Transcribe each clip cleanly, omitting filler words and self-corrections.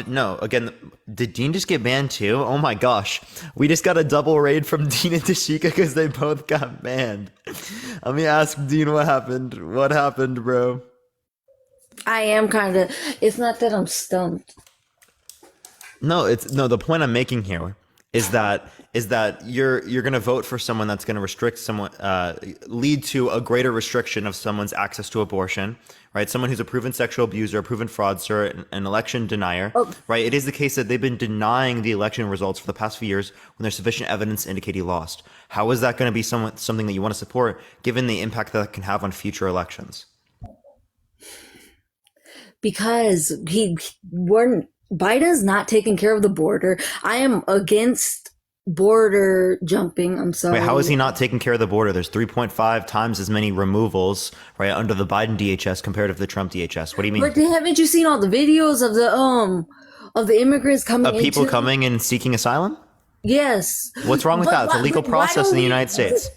No, again, did Dean just get banned too? Oh my gosh. We just got a double raid from Dean and Tashika because they both got banned. Let me ask Dean what happened. What happened, bro? I am kind of. It's not that I'm stumped. No, it's no, the point I'm making here is that you're gonna vote for someone that's gonna restrict someone lead to a greater restriction of someone's access to abortion, right? Someone who's a proven sexual abuser, a proven fraudster, an election denier, Oh, right? It is the case that they've been denying the election results for the past few years when there's sufficient evidence to indicate he lost. How is that gonna be something that you want to support given the impact that can have on future elections? because he we're Biden's not taking care of the border. I am against border jumping. I'm Wait, how is sorry. he not taking care of the border? There's 3.5 times as many removals, right, under the Biden DHS compared to the Trump DHS. What do you mean? But haven't you seen all the videos of the immigrants coming Of people into? coming and seeking asylum? Yes. What's wrong with But that? It's a legal why process don't in the we? United States.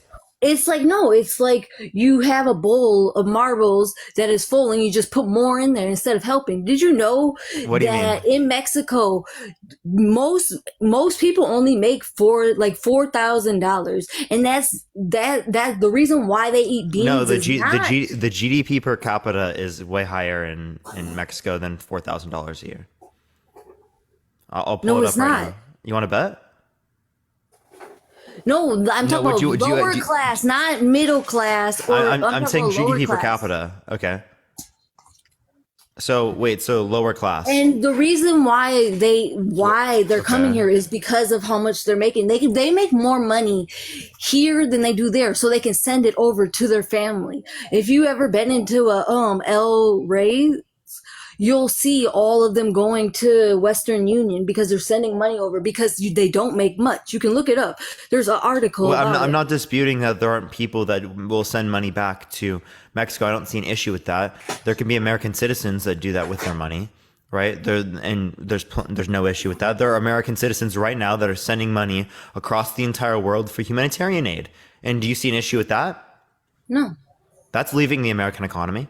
It's like, no, it's like you have a bowl of marbles that is full and you just put more in there instead of helping. Did you know What do you mean? that in Mexico, most people only make $4,000, and that's the reason why they eat No, beans is not. the GDP per capita is way higher in Mexico than $4,000 a year. I'll pull No, it it's up right not. now. You want to bet? No, I'm No, talking would about you lower class, not middle class, or I'm I'm talking saying about lower GDP per class. capita. Okay. So wait, so lower class. And the reason why they're coming Okay. here is because of how much they're making. They make more money here than they do there, so they can send it over to their family. If you ever been into a El Rey, you'll see all of them going to Western Union because they're sending money over because they don't make much. You can look it up. There's an article Well, about I'm it. not disputing that there aren't people that will send money back to Mexico. I don't see an issue with that. There can be American citizens that do that with their money, right? There's no issue with that. There are American citizens right now that are sending money across the entire world for humanitarian aid. And do you see an issue with that? No. That's leaving the American economy.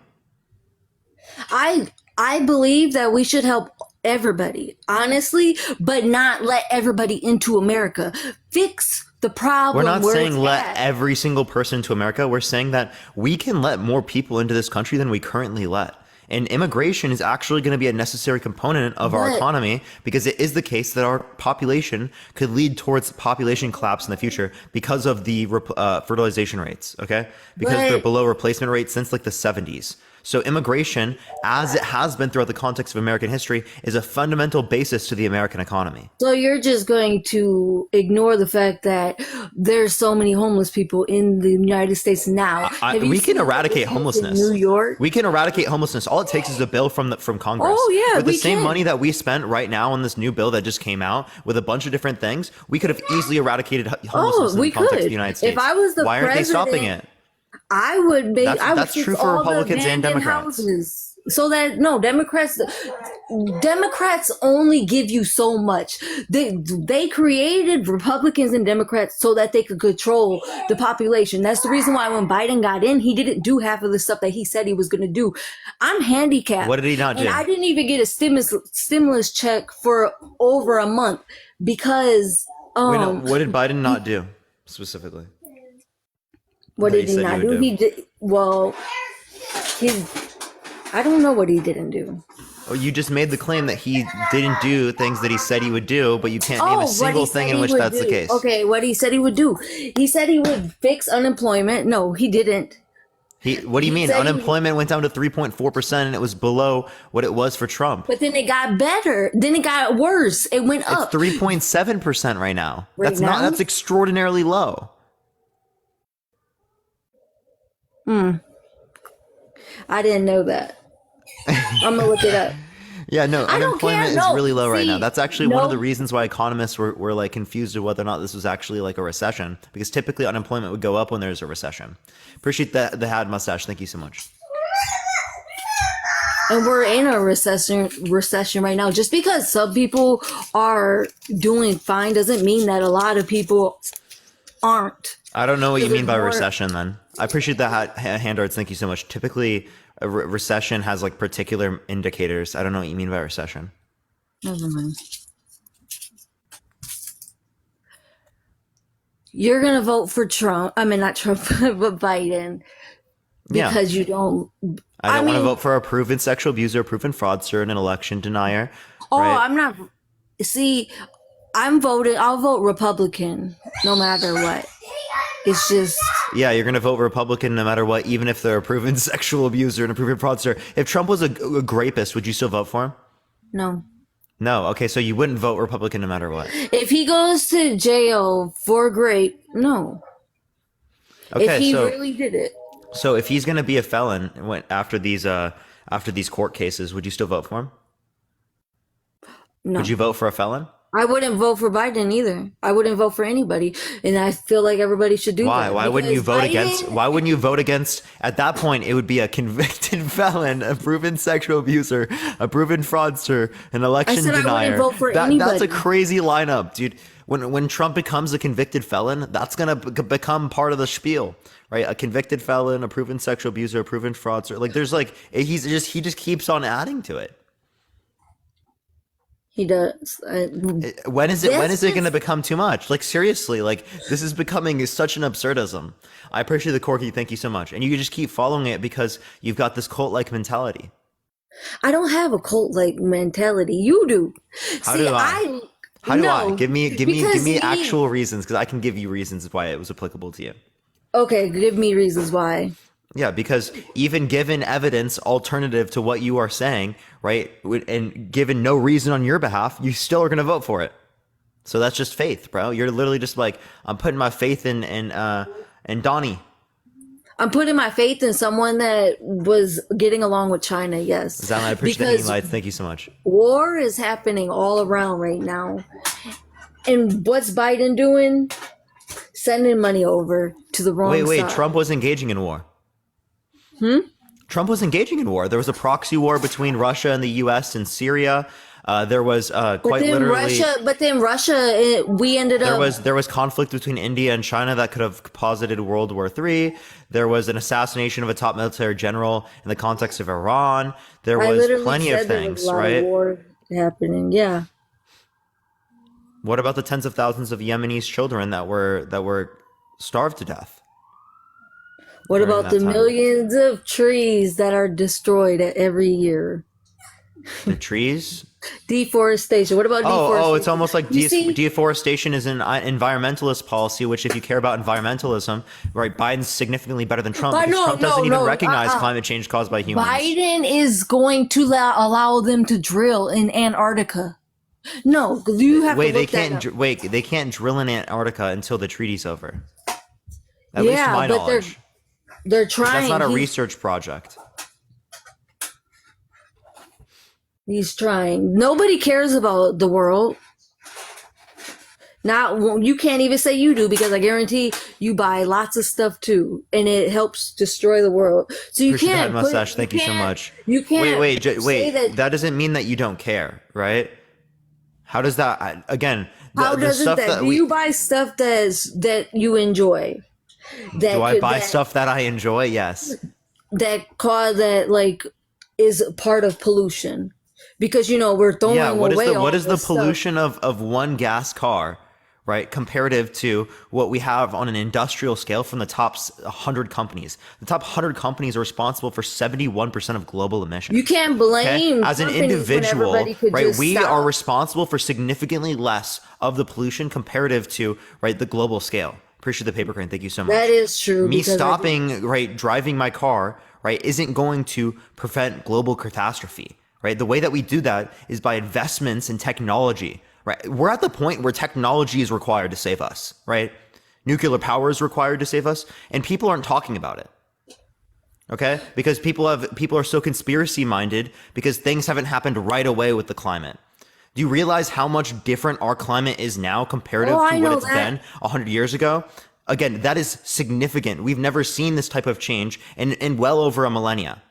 I I believe that we should help everybody, honestly, but not let everybody into America. Fix the We're problem not where saying it's let at. every single person into America. We're saying that we can let more people into this country than we currently let. And immigration is actually going to be a necessary component of our But economy because it is the case that our population could lead towards population collapse in the future because of the fertilization rates, okay? Because they're but below replacement rates since like the 70s. So immigration, as it has been throughout the context of American history, is a fundamental basis to the American economy. so you're just going to ignore the fact that there's so many homeless people in the United States now. Have you We can seen the eradicate issues in homelessness. New York? We can eradicate homelessness. All it takes is a bill from Congress. Oh yeah, With the we same money can. that we spent right now on this new bill that just came out with a bunch of different things, we could have easily eradicated homelessness Oh, in the we context of the could. United If States. I was the Why aren't they stopping president, it? I would That's fix true for all the Republicans and abandoned Democrats. houses so that no Democrats only give you so much. They created Republicans and Democrats so that they could control the population. That's the reason why when Biden got in, he didn't do half of the stuff that he said he was going to do. I'm What handicapped, did he not and do? I didn't even get a stimulus check for over a month because Wait, no. What did Biden not do specifically what that he did he said he not would do? do? He did well. He I don't know what he didn't do. Oh, you just made the claim that he didn't do things that he said he would do, but you can't name a Oh, what single he thing said in he which would that's the do. case. Okay, what he said he would do. He said he would fix unemployment. No, he didn't. What do you He mean? said he, Unemployment went down to 3.4% and it was below what it was for Trump. but then it got better. Then it got worse. It went It's up 3.7% right now. right That's now. extraordinarily low. I didn't know that. I'm gonna look it up. Yeah, no, I don't care. unemployment is No, really low right now. see, That's actually one of the no. reasons why economists were like confused of whether or not this was actually like a recession. Because typically unemployment would go up when there's a recession. Appreciate the hat mustache. Thank you so much. And we're in a recession right now. Just because some people are doing fine doesn't mean that a lot of people aren't. I don't know what you Because mean there's by more. recession then. I appreciate that hand arts. Thank you so much. Typically, a recession has like particular indicators. I don't know what you mean by recession. Never mind. You're gonna vote for Trump. I mean, not Trump, but Biden Yeah. because you don't. I I don't want to mean, vote for a proven sexual abuser, a proven fraudster, and an election denier, oh, right? I'm not. See, I'm voting. I'll vote Republican no matter what. It's just Yeah, you're going to vote Republican no matter what, even if they're a proven sexual abuser and a proven fraudster. If Trump was a rapist, would you still vote for him? no. No. Okay, so you wouldn't vote Republican no matter what. If he goes to jail for grape, no. If Okay, he so really did it, so if he's going to be a felon after these court cases, would you still vote for him? no. Would you vote for a felon? I wouldn't vote for Biden either. I wouldn't vote for anybody, and I feel like everybody should do Why? that. Why wouldn't you because vote against? Biden- Why wouldn't you vote against? At that point, it would be a convicted felon, a proven sexual abuser, a proven fraudster, an election I said I wouldn't denier. vote for That's a anybody. crazy lineup, dude. When Trump becomes a convicted felon, that's gonna become part of the spiel, right? A convicted felon, a proven sexual abuser, a proven fraudster. Like there's like he just keeps on adding to it. He does. When is it This going to is- become too much? Like seriously, like this is becoming such an absurdism. I appreciate the Corky, thank you so much. And you just keep following it because you've got this cult-like mentality. I don't have a cult-like mentality. You do. How See, do I? How do I? no, Give me because actual reasons because I can give you reasons why it was applicable to you. Okay, give me reasons why. Yeah, because even given evidence alternative to what you are saying, right, and given no reason on your behalf, you still are going to vote for it. So that's just faith, bro. You're literally just like, I'm putting my faith in Donnie. I'm putting my faith in someone that was getting along with China. Yes, Zan, I appreciate the because healing lights. Thank you so much. war is happening all around right now, and what's Biden doing? Sending money over to the wrong Wait, side. Trump was engaging in war. Trump was engaging in war. There was a proxy war between Russia and the U.S. and Syria. There was quite literally. But then Russia, we ended up. There was conflict between India and China that could have posited World War III. There was an assassination of a top military general in the context of Iran. There I was literally plenty said of there was things, a lot right? of war happening. Yeah. What about the tens of thousands of Yemenis children that were starved to death? What during about that the time? millions of trees that are destroyed every year? The trees? Deforestation. What about deforestation? Oh, it's almost like You see- deforestation is an environmentalist policy, which if you care about environmentalism, right, Biden's significantly better than Trump. But Because no, Trump doesn't no, even no, recognize climate change caused by humans. Biden is going to allow them to drill in Antarctica. No, you have Wait, to look that up. they can't drill in Antarctica until the treaty's over. At least to Yeah, my but knowledge. they're trying. That's not a He's- research project. He's trying. Nobody cares about the world. Not you can't even say you do because I guarantee you buy lots of stuff too, and it helps destroy the world. So you Appreciate the can't head put- mustache. Thank you so can't- much. You can't. Wait. say That doesn't mean that you don't care, right? How does that? Again, How the doesn't stuff that? that Do we you buy stuff that you enjoy? That do I could- buy that- stuff that I enjoy? Yes. that cause that like is part of pollution? Because we're throwing Yeah. What is away the what all is the this stuff. pollution of one gas car, right? Comparative to what we have on an industrial scale from the top 100 companies. The top 100 companies are responsible for 71% of global emissions. You can't Okay? blame As an companies when individual, everybody could right? just We stop. are responsible for significantly less of the pollution comparative to right the global scale. Appreciate the paper crane. Thank you so much. That is true. Me because I- stopping right driving my car right isn't going to prevent global catastrophe. Right? The way that we do that is by investments in technology. Right? We're at the point where technology is required to save us. Right? Nuclear power is required to save us, and people aren't talking about it. Okay? Because people are so conspiracy minded because things haven't happened right away with the climate. Do you realize how much different our climate is now comparative Oh, I to know what it's that. been 100 years ago? Again, that is significant. We've never seen this type of change in well over a millennia.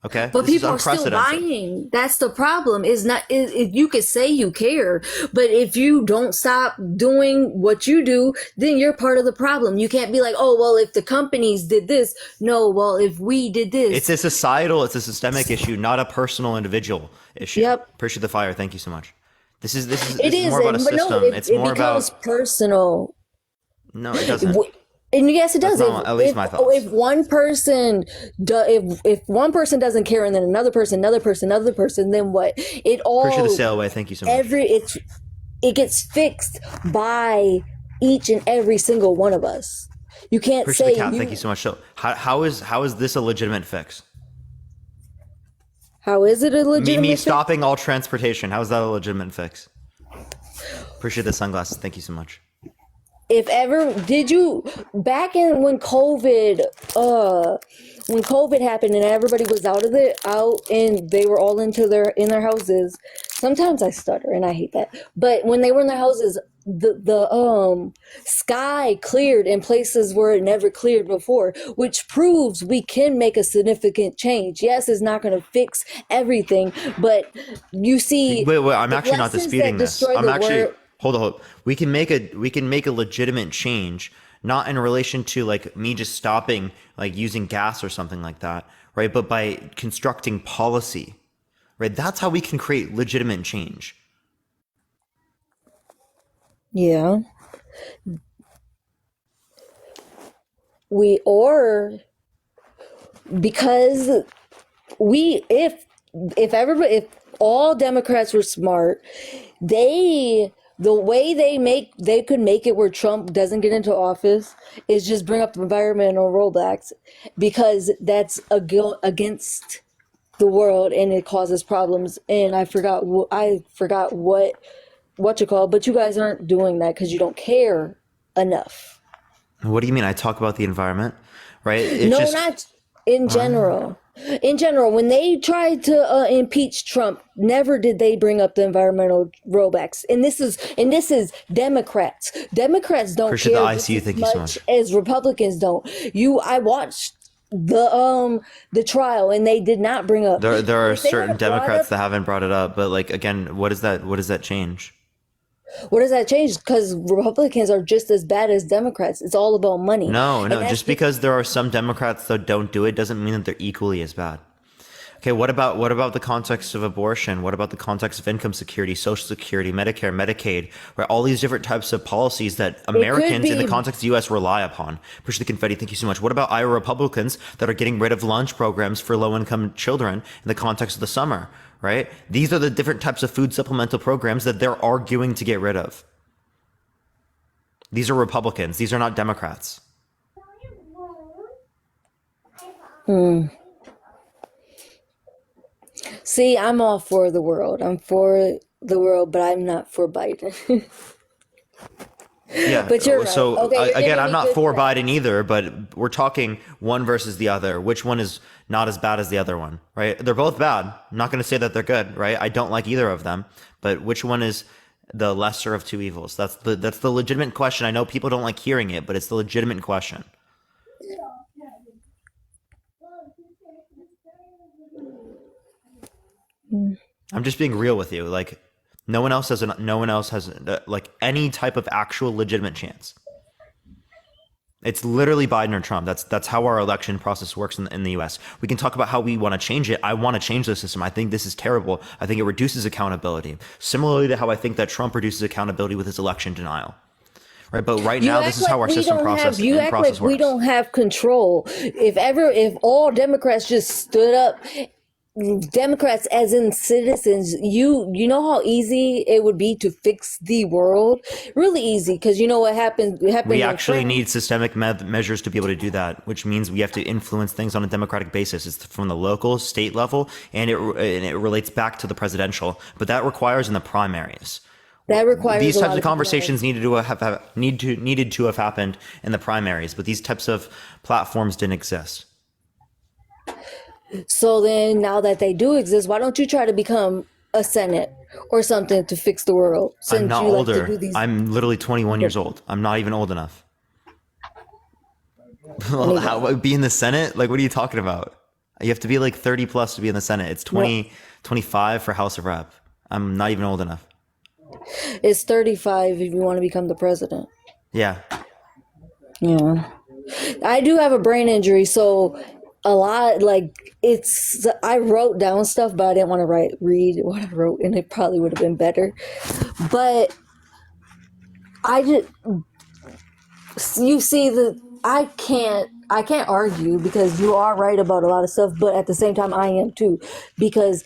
Okay? But This is people are still unprecedented. buying. That's the problem. You could say you care, but if you don't stop doing what you do, then you're part of the problem. You can't be like, oh well, if the companies did this. No, well, if we did this. It's a societal, it's a systemic issue, not a personal individual issue. Yep. Appreciate the fire. Thank you so much. It is is, more about a but no, system. It's it more becomes about personal. no, it doesn't. And yes, it That's does. not at least my thoughts. If one person if one person doesn't care, and then another person, another person, then what? It Appreciate the all sail away. Thank you so much. it gets fixed by each and every single one of us. You can't Appreciate the say cat. Thank you so much. So how is this a legitimate fix? How is it a legitimate Me fix? stopping all transportation. How is that a legitimate fix? Appreciate the sunglasses. Thank you so much. If ever, did you back in when COVID happened and everybody was out and they were all in their houses. Sometimes I stutter and I hate that. But when they were in their houses, the sky cleared in places where it never cleared before, which proves we can make a significant change. Yes, it's not going to fix everything, but you see, Wait. I'm the actually not blessings disputing that this. destroy I'm the actually world. hold. We can make a legitimate change, not in relation to like me just stopping like using gas or something like that, right? But by constructing policy, right? That's how we can create legitimate change. Yeah, we or because we if all Democrats were smart, the way they could make it where Trump doesn't get into office is just bring up environmental rollbacks, because that's against the world and it causes problems. And I forgot what you call, but you guys aren't doing that because you don't care enough. What do you mean? I talk about the environment, right? It's No, just not in general. In general, when they tried to impeach Trump, never did they bring up the environmental rollbacks. And this is Democrats. Democrats don't appreciate the care just ICU. as Thank you so much much. as Republicans don't. I watched the trial, and they did not bring up. There are If they would certain have brought Democrats up, that haven't brought it up, but like again, what does that change? what does that change? Because Republicans are just as bad as Democrats. It's all about money, No, and no. that's Just because there are some Democrats that don't do it doesn't mean that they're equally as bad. Okay, what about the context of abortion? What about the context of income security, Social Security, Medicare, Medicaid, right? All these different types of policies that Americans in the be. context of the U.S. rely upon. Appreciate the confetti. Thank you so much. What about Iowa Republicans that are getting rid of lunch programs for low-income children in the context of the summer, right? These are the different types of food supplemental programs that they're arguing to get rid of. These are Republicans. These are not Democrats. See, I'm all for the world. I'm for the world, but I'm not for Biden. Yeah. But you're right. So Okay, you're again, giving I'm me not good for facts. Biden either, but we're talking one versus the other. Which one is not as bad as the other one, right? They're both bad. I'm not going to say that they're good, right? I don't like either of them, but which one is the lesser of two evils? That's the legitimate question. I know people don't like hearing it, but it's the legitimate question. I'm just being real with you. Like no one else has like any type of actual legitimate chance. It's literally Biden or Trump. That's how our election process works in the U.S. We can talk about how we want to change it. I want to change the system. I think this is terrible. I think it reduces accountability. Similarly to how I think that Trump reduces accountability with his election denial. Right, but right now this is how our system process You act like we works. don't have control. If all Democrats just stood up, Democrats as in citizens, you know how easy it would be to fix the world. Really easy, because you know what happened. We actually need systemic measures to be able to do that, which means we have to influence things on a democratic basis. It's from the local, state level, and it relates back to the presidential. But that requires in the primaries. That requires These a types lot of conversations needed to have happened in the primaries, but these types of platforms didn't exist. So then, now that they do exist, why don't you try to become a Senate or something to fix the world? I'm Since not you like to older. do these. I'm literally 21 years old. I'm not even old enough. How be in the Senate? Like, what are you talking about? You have to be like 30 plus to be in the Senate. It's 25 for House of Rep. I'm not even old enough. It's 35 if you want to become the president. Yeah. Yeah. I do have a brain injury, so a lot, like, it's, I wrote down stuff, but I didn't want to read what I wrote, and it probably would have been better. But I just, you see, I can't argue, because you are right about a lot of stuff, but at the same time I am too, because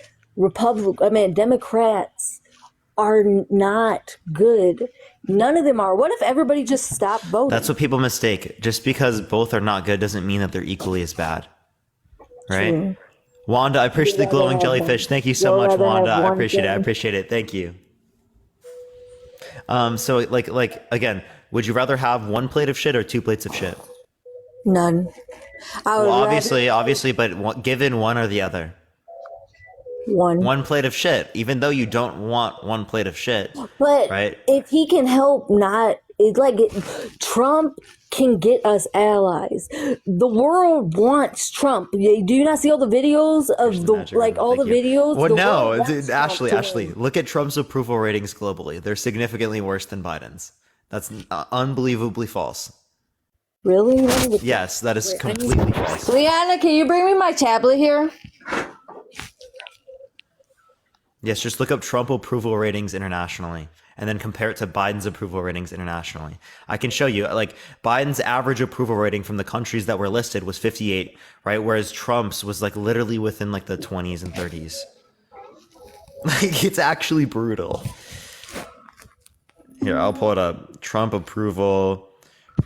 Democrats are not good. None of them are. What if everybody just stopped voting? That's what people mistake. Just because both are not good doesn't mean that they're equally as bad. Right? True. Wanda, I appreciate the You'd glowing rather have jellyfish. Thank you so you'd much, rather Wanda. have I one appreciate it. I thing. appreciate it. Thank you. So like again, would you rather have one plate of shit or two plates of shit? None. I would Well, rather obviously, but given one or the other. one. One plate of shit, even though you don't want one plate of shit, But right? if he can help, not it's like Trump can get us allies. The world wants Trump. Do you not see all the videos of the Magic like Room, all the thank you. videos? Well, The no, world wants Trump Ashley, to Ashley, win. look at Trump's approval ratings globally. They're significantly worse than Biden's. That's unbelievably false. Really? Yes, that is Wait, I need- completely false. Leanna, can you bring me my tablet here? Yes, just look up Trump approval ratings internationally and then compare it to Biden's approval ratings internationally. I can show you, like, Biden's average approval rating from the countries that were listed was 58, right? Whereas Trump's was like literally within like the 20s and 30s. Like, it's actually brutal. Here, I'll pull it up. Trump approval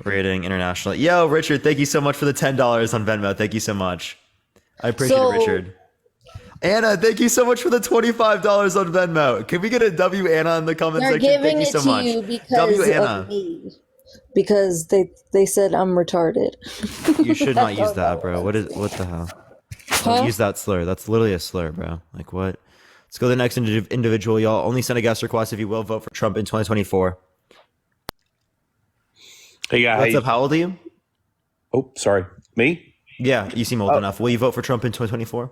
rating internationally. Yo, Richard, thank you so much for the $10 on Venmo. Thank you so much. I appreciate So- it, Richard. Anna, thank you so much for the $25 on Venmo. Can we get a W Anna in the comment They're section? giving Thank you it so to much. you because W of Anna. me. Because they said I'm retarded. You should not use that, bro. What the hell? Don't use that slur. That's literally a slur, bro. Like, what? Let's go to the next individual, y'all. Only send a guest request if you will vote for Trump in 2024. Hey, guy. What's up? How old are you? Oh, sorry. Me? Yeah, you seem old enough. Will you vote for Trump in 2024?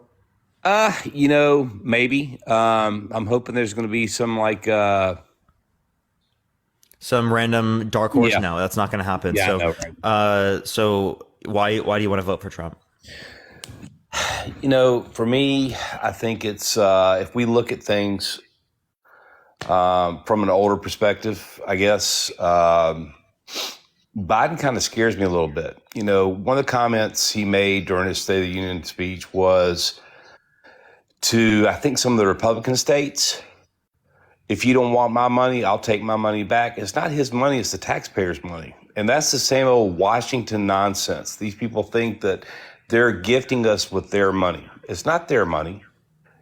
Maybe. I'm hoping there's going to be some Some random dark horse? Yeah. No, that's not going to happen. Yeah, I so, know, right? So why do you want to vote for Trump? For me, I think it's if we look at things from an older perspective, I guess Biden kind of scares me a little bit. One of the comments he made during his State of the Union speech was to, I think, some of the Republican states, if you don't want my money, I'll take my money back. It's not his money, it's the taxpayers' money. And that's the same old Washington nonsense. These people think that they're gifting us with their money. It's not their money,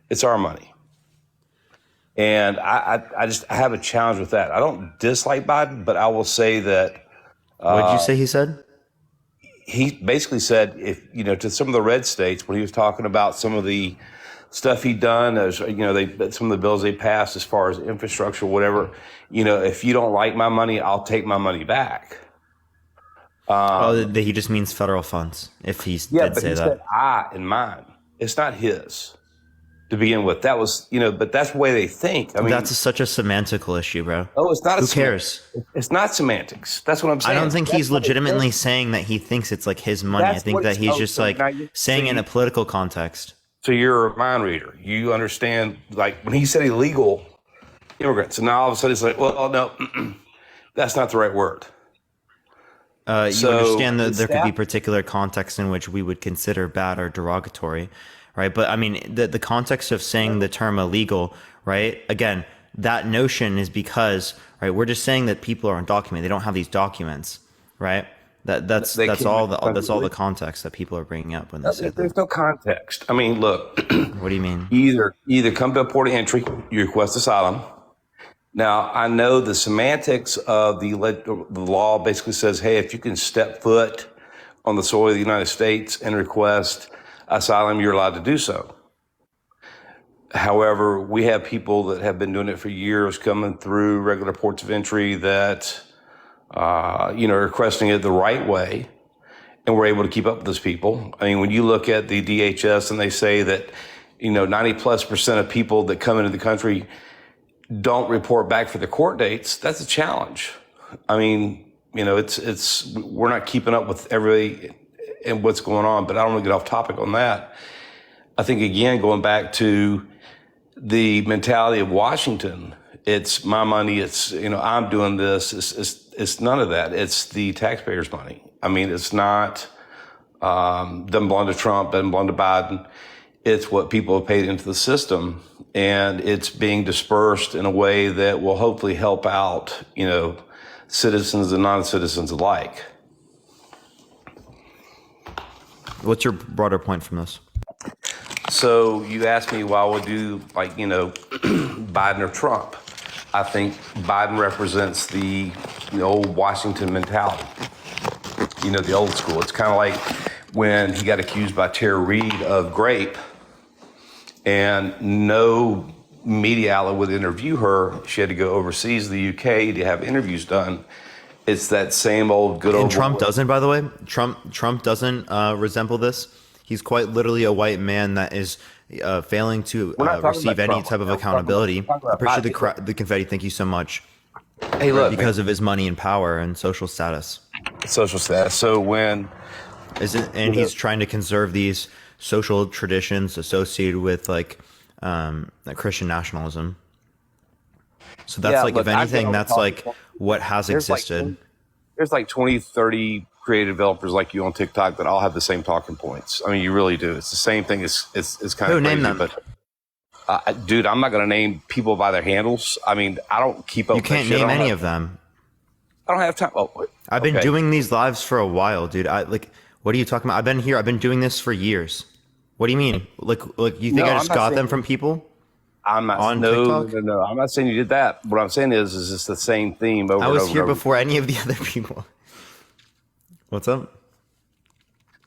it's our money. And I have a challenge with that. I don't dislike Biden, but I will say that What did you say he said? he basically said, if to some of the red states, when he was talking about some of the stuff he'd done, as some of the bills they passed as far as infrastructure, whatever, if you don't like my money, I'll take my money back. He just means federal funds. If he Yeah, did but say he that, said I and mine. It's not his to begin with. That was, but that's the way they think. I mean, that's such a semantical issue, bro. oh, it's not. Who cares? It's not semantics. That's what I'm I saying. don't think That's he's what it legitimately is. saying that he thinks it's like his money. I That's think what that it's- he's oh, just so like now you- saying so in you- a political context. So you're a mind reader. You understand, like when he said illegal immigrants, and now all of a sudden it's like, well, no, that's not the right word. You So understand that is there could be that- particular contexts in which we would consider bad or derogatory, right? But I mean, the context of saying the term illegal, right? Again, that notion is because, right, we're just saying that people are undocumented. They don't have these documents, right? That's They all can't- the context that people are bringing up when they say that. There's no context. I mean, look, What do you mean? you either come to a port of entry, you request asylum. Now, I know the semantics of the law basically says, hey, if you can step foot on the soil of the United States and request asylum, you're allowed to do so. However, we have people that have been doing it for years coming through regular ports of entry that, requesting it the right way, and we're able to keep up with those people. I mean, when you look at the DHS and they say that, 90+% of people that come into the country don't report back for the court dates, that's a challenge. I mean, it's we're not keeping up with and what's going on. But I don't want to get off topic on that. I think, again, going back to the mentality of Washington, it's my money. It's, I'm doing this. It's none of that. It's the taxpayers' money. I mean, it's not, doesn't belong to Trump, doesn't belong to Biden. It's what people have paid into the system, and it's being dispersed in a way that will hopefully help out, citizens and non-citizens alike. What's your broader point from this? So you asked me why I would do Biden or Trump. I think Biden represents the old Washington mentality, the old school. It's kind of like when he got accused by Tara Reid of rape, and no media outlet would interview her. She had to go overseas to the UK to have interviews done. It's that same old good old. And Trump doesn't, by the way. Trump doesn't resemble this. He's quite literally a white man that is failing to receive any type of accountability. I appreciate the confetti. Thank you so much. Hey, look, because of his money and power and social status. Social status. So when he's trying to conserve these social traditions associated with Christian nationalism. So that's if anything, that's what has existed. There's 20, 30 creative developers like you on TikTok that all have the same talking points. I mean, you really do. It's the same thing. It's kind of crazy. Name them. But dude, I'm not going to name people by their handles. I mean, I don't keep up. You can't name any of them. I don't have time. Oh, I've been doing these lives for a while, dude. What are you talking about? I've been here. I've been doing this for years. What do you mean? You think I just got them from people? I'm not on TikTok? TikTok? No. I'm not saying you did that. What I'm saying is it's the same theme over and over. I was here before any of the other people. What's up?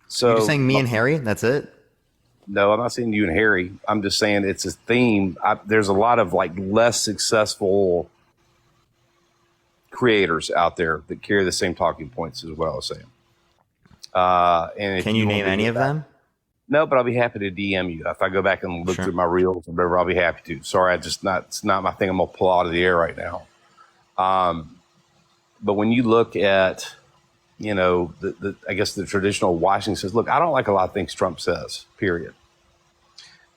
So you're just saying me and Harry? That's it? No, I'm not saying you and Harry. I'm just saying it's a theme. There's a lot of less successful creators out there that carry the same talking points as what I was saying. And can you name any of them? No, but I'll be happy to DM you. If I go back and look through my reels or whatever, I'll be happy to. Sorry, it's not my thing I'm going to pull out of the air right now. But when you look at, I guess the traditional Washington says, look, I don't like a lot of things Trump says, period.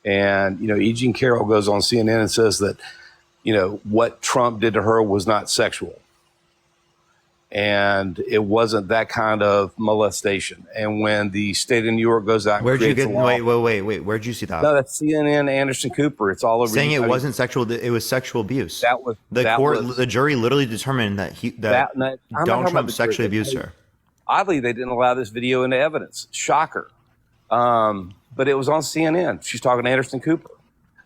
And, E. Jean Carroll goes on CNN and says that, what Trump did to her was not sexual. And it wasn't that kind of molestation. And when the state of New York goes out, where'd you get? Wait. Where'd you see that? No, that's CNN. Anderson Cooper. It's all over. Saying it wasn't sexual. It was sexual abuse. That was the jury literally determined that Donald Trump sexually abused her. Oddly, they didn't allow this video into evidence. Shocker. But it was on CNN. She's talking to Anderson Cooper.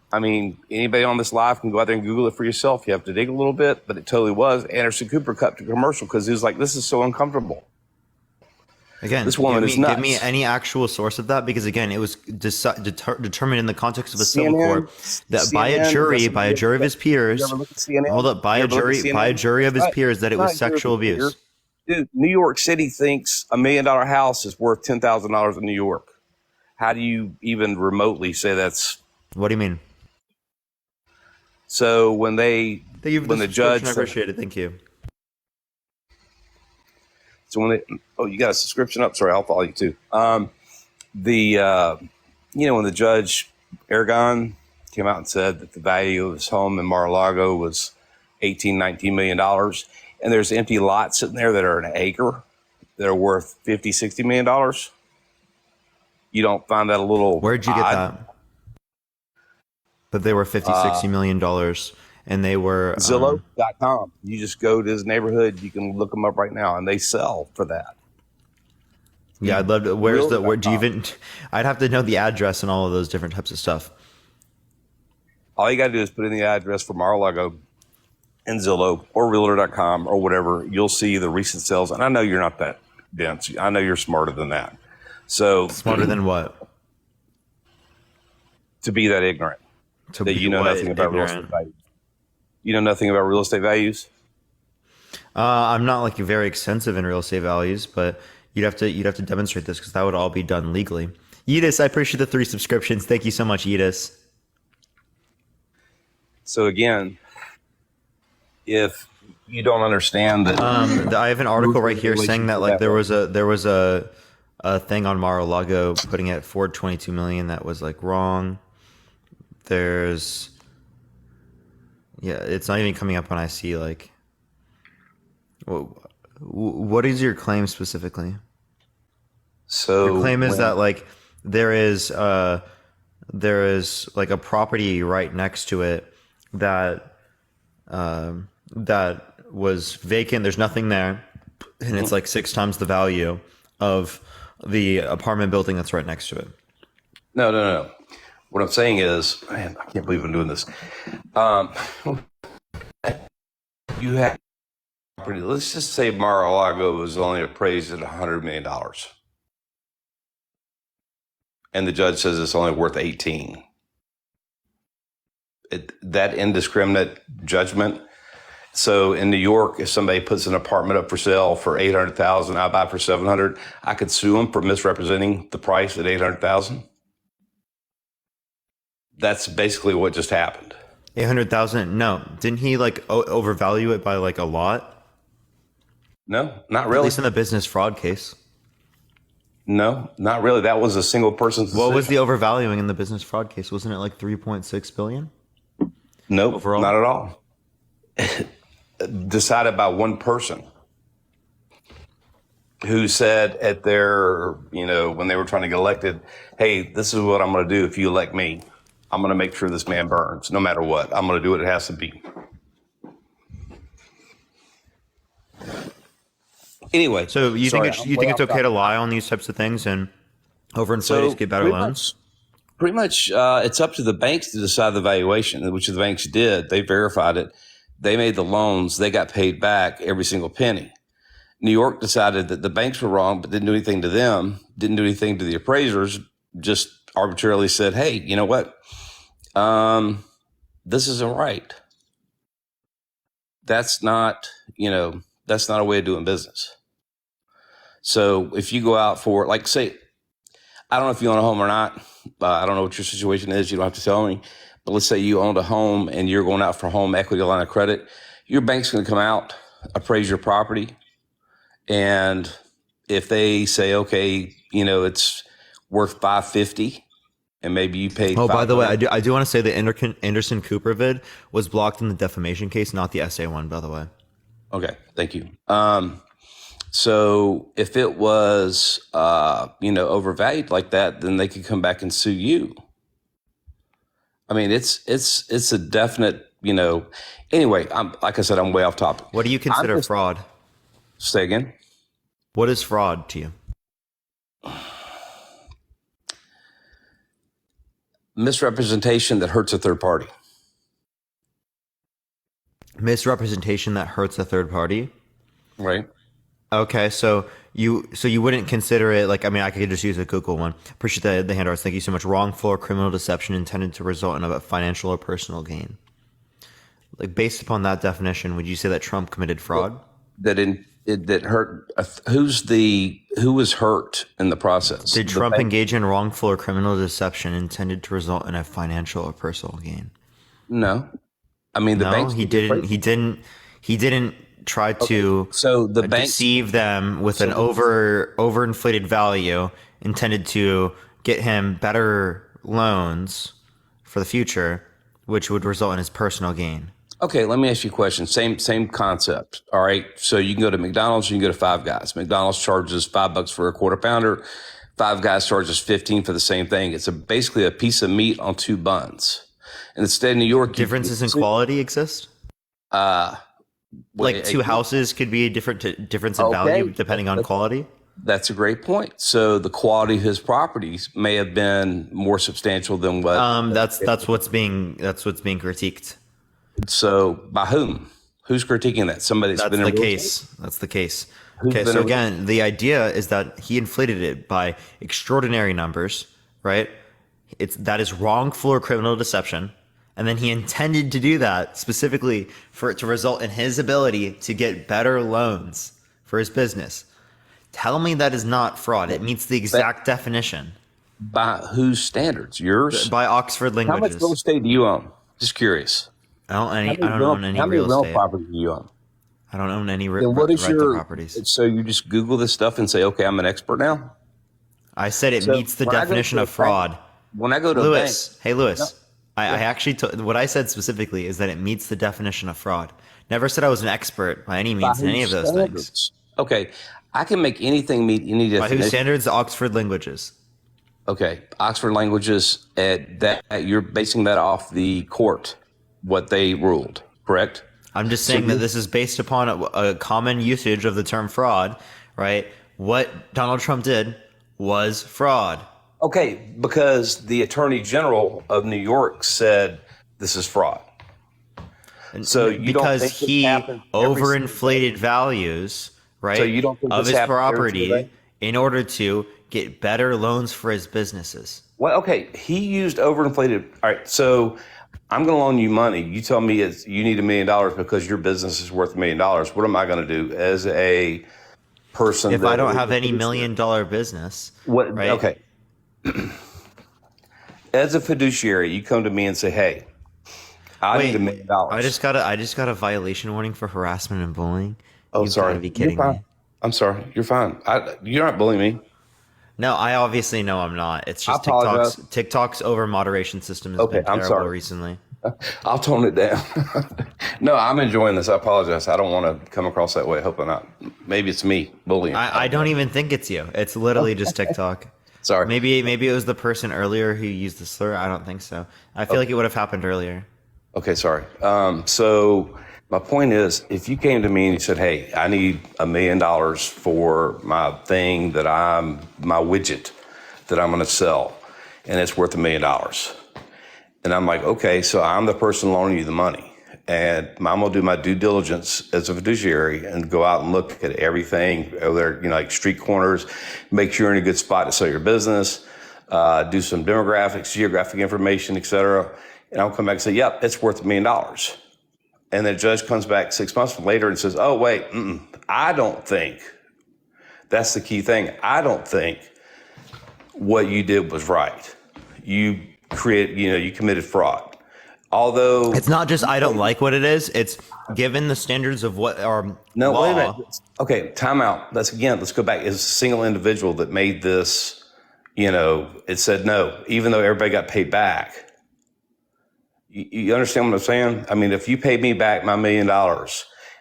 I mean, anybody on this live can go out there and Google it for yourself. You have to dig a little bit, but it totally was. Anderson Cooper cut to commercial because he was like, this is so uncomfortable. Again, this woman is nuts. Give me any actual source of that, because again, it was determined in the context of a civil court that CNN, by a jury of his peers. Hold up, by a jury of his peers that it was sexual abuse. Dude, New York City thinks $1 million house is worth $10,000 in New York. How do you even remotely say that's? What do you mean? So when the judge, I appreciate it. Thank you. So when you got a subscription up? Sorry, I'll follow you too. When the judge Aragon came out and said that the value of his home in Mar-a-Lago was $19 million, and there's empty lots sitting there that are an acre that are worth $50-60 million. You don't find that a little? Where'd you get that? But they were $50-60 million, and they were Zillow.com. You just go to his neighborhood. You can look them up right now, and they sell for that. Yeah, I'd love to. Where do you even? I'd have to know the address and all of those different types of stuff. All you got to do is put in the address for Mar-a-Lago and Zillow or Realtor.com or whatever. You'll see the recent sales, and I know you're not that dense. I know you're smarter than that. So smarter than what? To be that ignorant. That you know nothing about real estate values. You know nothing about real estate values? I'm not very extensive in real estate values, but you'd have to demonstrate this because that would all be done legally. Yidis, I appreciate the 3 subscriptions. Thank you so much, Yidis. So again, if you don't understand that, I have an article right here saying that there was a a thing on Mar-a-Lago putting it at 422 million that was like wrong. There's it's not even coming up when I see like what is your claim specifically? So Your claim is that like there is like a property right next to it that that was vacant. There's nothing there, and it's like 6 times the value of the apartment building that's right next to it. no. What I'm saying is, man, I can't believe I'm doing this. You have property. Let's just say Mar-a-Lago was only appraised at $100 million, and the judge says it's only worth 18. That indiscriminate judgment. So in New York, if somebody puts an apartment up for sale for $800,000, I buy for $700,000, I could sue them for misrepresenting the price at $800,000. That's basically what just happened. 800,000? No, didn't he like overvalue it by like a lot? No, not At really. least in the business fraud case. No, not really. That was a single person's decision. What was the overvaluing in the business fraud case? Wasn't it like 3.6 billion? Nope, overall? not at all. Decided by one person who said at their, when they were trying to get elected, hey, this is what I'm going to do if you elect me. I'm going to make sure this man burns no matter what. I'm going to do what it has to be. Anyway. So you sorry, think it's okay to lie on these types of things and overinflate to get better loans? Pretty much, it's up to the banks to decide the valuation, which the banks did. They verified it. They made the loans. They got paid back every single penny. New York decided that the banks were wrong, but didn't do anything to them, didn't do anything to the appraisers, just arbitrarily said, hey, you know what? This isn't right. That's not a way of doing business. So if you go out for, like, say, I don't know if you own a home or not. I don't know what your situation is. You don't have to tell me. But let's say you owned a home and you're going out for home equity line of credit. Your bank's going to come out, appraise your property. And if they say, okay, it's worth $550 and maybe you paid. Oh, by the way, I do want to say the Anderson Cooper vid was blocked in the defamation case, not the SA one, by the way. Okay. Thank you. So if it was, overvalued like that, then they could come back and sue you. I mean, it's a definite, anyway, like I said, I'm way off topic. What do you consider fraud? Say again. What is fraud to you? Misrepresentation that hurts a third party. Misrepresentation that hurts a third party? Right. Okay, so you wouldn't consider it like, I mean, I could just use a Google one. Appreciate the hand arts. Thank you so much. Wrongful or criminal deception intended to result in a financial or personal gain. Like, based upon that definition, would you say that Trump committed fraud? That hurt. Who was hurt in the process? Did Trump engage in wrongful or criminal deception intended to result in a financial or personal gain? No. I mean, the banks. He didn't try to deceive them with an overinflated value intended to get him better loans for the future, which would result in his personal gain. Okay, let me ask you a question. Same concept. All right. So you can go to McDonald's, you can go to Five Guys. McDonald's charges $5 for a quarter pounder. Five Guys charges 15 for the same thing. It's basically a piece of meat on 2 buns. In the state of New York, Differences in quality exist? Like 2 houses could be a difference in value depending on quality? That's a great point. So the quality of his properties may have been more substantial than what. That's what's being critiqued. So by whom? Who's critiquing that? Somebody that's been in real estate? That's the case. Okay, so again, the idea is that he inflated it by extraordinary numbers, right? That is wrongful or criminal deception. And then he intended to do that specifically for it to result in his ability to get better loans for his business. Tell me that is not fraud. It meets the exact definition. By whose standards? Yours? By Oxford Languages. How much real estate do you own? Just curious. I don't own any How many real rental estate. properties do you own? I don't own any Then what is rental your properties. So you just Google this stuff and say, okay, I'm an expert now? I said it So meets the when I go definition to a of fraud. bank- When I go to a bank, Lewis, hey Lewis, I actually what I said specifically is that it meets the definition of fraud. Never said I was an expert by any by means in any whose of those things. standards? Okay, I can make anything meet any By whose definition. standards? The Oxford languages. Okay, Oxford languages. You're basing that off the court, what they ruled, correct? I'm just saying that this is based upon a common usage of the term fraud, right? What Donald Trump did was fraud. Okay, because the Attorney General of New York said this is fraud. So you don't Because think this he happens every single overinflated values, right, So you don't think of this his happens every property single day? in order to get better loans for his businesses. Well, okay, he used overinflated. All right, so I'm going to loan you money. You tell me you need $1 million because your business is worth $1 million. What am I going to do as a person? If that I don't is have a any $1 fiduciary? million business, What? right? Okay. As a fiduciary, you come to me and say, "Hey, I need $1 million." I just got a violation warning for harassment and bullying. Oh, You've sorry. gotta be You're kidding fine. me. I'm sorry. You're fine. You're not bullying me. No, I obviously know I'm not. It's just apologize. TikTok's over moderation system has Okay, been I'm terrible sorry. recently. I'll tone it down. No, I'm enjoying this. I apologize. I don't want to come across that way. I hope I'm not. Maybe it's me bullying. I don't even think it's you. It's literally just TikTok. Sorry. Maybe it was the person earlier who used the slur. I don't think so. I feel like it would have happened earlier. Okay, sorry. So my point is, if you came to me and you said, "Hey, I need $1 million for my thing my widget that I'm going to sell, and it's worth $1 million," and I'm like, "Okay, so I'm the person loaning you the money, and I'm going to do my due diligence as a fiduciary and go out and look at everything over there, like street corners, make sure you're in a good spot to sell your business, do some demographics, geographic information, etc." And I'll come back and say, "Yep, it's worth $1 million." And the judge comes back 6 months later and says, "Oh, wait, I don't think," that's the key thing, "I don't think what you did was right. You committed fraud." Although It's not just I don't like what it is. It's given the standards of what are no, law. wait a minute. Okay, time out. Let's go back. It's a single individual that made this. It said no, even though everybody got paid back. You understand what I'm saying? I mean, if you paid me back my $1 million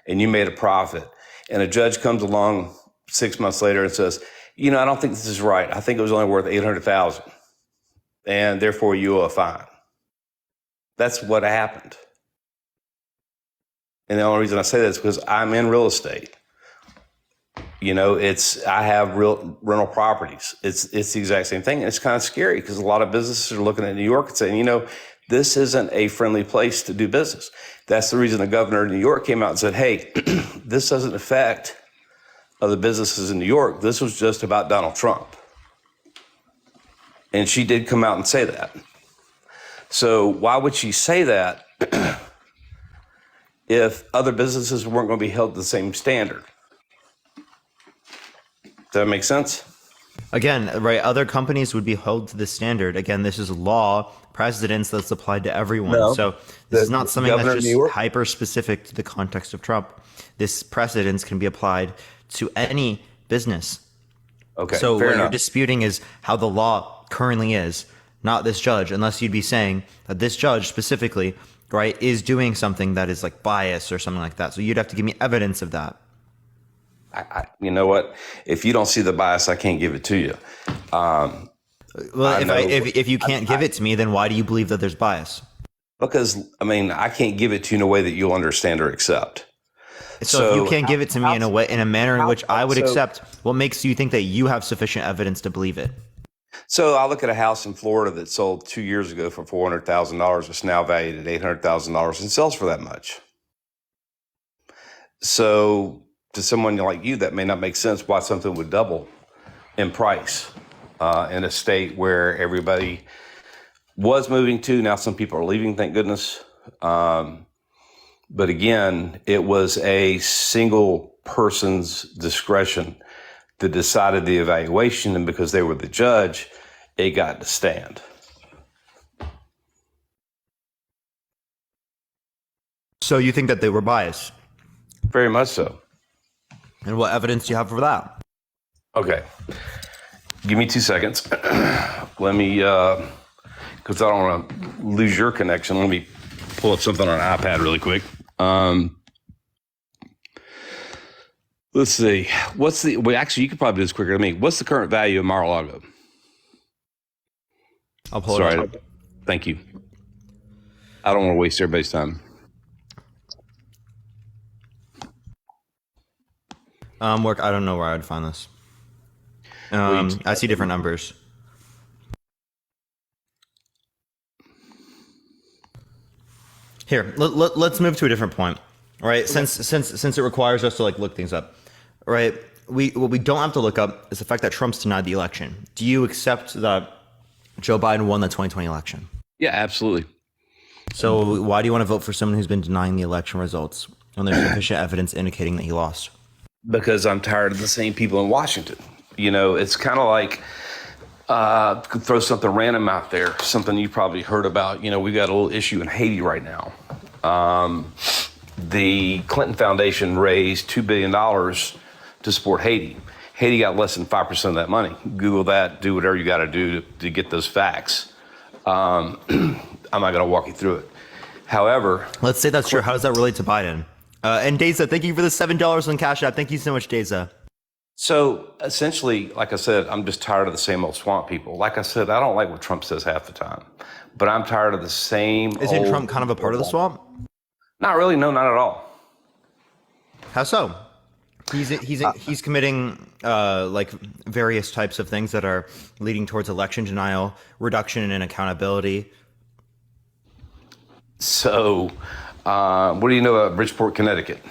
and you made a profit, and a judge comes along 6 months later and says, "I don't think this is right. I think it was only worth $800,000, and therefore you owe a fine." That's what happened. And the only reason I say that is because I'm in real estate. I have real rental properties. It's the exact same thing. And it's kind of scary because a lot of businesses are looking at New York and saying, this isn't a friendly place to do business. That's the reason the governor of New York came out and said, "Hey, this doesn't affect other businesses in New York. This was just about Donald Trump." And she did come out and say that. So why would she say that if other businesses weren't going to be held to the same standard? Does that make sense? Again, right? Other companies would be held to the standard. Again, this is law, precedence that's applied to everyone. No. So this is not something Governor that's of New just York? hyper specific to the context of Trump. This precedence can be applied to any business. Okay, So fair what you're enough. disputing is how the law currently is, not this judge, unless you'd be saying that this judge specifically, right, is doing something that is like bias or something like that. So you'd have to give me evidence of that. You know what? If you don't see the bias, I can't give it to you. Well, if you can't give it to me, then why do you believe that there's bias? Because, I can't give it to you in a way that you'll understand or accept. So if you can't give it to me in a manner in which I would so- accept, what makes you think that you have sufficient evidence to believe it? So I look at a house in Florida that sold 2 years ago for $400,000. It's now valued at $800,000 and sells for that much. So to someone like you, that may not make sense why something would double in price in a state where everybody was moving to. Now some people are leaving, thank goodness. But again, it was a single person's discretion that decided the evaluation, and because they were the judge, it got to stand. So you think that they were biased? Very much so. And what evidence do you have for that? Okay. Give me 2 seconds. Let me, because I don't want to lose your connection. Let me pull up something on an iPad really quick. Let's see. Actually, you could probably do this quicker than me. What's the current value of Mar-a-Lago? I'll pull it up. Thank you. I don't want to waste everybody's time. Work. I don't know where I would find this. I see different numbers. Here, let's move to a different point, right? Okay. Since it requires us to like look things up, right? What we don't have to look up is the fact that Trump's denied the election. Do you accept that Joe Biden won the 2020 election? Yeah, absolutely. So why do you want to vote for someone who's been denying the election results when there's sufficient evidence indicating that he lost? Because I'm tired of the same people in Washington. You know, it's kind of like, could throw something random out there, something you probably heard about. You know, we've got a little issue in Haiti right now. The Clinton Foundation raised $2 billion to support Haiti. Haiti got less than 5% of that money. Google that, do whatever you got to do to get those facts. I'm not going to walk you through it. However, let's say that's true. How does that relate to Biden? And Deza, thank you for the $7 on Cash App. Thank you so much, Deza. So essentially, like I said, I'm just tired of the same old swamp people. Like I said, I don't like what Trump says half the time, but I'm tired of the same. Isn't Trump kind of a part of the swamp? Not really. No, not at all. How so? He's committing like various types of things that are leading towards election denial, reduction in accountability. So, what do you know about Bridgeport, Connecticut?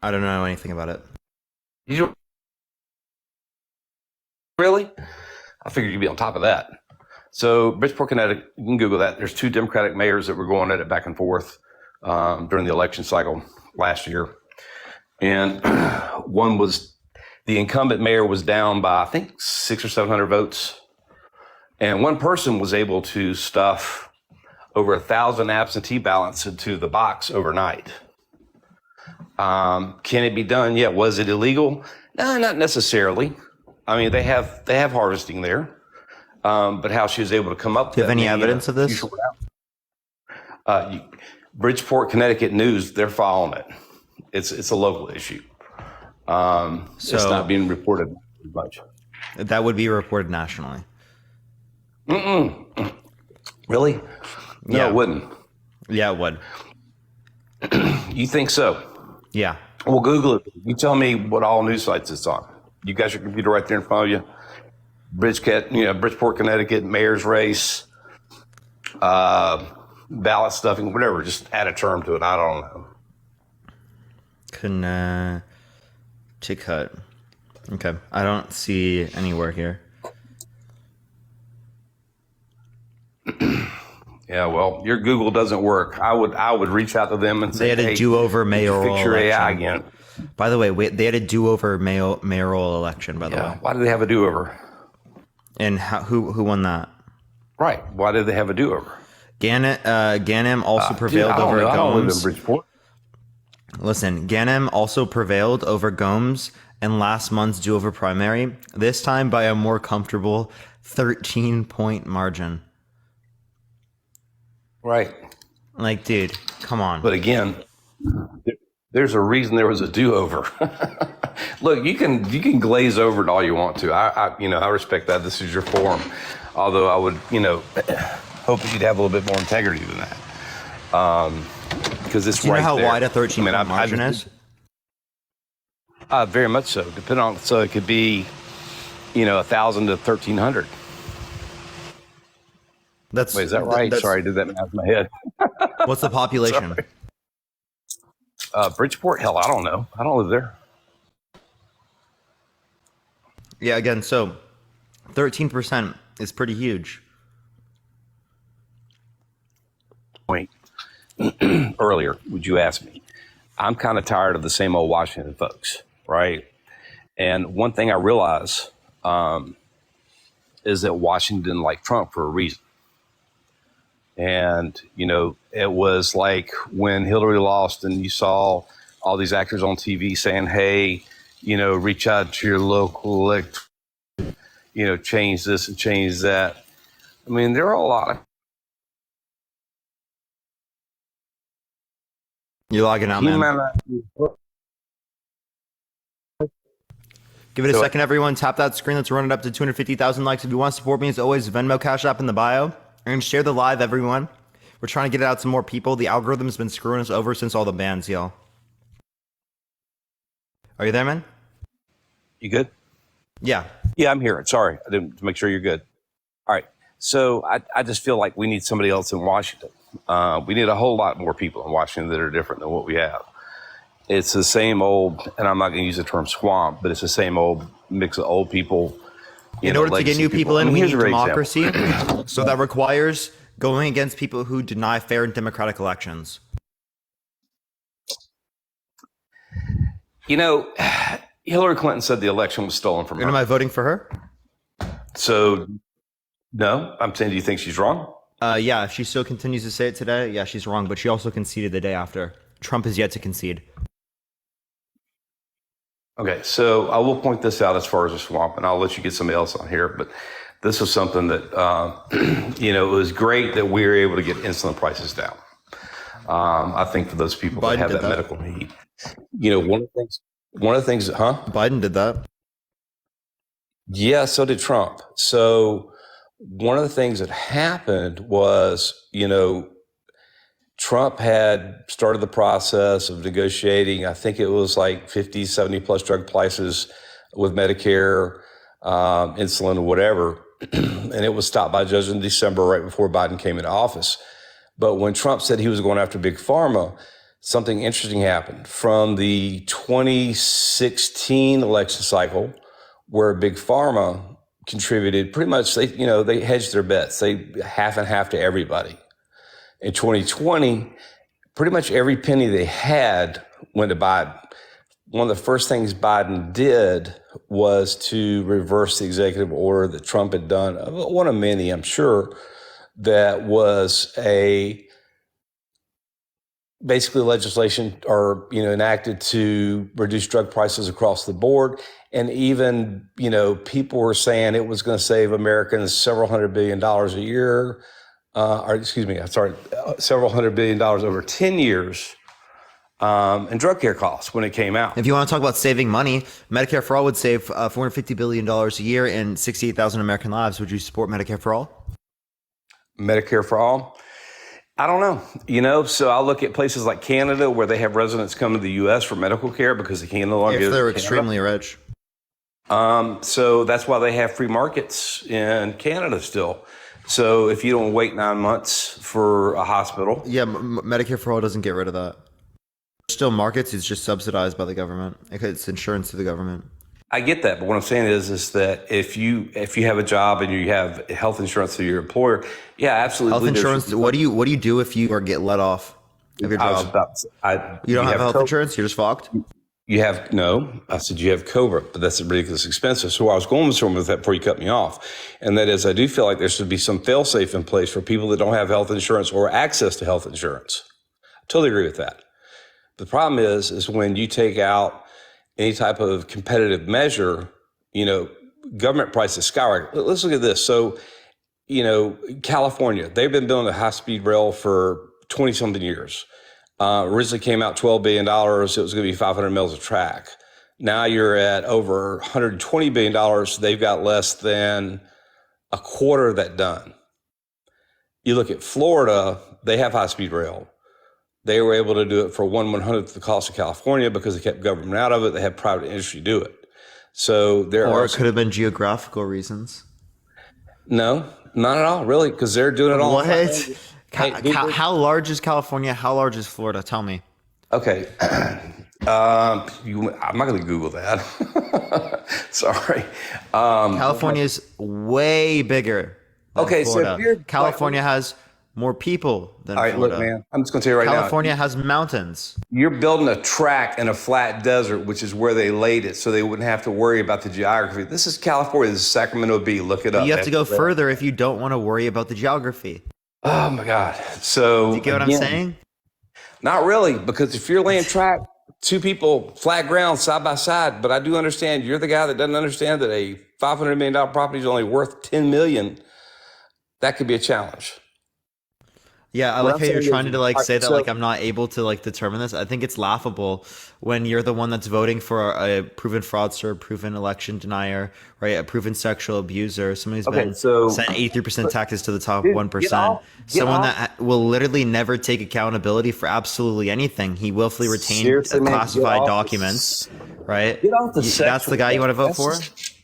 I don't know anything about it. You really? I figured you'd be on top of that. So, Bridgeport, Connecticut, you can Google that. There's 2 Democratic mayors that were going at it back and forth during the election cycle last year. And one was, the incumbent mayor was down by, I think, 600 or 700 votes. And one person was able to stuff over 1,000 absentee ballots into the box overnight. Can it be done? Yeah. Was it illegal? No, not necessarily. I mean, they have harvesting there. But how she was able to come up. Do you have any evidence of this? Bridgeport, Connecticut News, they're following it. It's a local issue. It's not being reported much. That would be reported nationally. Really? No, Yeah. it wouldn't. Yeah, it would. You think so? Yeah. Well, Google it. You tell me what all news sites it's on. You got your computer right there in front of you. Bridgeport, Connecticut, mayor's race, ballot stuffing, whatever. Just add a term to it. I don't know. Connecticut. Okay. I don't see anywhere here. Yeah, well, your Google doesn't work. I would reach out to them and say, They had a do-over mayoral fix your AI election. again. By the way, they had a do-over mayoral election, by the way. Why do they have a do-over? And who won that? Right. Why did they have a do-over? Ganem also prevailed over I don't live in Gomes. Bridgeport. Listen, Ganem also prevailed over Gomes in last month's do-over primary, this time by a more comfortable 13-point margin. Right. Like, dude, come on. But again, there's a reason there was a do-over. Look, you can glaze over it all you want to. I respect that. This is your forum. Although I would, hope that you'd have a little bit more integrity than that. Because it's Do you right know how there. wide a 13-point margin is? Very much so. Depending on, so it could be, 1,000 to 1,300. Wait, is that right? Sorry, I did that math in my head. What's the population? Bridgeport? Hell, I don't know. I don't live there. Yeah, again, so 13% is pretty huge. Point earlier, would you ask me? I'm kind of tired of the same old Washington folks, right? And one thing I realize is that Washington didn't like Trump for a reason. And, it was like when Hillary lost and you saw all these actors on TV saying, hey, reach out to your local change this and change that. I mean, there are a lot of. You're logging out, man. Give it a second, everyone. Tap that screen. Let's run it up to 250,000 likes. If you want to support me, as always, Venmo, Cash App in the bio. And share the live, everyone. We're trying to get it out to more people. The algorithm's been screwing us over since all the bans, y'all. Are you there, man? You good? Yeah. Yeah, I'm here. Sorry, I didn't to make sure you're good. All right. So I just feel like we need somebody else in Washington. We need a whole lot more people in Washington that are different than what we have. It's the same old, and I'm not going to use the term swamp, but it's the same old mix of old people. In order to get new people in, we need democracy. Example. So that requires going against people who deny fair and democratic elections. Hillary Clinton said the election was stolen from her. And am I voting for her? So, no, I'm saying, do you think she's wrong? Yeah, if she still continues to say it today, yeah, she's wrong. But she also conceded the day after. Trump is yet to concede. Okay, so I will point this out as far as the swamp, and I'll let you get somebody else on here. But this is something that, it was great that we were able to get insulin prices down. I think for those people that have that medical need. One of the things, Biden did that. Yeah, so did Trump. So one of the things that happened was, Trump had started the process of negotiating, I think it was like 50, 70 plus drug prices with Medicare, insulin or whatever. And it was stopped by a judge in December right before Biden came into office. But when Trump said he was going after Big Pharma, something interesting happened. From the 2016 election cycle, where Big Pharma contributed pretty much, they hedged their bets. They half and half to everybody. In 2020, pretty much every penny they had went to Biden. One of the first things Biden did was to reverse the executive order that Trump had done, one of many, I'm sure, that was basically legislation enacted to reduce drug prices across the board. And even, people were saying it was going to save Americans several $100 billion a year. Several $100 billion over 10 years in drug care costs when it came out. If you want to talk about saving money, Medicare for All would save $450 billion a year and 68,000 American lives. Would you support Medicare for All? Medicare for All? I don't know. So I'll look at places like Canada where they have residents come to the U.S. for medical care because they can no longer if they're extremely rich. So that's why they have free markets in Canada still. So if you don't wait 9 months for a hospital. Yeah, Medicare for All doesn't get rid of that. Still markets, it's just subsidized by the government. It's insurance to the government. I get that, but what I'm saying is that if you have a job and you have health insurance through your employer, yeah, absolutely. Health insurance. What do you do if you get let off of your job? You don't have health insurance. You're just fucked. I said you have COBRA, but that's ridiculous expensive. So I was going with that before you cut me off. And that is, I do feel like there should be some fail-safe in place for people that don't have health insurance or access to health insurance. I totally agree with that. The problem is when you take out any type of competitive measure, government prices skyrocket. Let's look at this. So, California, they've been building a high-speed rail for 20-something years. Originally came out $12 billion. It was going to be 500 miles of track. Now you're at over $120 billion. They've got less than a quarter of that done. You look at Florida, they have high-speed rail. They were able to do it for 1/100th the cost of California because they kept government out of it. They had private industry do it. So or it could have been geographical reasons. No, not at all, really, because they're doing it all. What? How large is California? How large is Florida? Tell me. Okay. I'm not going to Google that. Sorry. California is way bigger than Florida. So California has more people than Florida. Look, man, I'm just going to tell you right now. California has mountains. You're building a track in a flat desert, which is where they laid it, so they wouldn't have to worry about the geography. This is California. This is Sacramento Bee. Look it up. You have to go further if you don't want to worry about the geography. Oh, my God. So, do you get what I'm saying? Not really, because if you're laying track two people flat ground side by side, but I do understand you're the guy that doesn't understand that a $500 million property is only worth $10 million. That could be a challenge. Yeah, I What like I'm how you're saying trying is, to like all say right, that so like I'm not able to like determine this. I think it's laughable when you're the one that's voting for a proven fraudster, a proven election denier, right? A proven sexual abuser, someone who's okay, been so sent 83% taxes to the top dude, 1%, get someone off. that will literally never take accountability for absolutely anything. He willfully retained Seriously, man, classified documents, right? get off the That's sexual the guy you thing. want to vote for?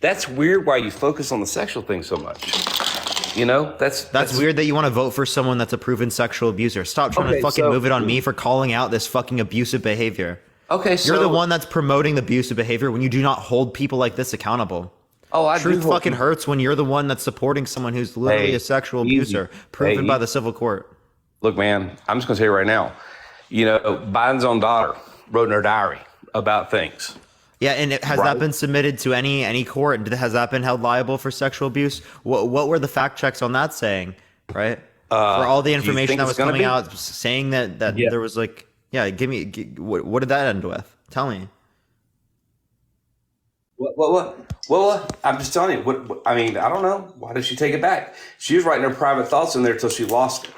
That's weird. Why you focus on the sexual thing so much? You know, That's weird that you want to vote for someone that's a proven sexual abuser. Stop trying to okay. fucking So move it on me for calling out this fucking abusive behavior. okay, You're the so one that's promoting the abusive behavior when you do not hold people like this accountable. oh, I do Truth hope fucking hurts when you're the one that's supporting someone who's literally Hey, a sexual easy. abuser, proven Hey, by the civil court. look, man, I'm just gonna tell you right now. You know, Biden's own daughter wrote in her diary about things. Yeah, and has Right. that been submitted to any court? Has that been held liable for sexual abuse? What were the fact checks on that saying? Right, for all the Do you information think that it's was gonna coming be? out saying that Yeah. there was like, yeah, what did that end with? Tell me. What? I'm just telling you. What? I mean, I don't know. Why did she take it back? She was writing her private thoughts in there till she lost it,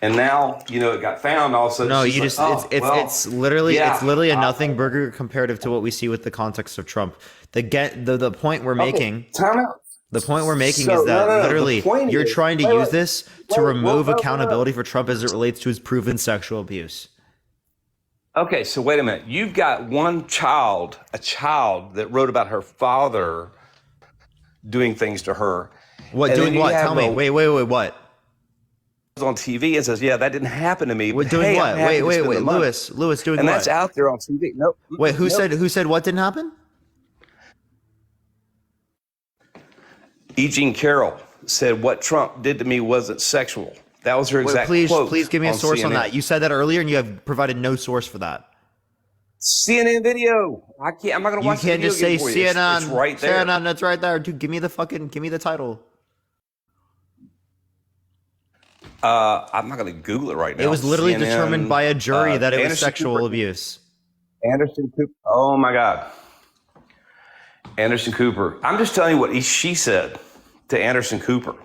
and now you know it got found. All of a sudden, No, she's you like, just oh, well, it's literally yeah. it's literally a nothing burger comparative to what we see with the context of Trump. The point we're Okay, making time out. the point we're making So is that no. The literally point you're is, trying to wait, use this to wait, remove wait. accountability for Trump as it relates to his proven sexual abuse. Okay, so wait a minute. You've got one child, a child that wrote about her father doing things to her. What And then doing you what? have Tell me. the- Wait, what? On TV and says, "Yeah, that didn't happen to me." What But doing hey, what? I'm happy to spend the money. Lewis doing And what? that's out there on TV. Nope. Wait, who Nope. said what didn't happen? E. Jean Carroll said, "What Trump did to me wasn't sexual." That was her Wait, exact please quote. give me a source on CNN. that. You said that earlier and you have provided no source for that. CNN video. I can't. I'm not going to You watch. can't the just video say again for you. CNN. It's right there. CNN, that's right there. Dude, give me the title. I'm not going to Google it right now. It was literally CNN, determined by a jury that it was Anderson sexual Cooper. abuse. Anderson Cooper. Oh my God. Anderson Cooper. I'm just telling you what she said to Anderson Cooper.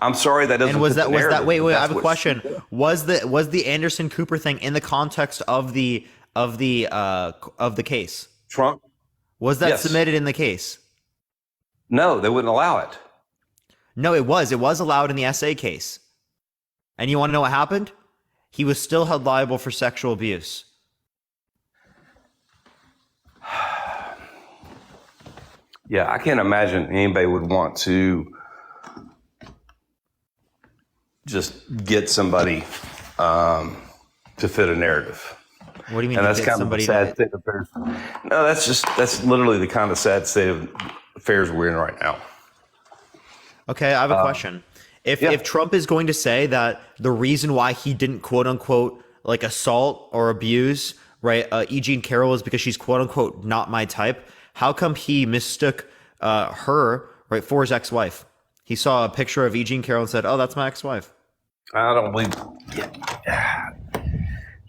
I'm sorry that doesn't. And was fit that the narrative, wait, but I that's have a what question. she did. Was the Anderson Cooper thing in the context of the case? Trump? Was that Yes. submitted in the case? No, they wouldn't allow it. No, it was. It was allowed in the SA case. And you want to know what happened? He was still held liable for sexual abuse. Yeah, I can't imagine anybody would want to just get somebody to fit a narrative. What do you mean? And you that's get kind of somebody a sad to- state of affairs. No, that's literally the kind of sad state of affairs we're in right now. Okay, I have a question. If Trump is going to say that the reason why he didn't quote unquote like assault or abuse, right, E. Jean Carroll is because she's quote unquote not my type, how come he mistook her, right, for his ex-wife? He saw a picture of E. Jean Carroll and said, "Oh, that's my ex-wife." I don't believe.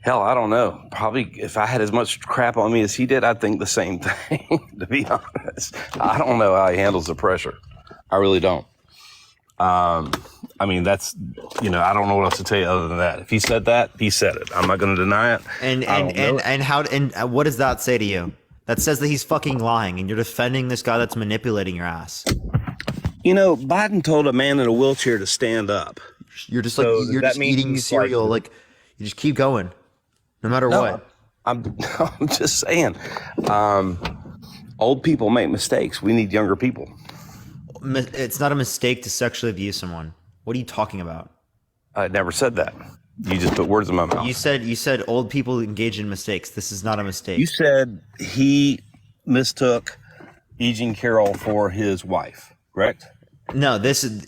Hell, I don't know. Probably if I had as much crap on me as he did, I'd think the same thing, to be honest. I don't know how he handles the pressure. I really don't. I mean, that's, I don't know what else to tell you other than that. If he said that, he said it. I'm not going to deny it. And what does that say to you? That says that he's fucking lying and you're defending this guy that's manipulating your ass. Biden told a man in a wheelchair to stand up. You're just So like does you're that just mean eating he's cereal, like- like you just keep going, no matter what. I'm just saying, old people make mistakes. We need younger people. It's not a mistake to sexually abuse someone. What are you talking about? I never said that. You just put words in my mouth. You said old people engage in mistakes. This is not a mistake. You said he mistook E. Jean Carroll for his wife, correct? No, this is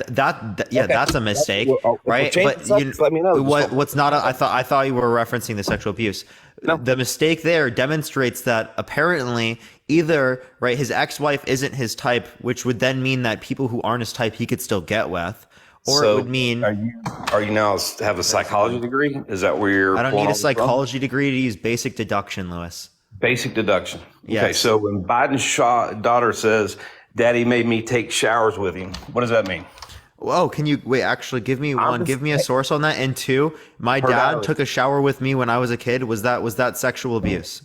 that's a mistake, Well, right? change But the subject, let me know. what's not. I thought you were referencing the sexual abuse. No. The mistake there demonstrates that apparently either right his ex-wife isn't his type, which would then mean that people who aren't his type he could still get with, Or So it would mean are you now have a psychology degree? Is that where you're I don't pulling need a all this from? psychology degree to use basic deduction, Lewis. Basic deduction. Okay, Yes. so when Biden's daughter says, "Daddy made me take showers with him," what does that mean? Whoa, can you wait? Actually, give me one. Give me a source on that. And two, my dad diary. took a shower with me when I was a kid. Was that sexual abuse?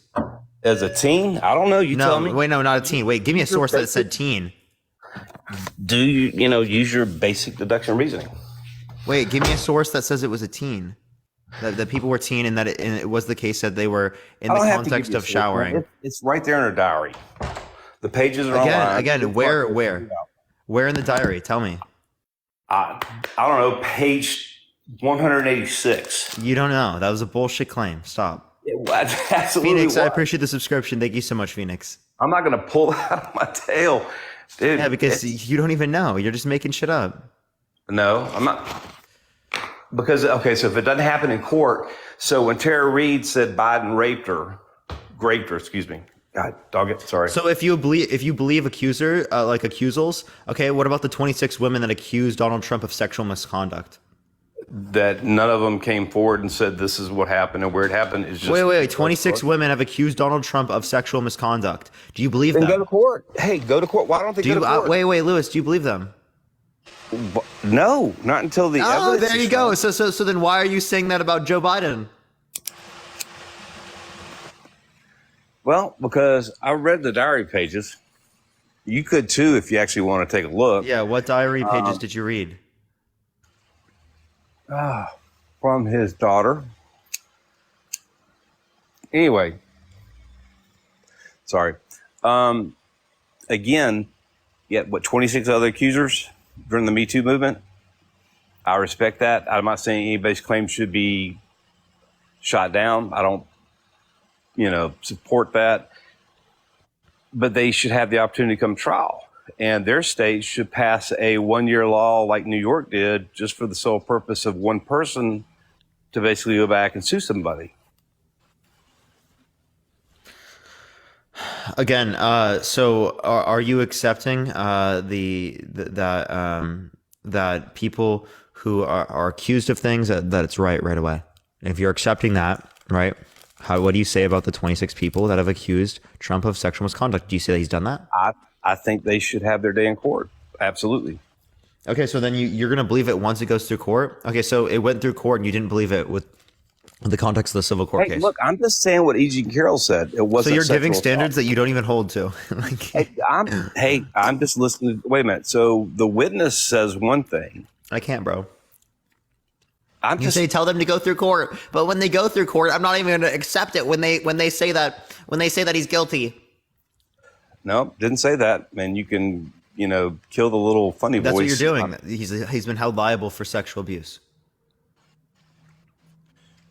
As a teen? I don't know. You tell No, me. wait, no, not a teen. Wait, give me a source that said teen. Do you use your basic deduction reasoning? Wait, give me a source that says it was a teen. That people were teen and that it was the case that they were in I the don't have to context give you of a source, showering. man. It's right there in her diary. The pages are online. Again, where in the diary? Tell me. I don't know. Page 186. You don't know. That was a bullshit claim. Stop. It was absolutely. Phoenix, I was. appreciate the subscription. Thank you so much, Phoenix. I'm not going to pull that out of my tail, dude. Yeah, because you don't even know. You're just making shit up. No, I'm not. Because, okay, so if it doesn't happen in court, so when Tara Reid said Biden raped her, excuse me. God, dog it, sorry. So if you believe accuser like accusals, okay, what about the 26 women that accused Donald Trump of sexual misconduct? That none of them came forward and said this is what happened and where it happened is just. Wait. 26 women have accused Donald Trump of sexual misconduct. Do you believe Then them? go to court. Hey, go to court. Why don't they go to court? Wait, Lewis, do you believe them? No, not until the Oh, evidence. there is you go. shown. So then why are you saying that about Joe Biden? Well, because I read the diary pages. You could too if you actually want to take a look. Yeah, what diary pages did you read? From his daughter. Anyway, sorry. Again, yet what 26 other accusers during the Me Too movement. I respect that. I'm not saying anybody's claim should be shot down. I don't, support that. But they should have the opportunity to come trial. And their state should pass a 1-year law like New York did, just for the sole purpose of one person to basically go back and sue somebody. Again, so are you accepting that people who are accused of things that it's right away? If you're accepting that, right? What do you say about the 26 people that have accused Trump of sexual misconduct? Do you say that he's done that? I think they should have their day in court. Absolutely. Okay, so then you're going to believe it once it goes through court? Okay, so it went through court and you didn't believe it with the context of the civil court Hey, case. look, I'm just saying what E.G. Carroll said. It wasn't. So you're giving sexual standards assault. that you don't even hold to. I'm just listening. Wait a minute. So the witness says one thing. I can't, bro. I'm You just say tell them to go through court, but when they go through court, I'm not even going to accept it when they say that he's guilty. no, didn't say that. And you can, kill the little funny That's voice. what you're doing. He's been held liable for sexual abuse.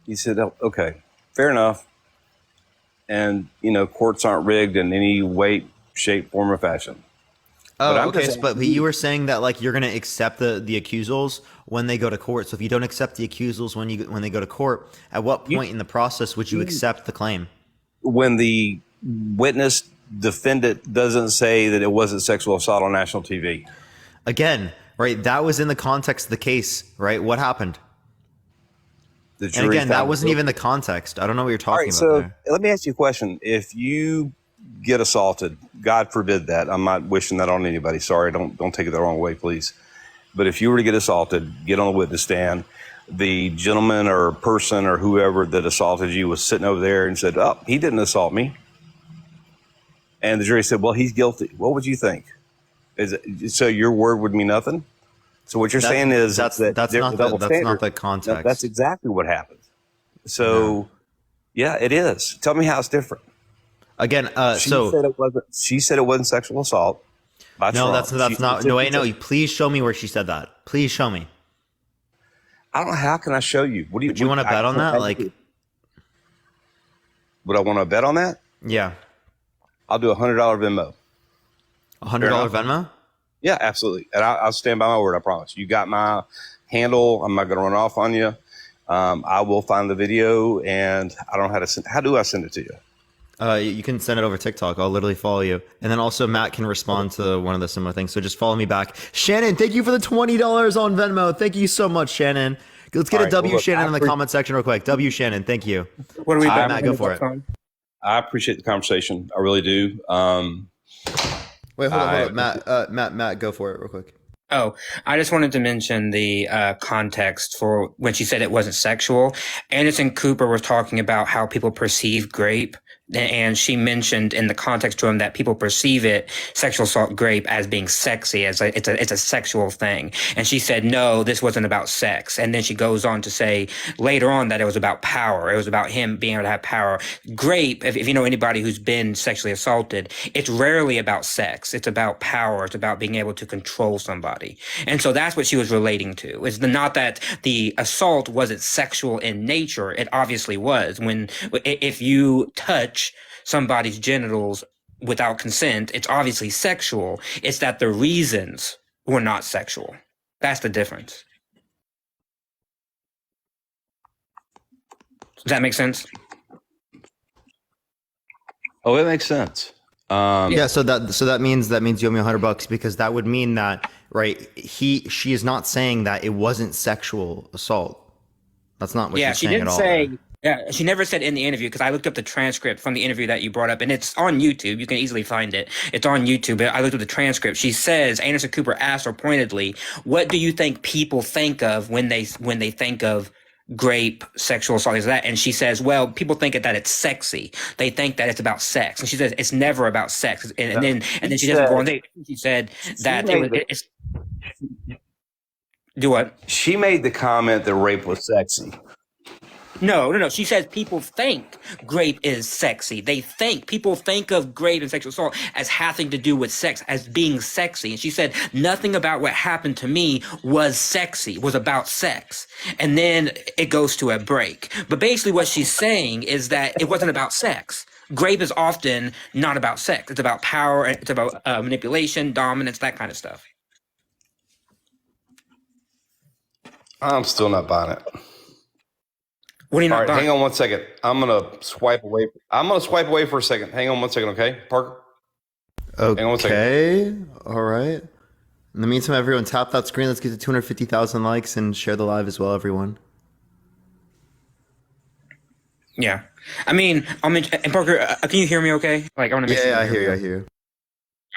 He said, oh, okay, fair enough. And, courts aren't rigged in any way, shape, form, or fashion. Oh, I'm okay. just- But you were saying that like you're going to accept the accusals when they go to court. So if you don't accept the accusals when they go to court, at what point in the process would you accept the claim? When the witness defendant doesn't say that it wasn't sexual assault on national TV. Again, right? That was in the context of the case, right? What happened? The And jury again, that found wasn't guilty. even the context. I don't know what you're All talking right, about so there. let me ask you a question. If you get assaulted, God forbid that. I'm not wishing that on anybody. Sorry, don't take it the wrong way, please. But if you were to get assaulted, get on the witness stand, the gentleman or person or whoever that assaulted you was sitting over there and said, oh, he didn't assault me. And the jury said, well, he's guilty. What would you think? So your word would mean nothing? So what you're saying is that's that not there's a double the standard. context. That's exactly what happened. So, yeah, it is. Tell me how it's different. Again, She said it wasn't sexual assault. no, wrong. that's She not. No, wait, no. specifically Please show me where she said that. Please show me. I don't know. How can I show you? What do you? Do you want to bet on that? Like, would I want to bet on that? yeah, I'll do $100 Venmo. $100 Venmo. Yeah, absolutely. And I'll stand by my word. I promise. You got my handle. I'm not going to run off on you. I will find the video, and I don't know how to send. How do I send it to you? You can send it over TikTok. I'll literally follow you. And then also Matt can respond to one of the similar things. So just follow me back. Shannon, thank you for the $20 on Venmo. Thank you so much, Shannon. Let's get All a right, W well, look, Shannon in the comment section real quick. W Shannon, thank you. What are we? Matt, go for it. I appreciate the conversation. I really do. Wait, hold on. Matt, go for it real quick. Oh, I just wanted to mention the context for when she said it wasn't sexual. Anderson Cooper was talking about how people perceive grape. And she mentioned in the context to him that people perceive it, sexual assault grape, as being sexy, as it's a sexual thing. And she said, no, this wasn't about sex. And then she goes on to say later on that it was about power. It was about him being able to have power. Grape, if you know anybody who's been sexually assaulted, it's rarely about sex. It's about power. It's about being able to control somebody. And so that's what she was relating to. It's not that the assault wasn't sexual in nature. It obviously was. If you touch somebody's genitals without consent, it's obviously sexual. It's that the reasons were not sexual. That's the difference. Does that make sense? Oh, it makes sense. Yeah, so that means you owe me $100 because that would mean that, right? She is not saying that it wasn't sexual assault. That's not what she's saying at all. Yeah, she didn't say. Yeah, she never said in the interview, because I looked up the transcript from the interview that you brought up, and it's on YouTube. You can easily find it. It's on YouTube. I looked up the transcript. She says, Anderson Cooper asked her pointedly, what do you think people think of when they think of grape, sexual assault, is that? And she says, well, people think that it's sexy. They think that it's about sex. And she says, it's never about sex. And then she doesn't go on. She said that it's do what? She made the comment that rape was sexy. No. She says people think grape is sexy. People think of grape and sexual assault as having to do with sex, as being sexy. And she said nothing about what happened to me was sexy, was about sex. And then it goes to a break. But basically what she's saying is that it wasn't about sex. Grape is often not about sex. It's about power. It's about manipulation, dominance, that kind of stuff. I'm still not buying it. What are you not All right, buying? hang on one second. I'm gonna swipe away for a second. Hang on one second, okay, Parker? Okay. Hang on one second. All right. In the meantime, everyone tap that screen. Let's get to 250,000 likes and share the live as well, everyone. Yeah. I mean, and Parker, can you hear me okay? Like, I want to make sure. Yeah, I hear you.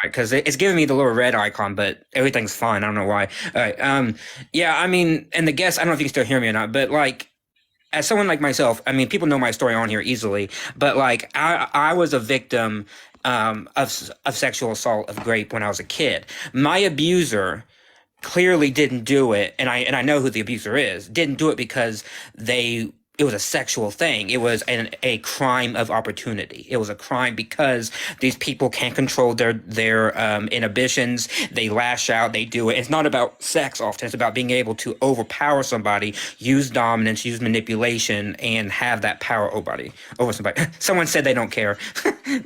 Because it's giving me the little red icon, but everything's fine. I don't know why. All right. Yeah, I mean, and the guests, I don't know if you can still hear me or not, but like, as someone like myself, I mean, people know my story on here easily, but like, I was a victim of sexual assault of grape when I was a kid. My abuser clearly didn't do it, and I know who the abuser is. Didn't do it because it was a sexual thing. It was a crime of opportunity. It was a crime because these people can't control their inhibitions. They lash out. They do it. It's not about sex often. It's about being able to overpower somebody, use dominance, use manipulation, and have that power over somebody. Someone said they don't care.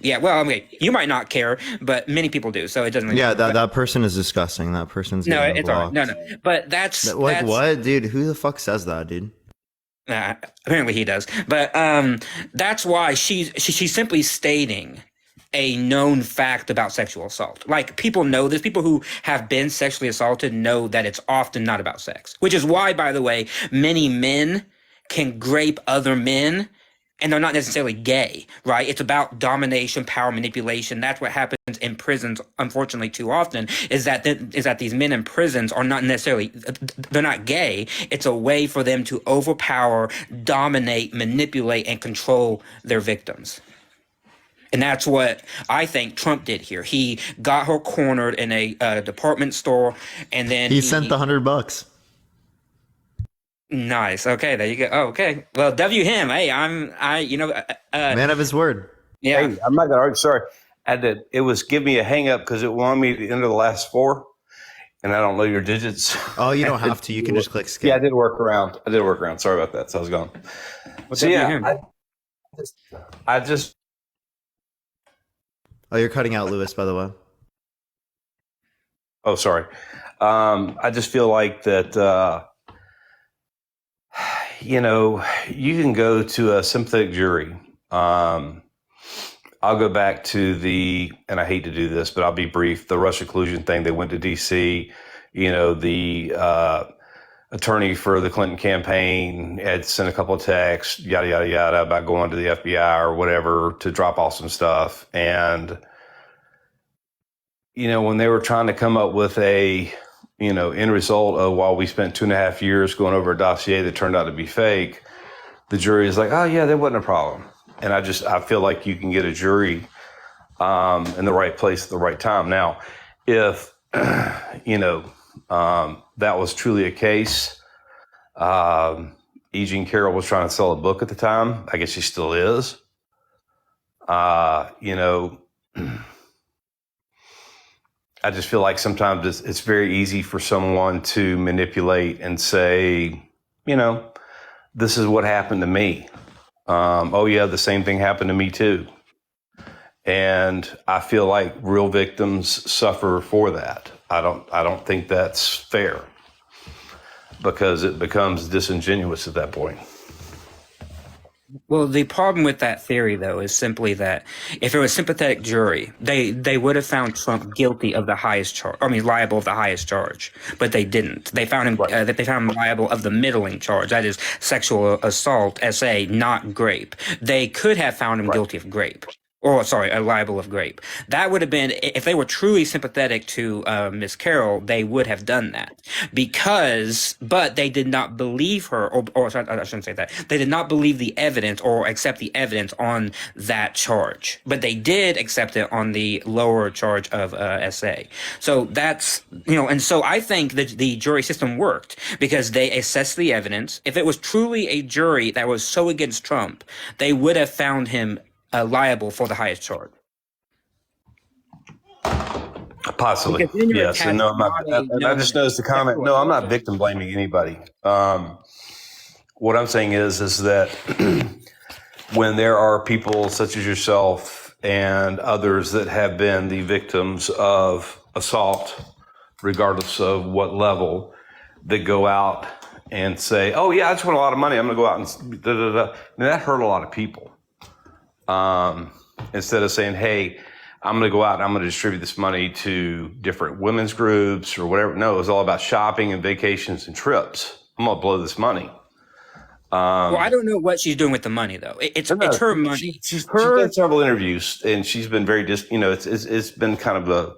Yeah, well, I mean, you might not care, but many people do. So it doesn't. Yeah, that person is disgusting. That person's no, getting it's all right. blocked. No. But that's what, dude? Who the fuck says that, dude? Apparently he does, but that's why she's simply stating a known fact about sexual assault. Like, people know this. People who have been sexually assaulted know that it's often not about sex, which is why, by the way, many men can grape other men and they're not necessarily gay, right? It's about domination, power, manipulation. That's what happens in prisons, unfortunately, too often, is that these men in prisons are not necessarily, they're not gay. It's a way for them to overpower, dominate, manipulate, and control their victims. And that's what I think Trump did here. He got her cornered in a department store, and then he sent the $100. Nice. Okay, there you go. Oh, okay. Well, W him. Hey, Man of his word. Yeah. Hey, I'm not gonna argue. Sorry, it was give me a hang up because it wanted me to enter the last four, and I don't know your digits. Oh, you don't have to. You can just click skip. Yeah, I did work around. Sorry about that. So I was gone. So yeah, I just. Oh, you're cutting out, Lewis, by the way. Oh, sorry. I just feel like that. You can go to a sympathetic jury, I'll go back to and I hate to do this, but I'll be brief. The Russia collusion thing. They went to D.C. The attorney for the Clinton campaign had sent a couple of texts, yada yada yada, about going to the FBI or whatever to drop off some stuff. And when they were trying to come up with a end result of, while we spent 2.5 years going over a dossier that turned out to be fake, the jury is like, oh yeah, that wasn't a problem. And I feel like you can get a jury in the right place at the right time. Now, if that was truly a case, E. Jean Carroll was trying to sell a book at the time. I guess she still is. I just feel like sometimes it's very easy for someone to manipulate and say, this is what happened to me. Oh yeah, the same thing happened to me too. And I feel like real victims suffer for that. I don't think that's fair, because it becomes disingenuous at that point. Well, the problem with that theory, though, is simply that if it was a sympathetic jury, they would have found Trump guilty of the highest charge. I mean, liable of the highest charge, but they didn't. They found him they found him liable of the middling charge, that is sexual assault, SA, not grape. They could have found him guilty of grape. Or, sorry, liable of grape. That would have been, if they were truly sympathetic to Miss Carroll, they would have done that. But they did not believe her, or sorry, I shouldn't say that. They did not believe the evidence or accept the evidence on that charge. But they did accept it on the lower charge of SA. So that's, and so I think that the jury system worked because they assessed the evidence. If it was truly a jury that was so against Trump, they would have found him liable for the highest charge. Possibly, yes. And no, I'm not. I just noticed the comment. No, I'm not victim blaming anybody. What I'm saying is that when there are people such as yourself and others that have been the victims of assault, regardless of what level, that go out and say, "Oh yeah, I just want a lot of money. I'm going to go out and da da da," and that hurt a lot of people. Instead of saying, hey, I'm going to go out and I'm going to distribute this money to different women's groups or whatever. No, it was all about shopping and vacations and trips. I'm going to blow this money. Well, I don't know what she's doing with the money, though. It's her money. She's done several interviews, and she's been very it's been kind of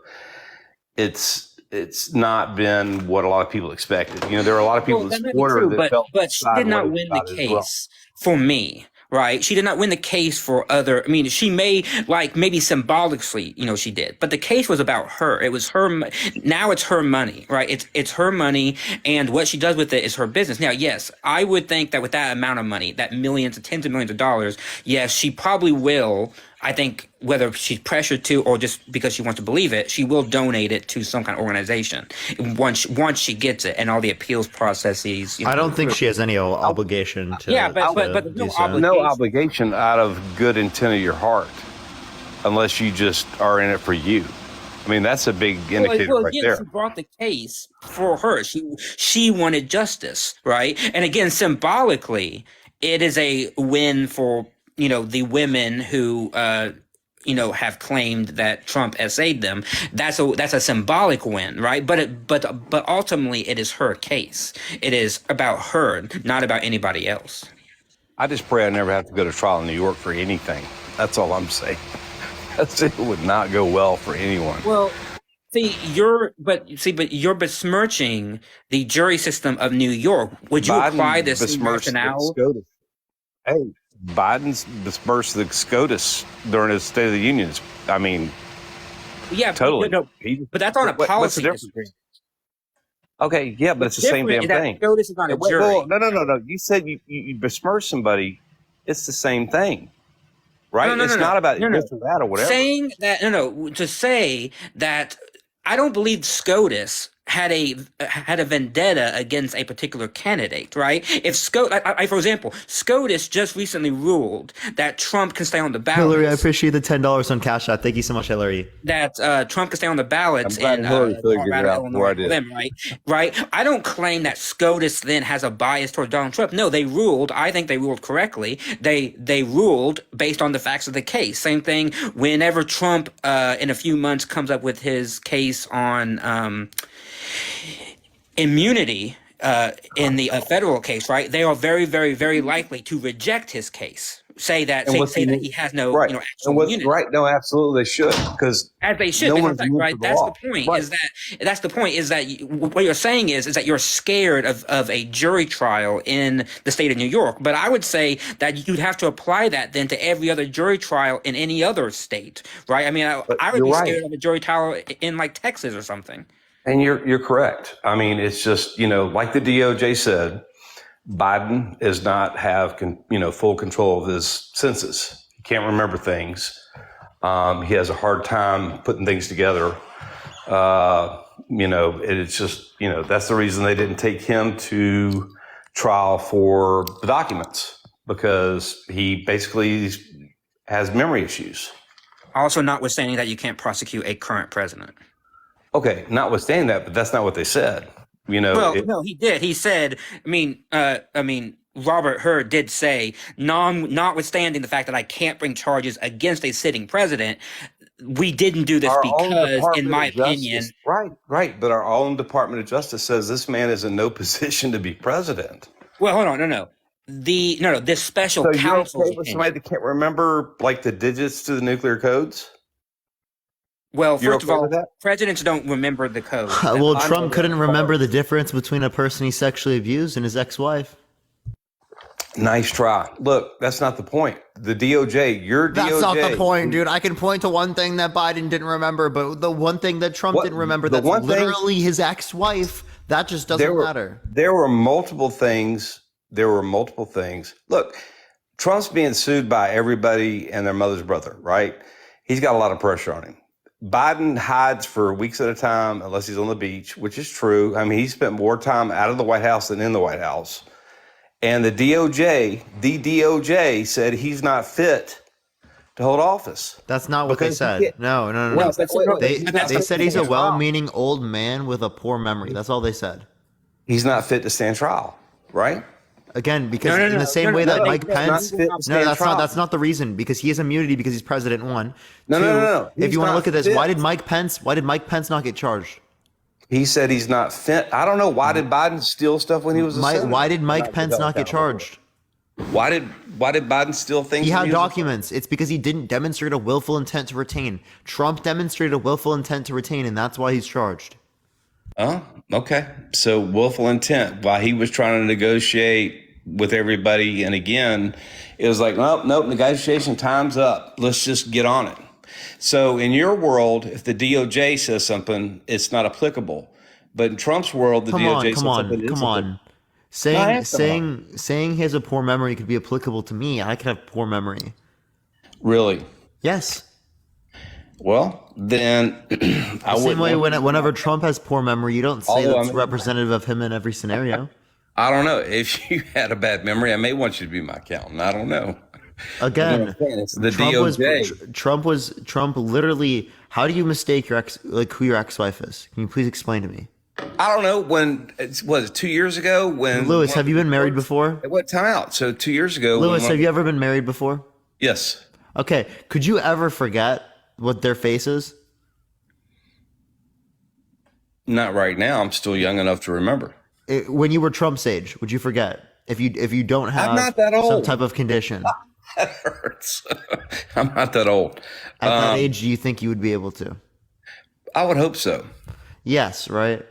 it's not been what a lot of people expected. There are a lot of people that support her that felt, but she did not win the case for me. Right. She did not win the case for she may, maybe symbolically, she did, but the case was about her. It was her. Now it's her money, right? It's her money, and what she does with it is her business. Now, yes, I would think that with that amount of money, that tens of millions of dollars, yes, she probably will. I think whether she's pressured to or just because she wants to believe it, she will donate it to some kind of organization once she gets it and all the appeals processes. I don't think she has any obligation to. Yeah, but no obligation out of good intent of your heart, unless you just are in it for you. I mean, that's a big indicator right there. She brought the case for her. She wanted justice, right? And again, symbolically, it is a win for the women who, have claimed that Trump SA'd them. That's a symbolic win, right? But ultimately, it is her case. It is about her, not about anybody else. I just pray I never have to go to trial in New York for anything. That's all I'm saying. It would not go well for anyone. Well, you're besmirching the jury system of New York. Would you apply this rationale? Hey. Biden's besmirched the SCOTUS during his State of the Union. I mean, yeah, totally. But that's on a policy disagreement. Okay, yeah, but it's the same damn thing. SCOTUS is not a jury. Well, no. You said you besmirch somebody. It's the same thing, right? It's not about this or that or whatever. Saying that, to say that I don't believe SCOTUS had a vendetta against a particular candidate, right? If for example, SCOTUS just recently ruled that Trump can stay on the ballot. Hillary, I appreciate the $10 on Cash App. Thank you so much, Hillary. That Trump can stay on the ballots I'm glad in Hillary figured it Colorado, out before I Illinois, did. them, right? I don't claim that SCOTUS then has a bias toward Donald Trump. No, they ruled. I think they ruled correctly. They ruled based on the facts of the case. Same thing whenever Trump in a few months comes up with his case on immunity in the federal case, right? They are very, very, very likely to reject his case. Say that he has no, Right. actual immunity. Right. No, absolutely, they should, because As they should, no because, one's immune right? to the That's law. the point. Right. That's the point. Is that what you're saying is that you're scared of a jury trial in the state of New York. But I would say that you'd have to apply that then to every other jury trial in any other state, right? I mean, I would be scared of a jury trial in like Texas or something. And you're correct. I mean, it's just, like the DOJ said, Biden does not have, full control of his senses. He can't remember things. He has a hard time putting things together. It's just, that's the reason they didn't take him to trial for the documents, because he basically has memory issues. Also, notwithstanding that you can't prosecute a current president. Okay, notwithstanding that, but that's not what they said. No, he did. He said, Robert Hur did say, notwithstanding the fact that I can't bring charges against a sitting president, we didn't do this because, in my opinion, right. But our own Department of Justice says this man is in no position to be president. Well, hold on, no. This special So counsel. you're okay with somebody that can't remember like the digits to the nuclear codes? Well, You're first of okay all, with that? presidents don't remember the code. Well, Trump couldn't remember the difference between a person he sexually abused and his ex-wife. Nice try. Look, that's not the point. The DOJ, your DOJ. That's not the point, dude. I can point to one thing that Biden didn't remember, but the one thing that Trump didn't remember, that's literally his ex-wife, that just doesn't matter. There were multiple things. Look, Trump's being sued by everybody and their mother's brother, right? He's got a lot of pressure on him. Biden hides for weeks at a time unless he's on the beach, which is true. I mean, he spent more time out of the White House than in the White House. And the DOJ said he's not fit to hold office. That's not what they said. No. Well, They said he's a well-meaning old man with a poor memory. That's all they said. He's not fit to stand trial, right? Again, because in the same way that Mike Pence, that's not the reason. Because he has immunity because he's president. One, No. If you want to look at this, fit. why did Mike Pence not get charged? He said he's not fit. I don't know. Why did Biden steal stuff when he was a senator? Why did Mike Pence not get charged? Why did Biden steal things? He when had was a- documents. It's because he didn't demonstrate a willful intent to retain. Trump demonstrated a willful intent to retain, and that's why he's charged. Oh, okay. So willful intent while he was trying to negotiate with everybody. And again, it was like, nope, negotiation time's up. Let's just get on it. So in your world, if the DOJ says something, it's not applicable. But in Trump's world, the DOJ says something. Come on. Saying he has a poor memory could be applicable to me. I could have poor memory. Really? Yes. Well, then I would. Same way whenever Trump has poor memory, you don't say Although, that's I mean- representative of him in every scenario. I don't know. If you had a bad memory, I may want you to be my accountant. I don't know. Again, It's the Trump DOJ. Trump literally. How do you mistake who your ex-wife is? Can you please explain to me? I don't know. When was it 2 years ago? When Lewis, have you been married before? What time out? So 2 years ago. Lewis, have you ever been married before? Yes. Okay, could you ever forget what their face is? Not right now. I'm still young enough to remember. When you were Trump's age, would you forget? If you don't have not that old. some type of condition, That hurts. I'm not that old. at that age, do you think you would be able to? I would hope so. Yes, right?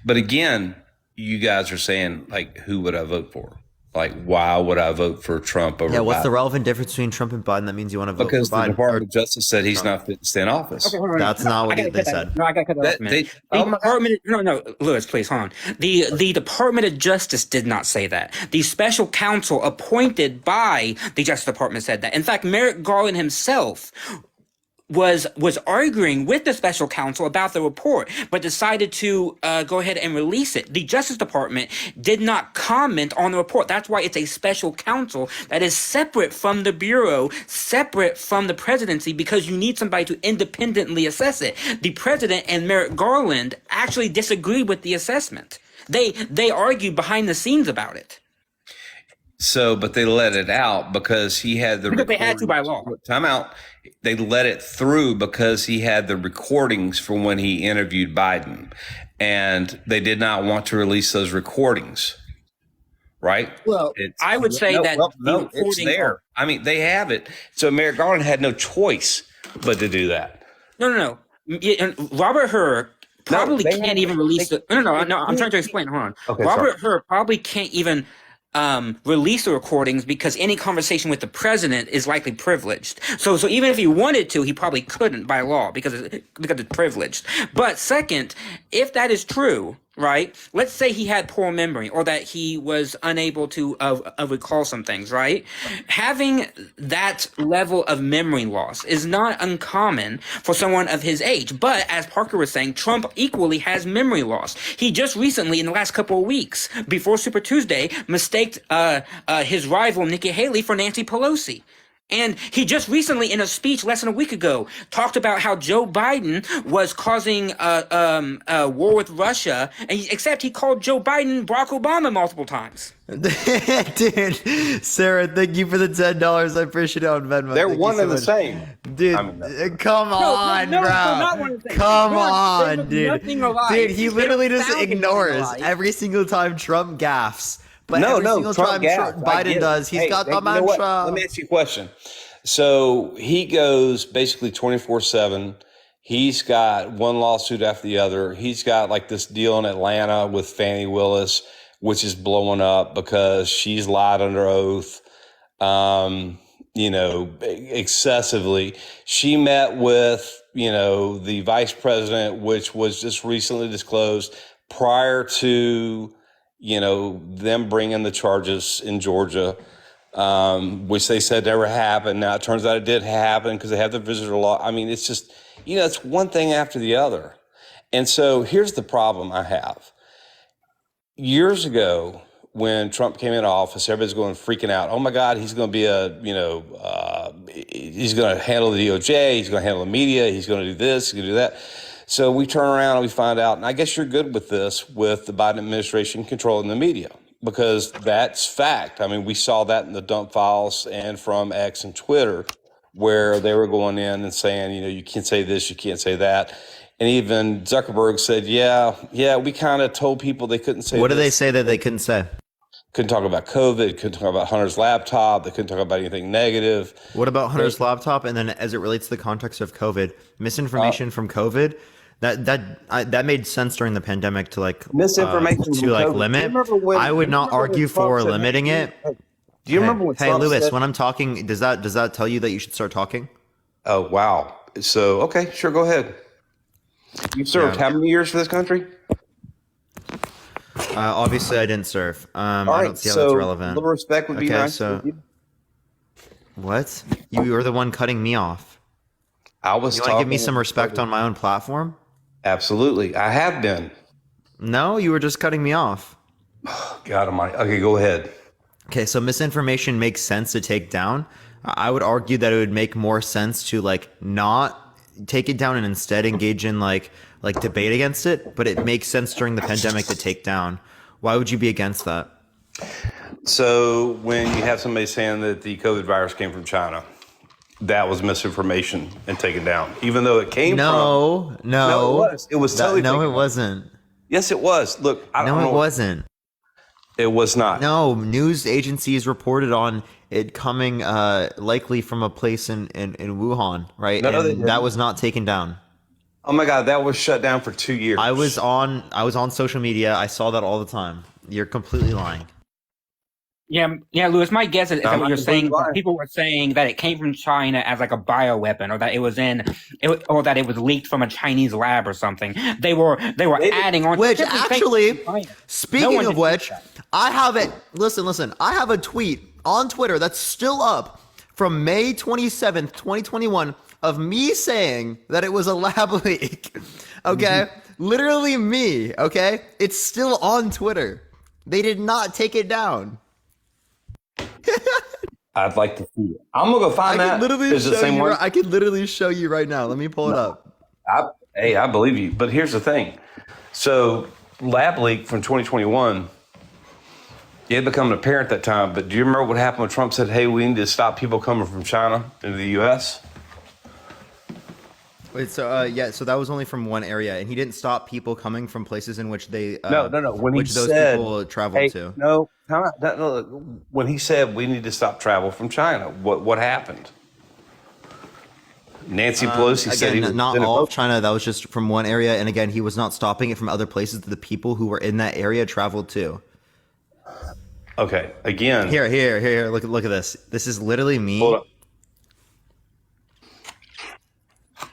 But again, you guys are saying, like, who would I vote for? Like, why would I vote for Trump over Yeah, what's Biden? the relevant difference between Trump and Biden that means you want to vote Because for the Biden? Department of Justice said he's not fit to stay in office. That's not what they said. No, I got to cut that off a minute. No, Lewis, please, hold on. The Department of Justice did not say that. The special counsel appointed by the Justice Department said that. In fact, Merrick Garland himself was arguing with the special counsel about the report, but decided to go ahead and release it. The Justice Department did not comment on the report. That's why it's a special counsel that is separate from the Bureau, separate from the presidency, because you need somebody to independently assess it. The president and Merrick Garland actually disagreed with the assessment. They argued behind the scenes about it. So, but they let it out because he had the Because they had to by law. Time out. They let it through because he had the recordings from when he interviewed Biden, and they did not want to release those recordings. Right? Well, I would say that the it's there. I mean, they have it. So Merrick Garland had no choice but to do that. No. Robert Hur probably can't even release the. No. I'm trying to explain. Hold on. Okay, Robert Hur probably can't even release the recordings because any conversation with the president is likely privileged. So even if he wanted to, he probably couldn't by law because it's privileged. But second, if that is true, right? Let's say he had poor memory or that he was unable to recall some things, right? Having that level of memory loss is not uncommon for someone of his age. But as Parker was saying, Trump equally has memory loss. He just recently, in the last couple of weeks, before Super Tuesday, mistaked his rival Nikki Haley for Nancy Pelosi. And he just recently, in a speech less than a week ago, talked about how Joe Biden was causing a war with Russia, except he called Joe Biden Barack Obama multiple times. Dude, Sarah, thank you for the $10. I appreciate it on Venmo. They're Thank you one so and the much. same. Dude, come on, no, bro. not one and the same. Come No, on, there's dude. nothing alike. Dude, he They literally don't just sound ignores alike. every single time Trump gaffes. But No, every single Trump time gaffes. I get Biden it. does, he's got the you know what? mantra. Let me ask you a question. So he goes basically 24/7. He's got one lawsuit after the other. He's got like this deal in Atlanta with Fannie Willis, which is blowing up because she's lied under oath, excessively. She met with, the vice president, which was just recently disclosed prior to, them bringing the charges in Georgia. Which they said never happened. Now it turns out it did happen because they have the visitor law. I mean, it's just, it's one thing after the other. And so here's the problem I have. Years ago, when Trump came into office, everybody's going freaking out. Oh my God, he's going to be he's going to handle the DOJ. He's going to handle the media. He's going to do this. He's going to do that. So we turn around and we find out, and I guess you're good with this, with the Biden administration controlling the media. Because that's fact. I mean, we saw that in the dump files and from X and Twitter, where they were going in and saying, you can't say this, you can't say that. And even Zuckerberg said, yeah, we kind of told people they couldn't say What do this. they say that they couldn't say? Couldn't talk about COVID, couldn't talk about Hunter's laptop, they couldn't talk about anything negative. What about Hunter's laptop? And then as it relates to the context of COVID, misinformation from COVID, that made sense during the pandemic to Misinformation to from COVID. limit. Do you remember when- I would not argue for limiting it. Do you remember when Hey, Trump Lewis, said, when I'm talking, does that tell you that you should start talking? oh, wow. So, okay, sure, go ahead. You served how many years for this country? Obviously, I didn't serve. I All right, don't see how so that's a relevant. little respect would be Okay, nice. so- Would you? What? You were the one cutting me off. I was You want to give me some respect on my own platform? Absolutely. I have been. No, you were just cutting me off. God almighty. Okay, go ahead. Okay, so misinformation makes sense to take down. I would argue that it would make more sense to not take it down and instead engage in like debate against it, but it makes sense during the pandemic to take down. Why would you be against that? So when you have somebody saying that the COVID virus came from China, that was misinformation and taken down, even though it came No, from. No, it was. It was totally No, taken it down. wasn't. Yes, it was. Look, I don't No, know. it wasn't. It was not. No, news agencies reported on it coming likely from a place in Wuhan, right? No, they and didn't. that was not taken down. Oh my God, that was shut down for 2 years. I was on social media. I saw that all the time. You're completely lying. Yeah, Lewis. My guess is that I'm what you're not saying. lying. People were saying that it came from China as like a bioweapon, or that or that it was leaked from a Chinese lab or something. They were adding on. Which Simply saying actually, it's China. No speaking one of disputes which, that. I have it. Listen. I have a tweet on Twitter that's still up from May 27th, 2021 of me saying that it was a lab leak. Okay? Literally me, okay? It's still on Twitter. They did not take it down. I'd like to see it. I'm gonna go find I that. could literally Is it the show same you. one? I could literally show you right now. Let me pull it up. I believe you. But here's the thing. So, lab leak from 2021, it had become apparent that time. But do you remember what happened when Trump said, hey, we need to stop people coming from China into the U.S.? Wait, so so that was only from one area, and he didn't stop people coming from places in which they No. When which he those said, people traveled hey, to. no, when he said we need to stop travel from China, what happened? Nancy Pelosi said he Again, was not in a all of vote. China. That was just from one area, and again, he was not stopping it from other places that the people who were in that area traveled to. Okay, again. Here. Look at this. This is literally me. Hold up.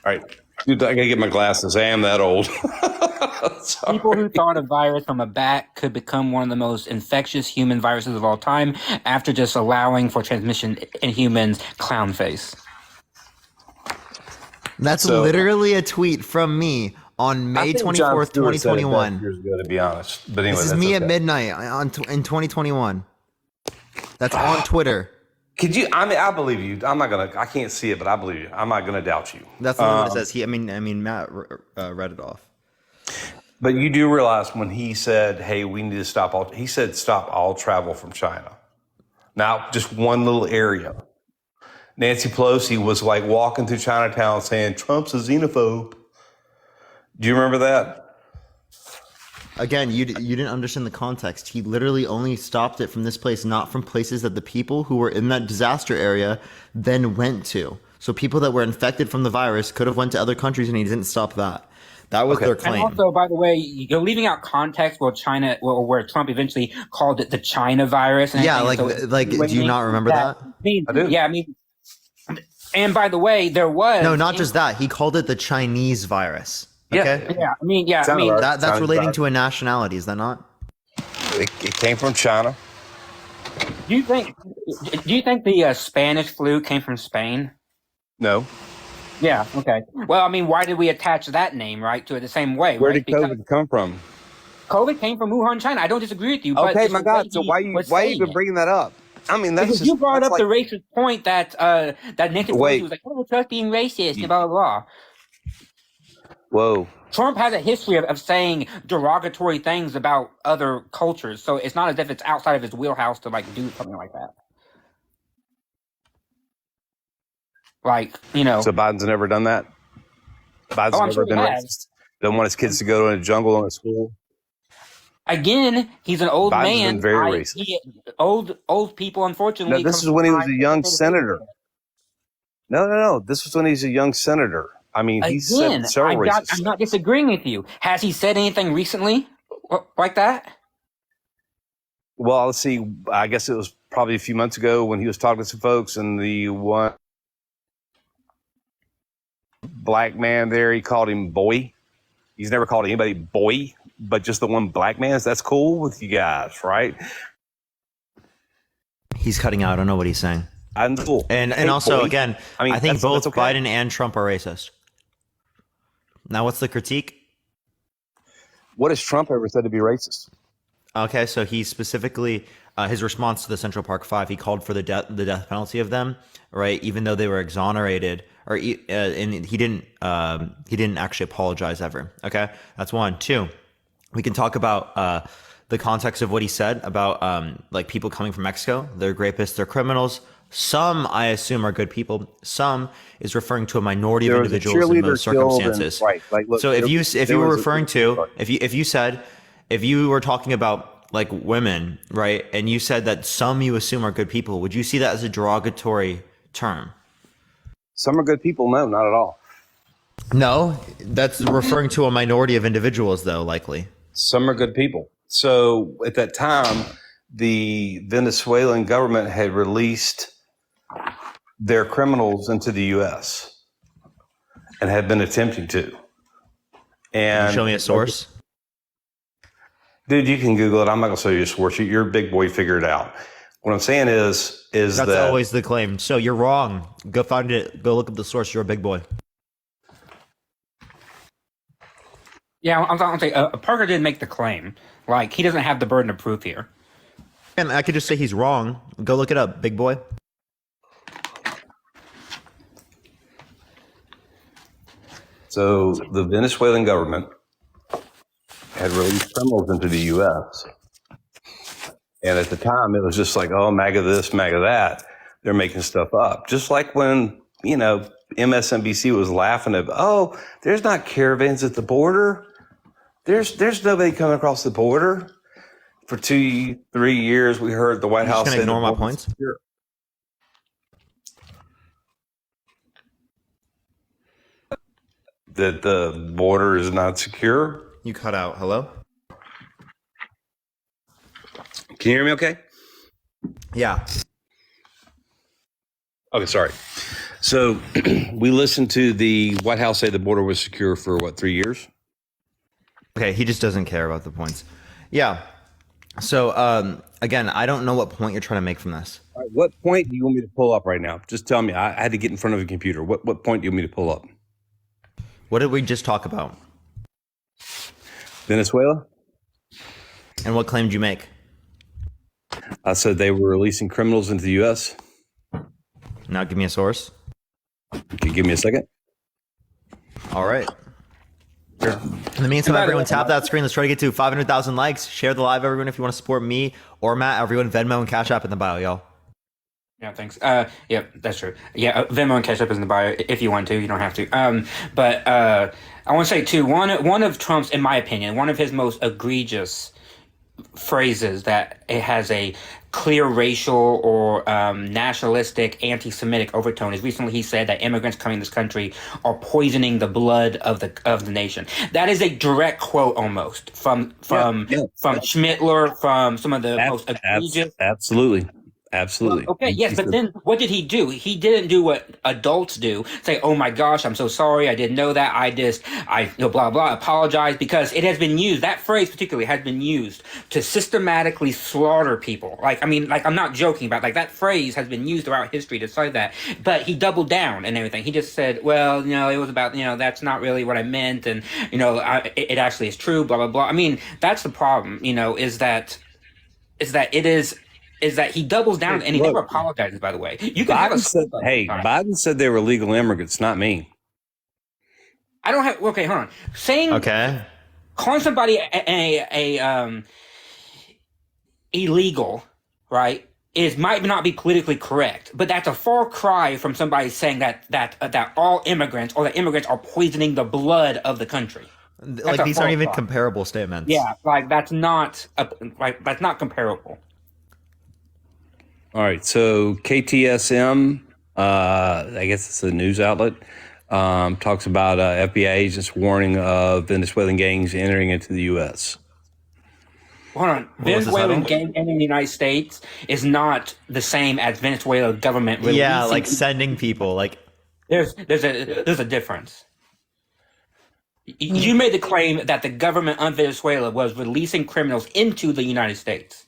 All right. Dude, I gotta get my glasses. I am that old. Sorry. People who thought a virus from a bat could become one of the most infectious human viruses of all time after just allowing for transmission in humans. Clown face. That's So- literally a tweet from me on May 24th, 2021. Years ago, to be honest. But anyway, This is that's me at okay. midnight in 2021. That's on Twitter. Could you? I mean, I believe you. I can't see it, but I believe you. I'm not gonna doubt you. That's not what it says. Matt read it off. But you do realize when he said, "Hey, we need to stop all," he said, "Stop all travel from China." Now, just one little area. Nancy Pelosi was like walking through Chinatown saying, "Trump's a xenophobe." Do you remember that? Again, you didn't understand the context. He literally only stopped it from this place, not from places that the people who were in that disaster area then went to. So people that were infected from the virus could have went to other countries, and he didn't stop that. That was Okay. their And claim. also, by the way, you're leaving out context where Trump eventually called it the China virus. And Yeah, everything. like, do you not remember that? I do. Yeah, and by the way, there was No, not just that. He called it the Chinese virus. Okay, China virus. that's Chinese relating virus. to a nationality, is that not? It came from China. Do you think the Spanish flu came from Spain? No. Yeah. Okay. Well, I mean, why did we attach that name right to it the same way? Where right? did COVID come from? COVID came from Wuhan, China. I don't disagree with you. But Okay, it's my the God. way So he why was are you saying even it. bringing that up? I mean, that's Because just, you brought that's up like, the racist point that Nancy Wait. Pelosi was like, "Oh, Trump's being racist," and blah blah blah. whoa. Trump has a history of saying derogatory things about other cultures, so it's not as if it's outside of his wheelhouse to like do something like that. Like, So Biden's never done that? Biden's I'm never sure he been has. racist? Don't want his kids to go to a jungle in a school? Again, he's an old Biden's man. been very racist. Old people, unfortunately. No, this is when he was a young senator. No. This was when he's a young senator. I mean, he Again, said several racist I'm not things. disagreeing with you. Has he said anything recently like that? Well, let's see. I guess it was probably a few months ago when he was talking to some folks, and the one black man there, he called him boy. He's never called anybody boy, but just the one black man. That's cool with you guys, right? He's cutting out. I don't know what he's saying. I'm cool. And Hey, also, boy. again, I mean, I think both that's okay. Biden and Trump are racist. Now, what's the critique? What has Trump ever said to be racist? Okay, so he specifically his response to the Central Park Five, he called for the death penalty of them, right? Even though they were exonerated, and he didn't actually apologize ever. Okay, that's one. Two, we can talk about the context of what he said about like people coming from Mexico. They're rapists, they're criminals. Some, I assume, are good people. Some is referring to a minority There of was a individuals in cheerleader most killed and- circumstances. right, like, look, so if there- you there were was a- referring to if you were talking about like women, right, and you said that some you assume are good people, would you see that as a derogatory term? Some are good people. No, not at all. No, that's referring to a minority of individuals, though, likely. Some are good people. So at that time, the Venezuelan government had released their criminals into the U.S. and had been attempting to. And Show me a source. dude, you can Google it. I'm not going to show you a source. You're a big boy. Figure it out. What I'm saying is That's that always the claim. So you're wrong. Go find it. Go look up the source. You're a big boy. Yeah, I'm saying Parker did make the claim. Like, he doesn't have the burden of proof here. And I could just say he's wrong. Go look it up, big boy. so the Venezuelan government had released criminals into the U.S. And at the time, it was just like, oh, MAGA this, MAGA that. They're making stuff up. Just like when, MSNBC was laughing at, oh, there's not caravans at the border. There's nobody coming across the border. For 2-3 years, we heard the White You're just House gonna say ignore the my points? secure. That the border is not secure. You cut out. Hello? Can you hear me okay? Yeah. Okay, sorry. So we listened to the White House say the border was secure for 3 years? Okay, he just doesn't care about the points. Yeah. So again, I don't know what point you're trying to make from this. All right, what point do you want me to pull up right now? Just tell me. I had to get in front of a computer. What point do you want me to pull up? What did we just talk about? Venezuela? And what claim did you make? I said they were releasing criminals into the U.S. Now give me a source. Can you give me a second? All right. In the meantime, everyone tap that screen. Let's try to get to 500,000 likes. Share the live, everyone, if you want to support me or Matt. Everyone, Venmo and Cash App in the bio, y'all. Yeah, thanks. Yeah, that's true. Yeah, Venmo and Cash App is in the bio if you want to. You don't have to. But I want to say too, one of Trump's, in my opinion, one of his most egregious phrases that it has a clear racial or nationalistic, anti-Semitic overtone is recently he said that immigrants coming to this country are poisoning the blood of the nation. That is a direct quote almost from Schmittler, from some of the most egregious. Absolutely. Okay, yes, but then what did he do? He didn't do what adults do. Say, oh my gosh, I'm so sorry. I didn't know that. Blah, blah, apologize, because it has been used. That phrase particularly has been used to systematically slaughter people. I'm not joking about, that phrase has been used throughout history to say that. But he doubled down and everything. He just said, well, it was about, that's not really what I meant. And, it actually is true, blah, blah, blah. That's the problem, is that he doubles down and he never apologizes, by the way. You can Biden said they were illegal immigrants, not me. I don't have, okay, hold on. Calling somebody illegal, right, might not be politically correct, but that's a far cry from somebody saying that all immigrants or that immigrants are poisoning the blood of the country. These aren't even comparable statements. Yeah, that's not comparable. All right, so KTSM, I guess it's a news outlet, talks about FBI agents warning of Venezuelan gangs entering into the U.S. Hold on. Venezuelan gang entering the United States is not the same as Venezuela government releasing. Yeah, sending people. There's a difference. You made the claim that the government of Venezuela was releasing criminals into the United States.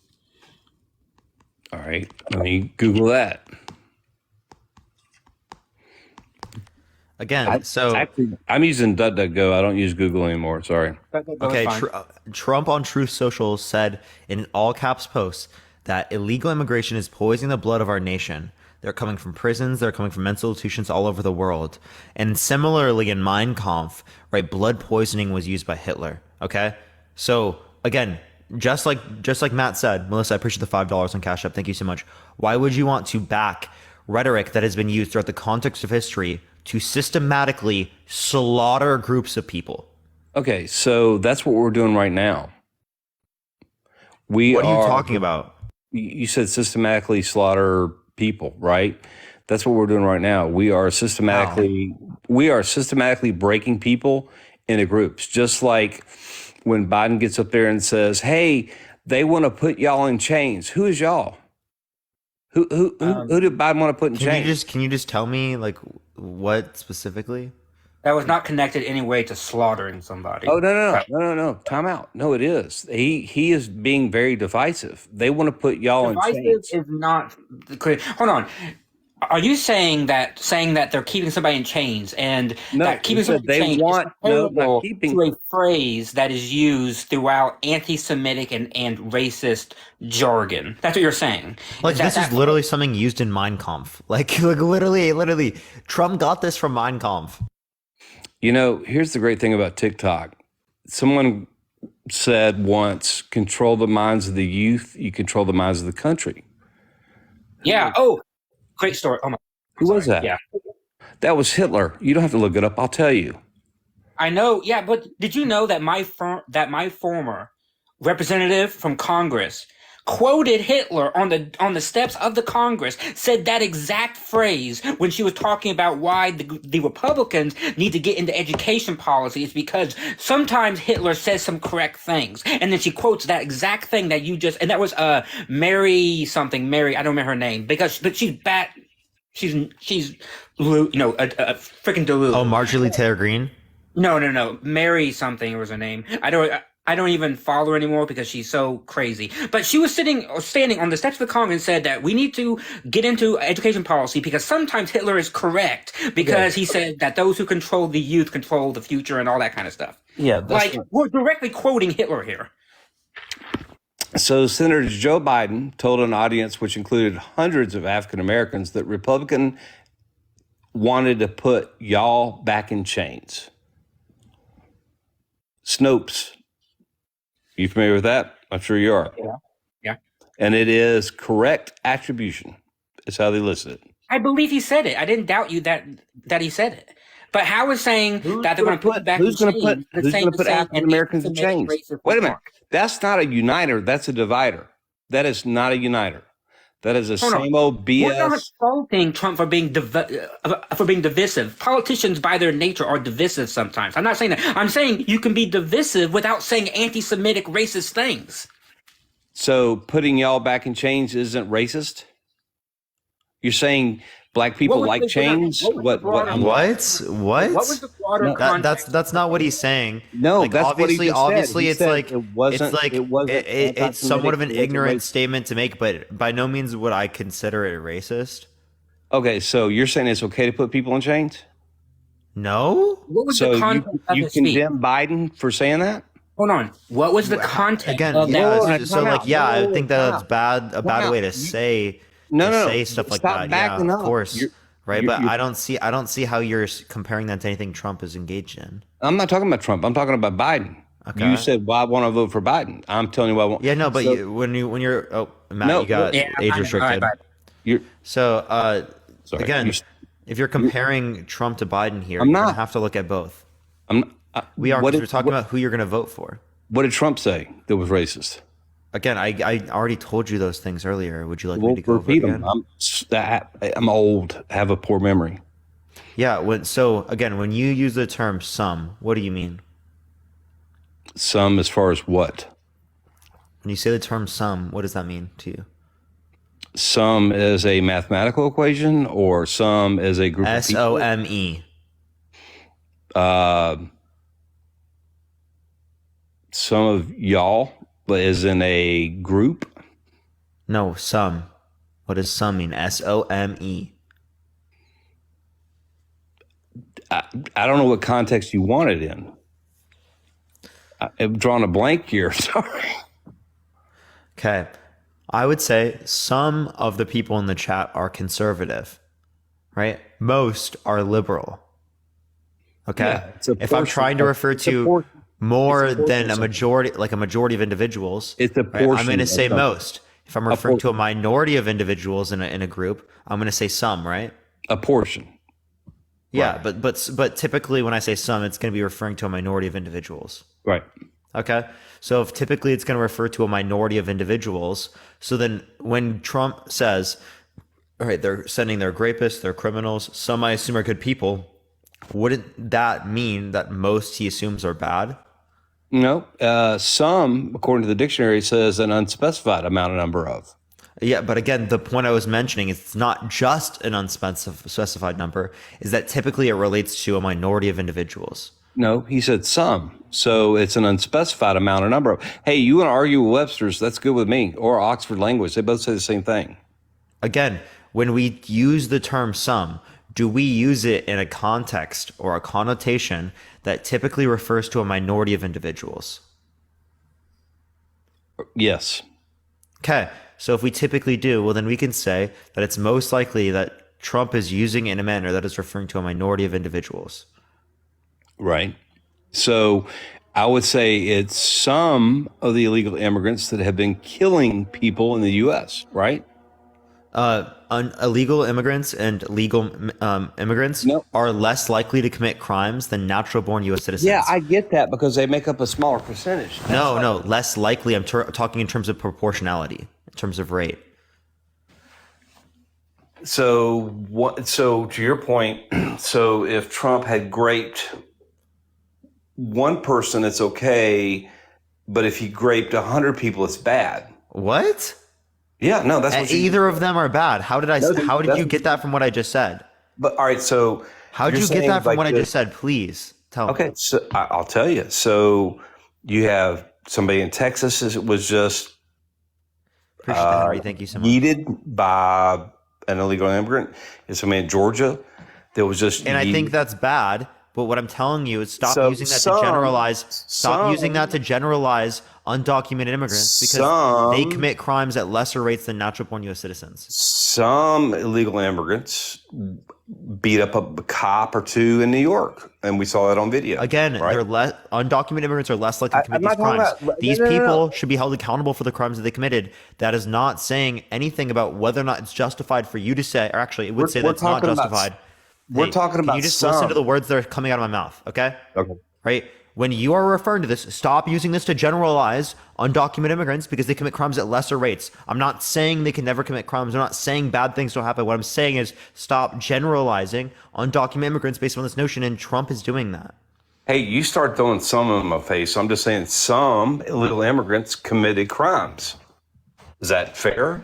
All right, let me Google that. Again, I'm using DuckDuckGo. I don't use Google anymore. Sorry. Okay, Trump on Truth Social said in all caps posts that illegal immigration is poisoning the blood of our nation. They're coming from prisons. They're coming from mental institutions all over the world. And similarly in Mein Kampf, right, blood poisoning was used by Hitler. Okay, so again, just like Matt said, Melissa, I appreciate the $5 on Cash App. Thank you so much. Why would you want to back rhetoric that has been used throughout the context of history to systematically slaughter groups of people? Okay, so that's what we're doing right now. What are you talking about? You said systematically slaughter people, right? That's what we're doing right now. We are systematically breaking people into groups, just like when Biden gets up there and says, hey, they want to put y'all in chains. Who is y'all? Who did Biden want to put in chains? Can you just tell me what specifically? That was not connected in any way to slaughtering somebody. Oh no no Right. no no no no! Time out. No, it is. He is being very divisive. They want to put y'all in Divisive chains. is not clear. Hold on. Are you saying that they're keeping somebody in chains and No, that keeping he said somebody in they chains want is no, not comparable keeping. to a phrase that is used throughout anti-Semitic and racist jargon? That's what you're saying. Like that this is literally something used in Mein Kampf. Like literally, Trump got this from Mein Kampf. You know, here's the great thing about TikTok. Someone said once, "Control the minds of the youth. You control the minds of the country." Yeah. Oh, great story. Oh my. Who was that? Yeah. That was Hitler. You don't have to look it up. I'll tell you. I know. Yeah, but did you know that my former representative from Congress quoted Hitler on the steps of the Congress, said that exact phrase when she was talking about why the Republicans need to get into education policy. It's because sometimes Hitler says some correct things, and then she quotes that exact thing that you just, and that was Mary something, Mary, I don't remember her name, but she's bad. She's a freaking delulu. Oh, Marjorie Taylor Greene. No. Mary something was her name. I don't even follow her anymore because she's so crazy. But she was standing on the steps of the Congress and said that we need to get into education policy because sometimes Hitler is correct because he said that those who control the youth control the future and all that kind of stuff. Yeah, that's Like, we're directly quoting Hitler here. So Senator Joe Biden told an audience, which included hundreds of African Americans, that Republican wanted to put y'all back in chains. Snopes. You familiar with that? I'm sure you are. Yeah. And it is correct attribution. Is how they list it. I believe he said it. I didn't doubt you that he said it. But how is saying that they're going to put you back in chains? Who's going to put African Americans in chains? Wait a minute. remark? That's not a uniter. That's a divider. That is not a uniter. That is a Hold on. same old We're not BS. faulting Trump for being divisive. Politicians, by their nature, are divisive sometimes. I'm not saying that. I'm saying you can be divisive without saying anti-Semitic, racist things. So putting y'all back in chains isn't racist? You're saying black people What was like the- chains? what was the broader- What? What was the broader No, context? That's not what he's saying. No, like, that's what he just said. obviously, He it's said like it wasn't- it's somewhat of an anti-Semitic, it wasn't ignorant racist. statement to make, but by no means would I consider it racist. Okay, so you're saying it's okay to put people in chains? No, What was So the context of you the speech? condemn Biden for saying that? Hold on. What was the context again, of yeah. that? So like, yeah, I think that's bad. A bad Wow. way to say No. say stuff like Stop that. Yeah, backing of up. course. You're- Right, you're- but you're- I don't see how you're comparing that to anything Trump is engaged in. I'm not talking about Trump. I'm talking about Biden. Okay. You said, well, I want to vote for Biden. I'm telling you why I want. Yeah, no, but So when you're Matt, No, you got Yeah, age I know. restricted. All right, bye. you're So sorry. again, You're- if you're comparing Trump to Biden here, I'm you're gonna not. have to look at both. I'm, We are what because did- we're talking about who you're going to vote for. What did Trump say that was racist? Again, I already told you those things earlier. Would you like me We'll to go over repeat it again? them. I'm old, have a poor memory. Yeah. So again, when you use the term "some," what do you mean? Some as far as what? When you say the term "some," what does that mean to you? Some is a mathematical equation, or some is a group of people. SOME. Some of y'all is in a group. No, some. What does some mean? SOME. I don't know what context you want it in. I'm drawing a blank here. Sorry. Okay. I would say some of the people in the chat are conservative, right? Most are liberal. Okay. Yeah, it's a If I'm portion trying to of- refer it's a to portion. more It's a portion than a of majority, like a majority of individuals, It's a right, I'm portion going to of say something. most. If I'm referring to a portion. minority of individuals in a group, I'm going to say some, right? A portion. Yeah, but typically when I say some, it's going to be referring to a minority of individuals. Right. Okay. So if typically it's going to refer to a minority of individuals, so then when Trump says, all right, they're sending their rapists, their criminals, some I assume are good people, wouldn't that mean that most he assumes are bad? No. Some, according to the dictionary, says an unspecified amount of number of. Yeah, but again, the point I was mentioning is it's not just an unspecified number, is that typically it relates to a minority of individuals. No, he said some. So it's an unspecified amount or number. Hey, you want to argue with Webster's? That's good with me. Or Oxford Language. They both say the same thing. Again, when we use the term some, do we use it in a context or a connotation that typically refers to a minority of individuals? Yes. Okay, so if we typically do, well, then we can say that it's most likely that Trump is using it in a manner that is referring to a minority of individuals. Right. So I would say it's some of the illegal immigrants that have been killing people in the U.S., right? Illegal immigrants and legal immigrants No. are less likely to commit crimes than natural-born U.S. citizens. Yeah, I get that because they make up a smaller percentage. No, less likely. I'm talking in terms of proportionality, in terms of rate. So what? So to your point, so if Trump had graped one person, it's okay, but if he graped 100 people, it's bad. What? Yeah, no, that's what Either of them are bad. How did No, dude, how did you that's- get that from what I just said? But all right, so How did you're you get saying, that from like, what I the- just said? Please tell me. Okay, so I'll tell you. So you have somebody in Texas was just Appreciate that, Henry. Thank you so much. yeeted by an illegal immigrant. And somebody in Georgia that was just And I yeeted. think that's bad. But what I'm telling you is stop So using that some- to generalize. Stop some- using that to generalize undocumented immigrants because they Some- commit crimes at lesser rates than natural-born U.S. citizens. some illegal immigrants beat up a cop or two in New York, and we saw that on video. Again, right? they're undocumented immigrants are less likely to commit I'm these not talking crimes. about- These no, no, no, people no. should be held accountable for the crimes that they committed. That is not saying anything about whether or not it's justified for you to say, or actually, it would say We're that's not talking about- justified. we're Hey, talking Can about you just some. listen to the words that are coming out of my mouth, okay? Okay. Right? When you are referring to this, stop using this to generalize undocumented immigrants because they commit crimes at lesser rates. I'm not saying they can never commit crimes. I'm not saying bad things don't happen. What I'm saying is stop generalizing undocumented immigrants based on this notion, and Trump is doing that. Hey, you start throwing some in my face. I'm just saying some illegal immigrants committed crimes. Is that fair?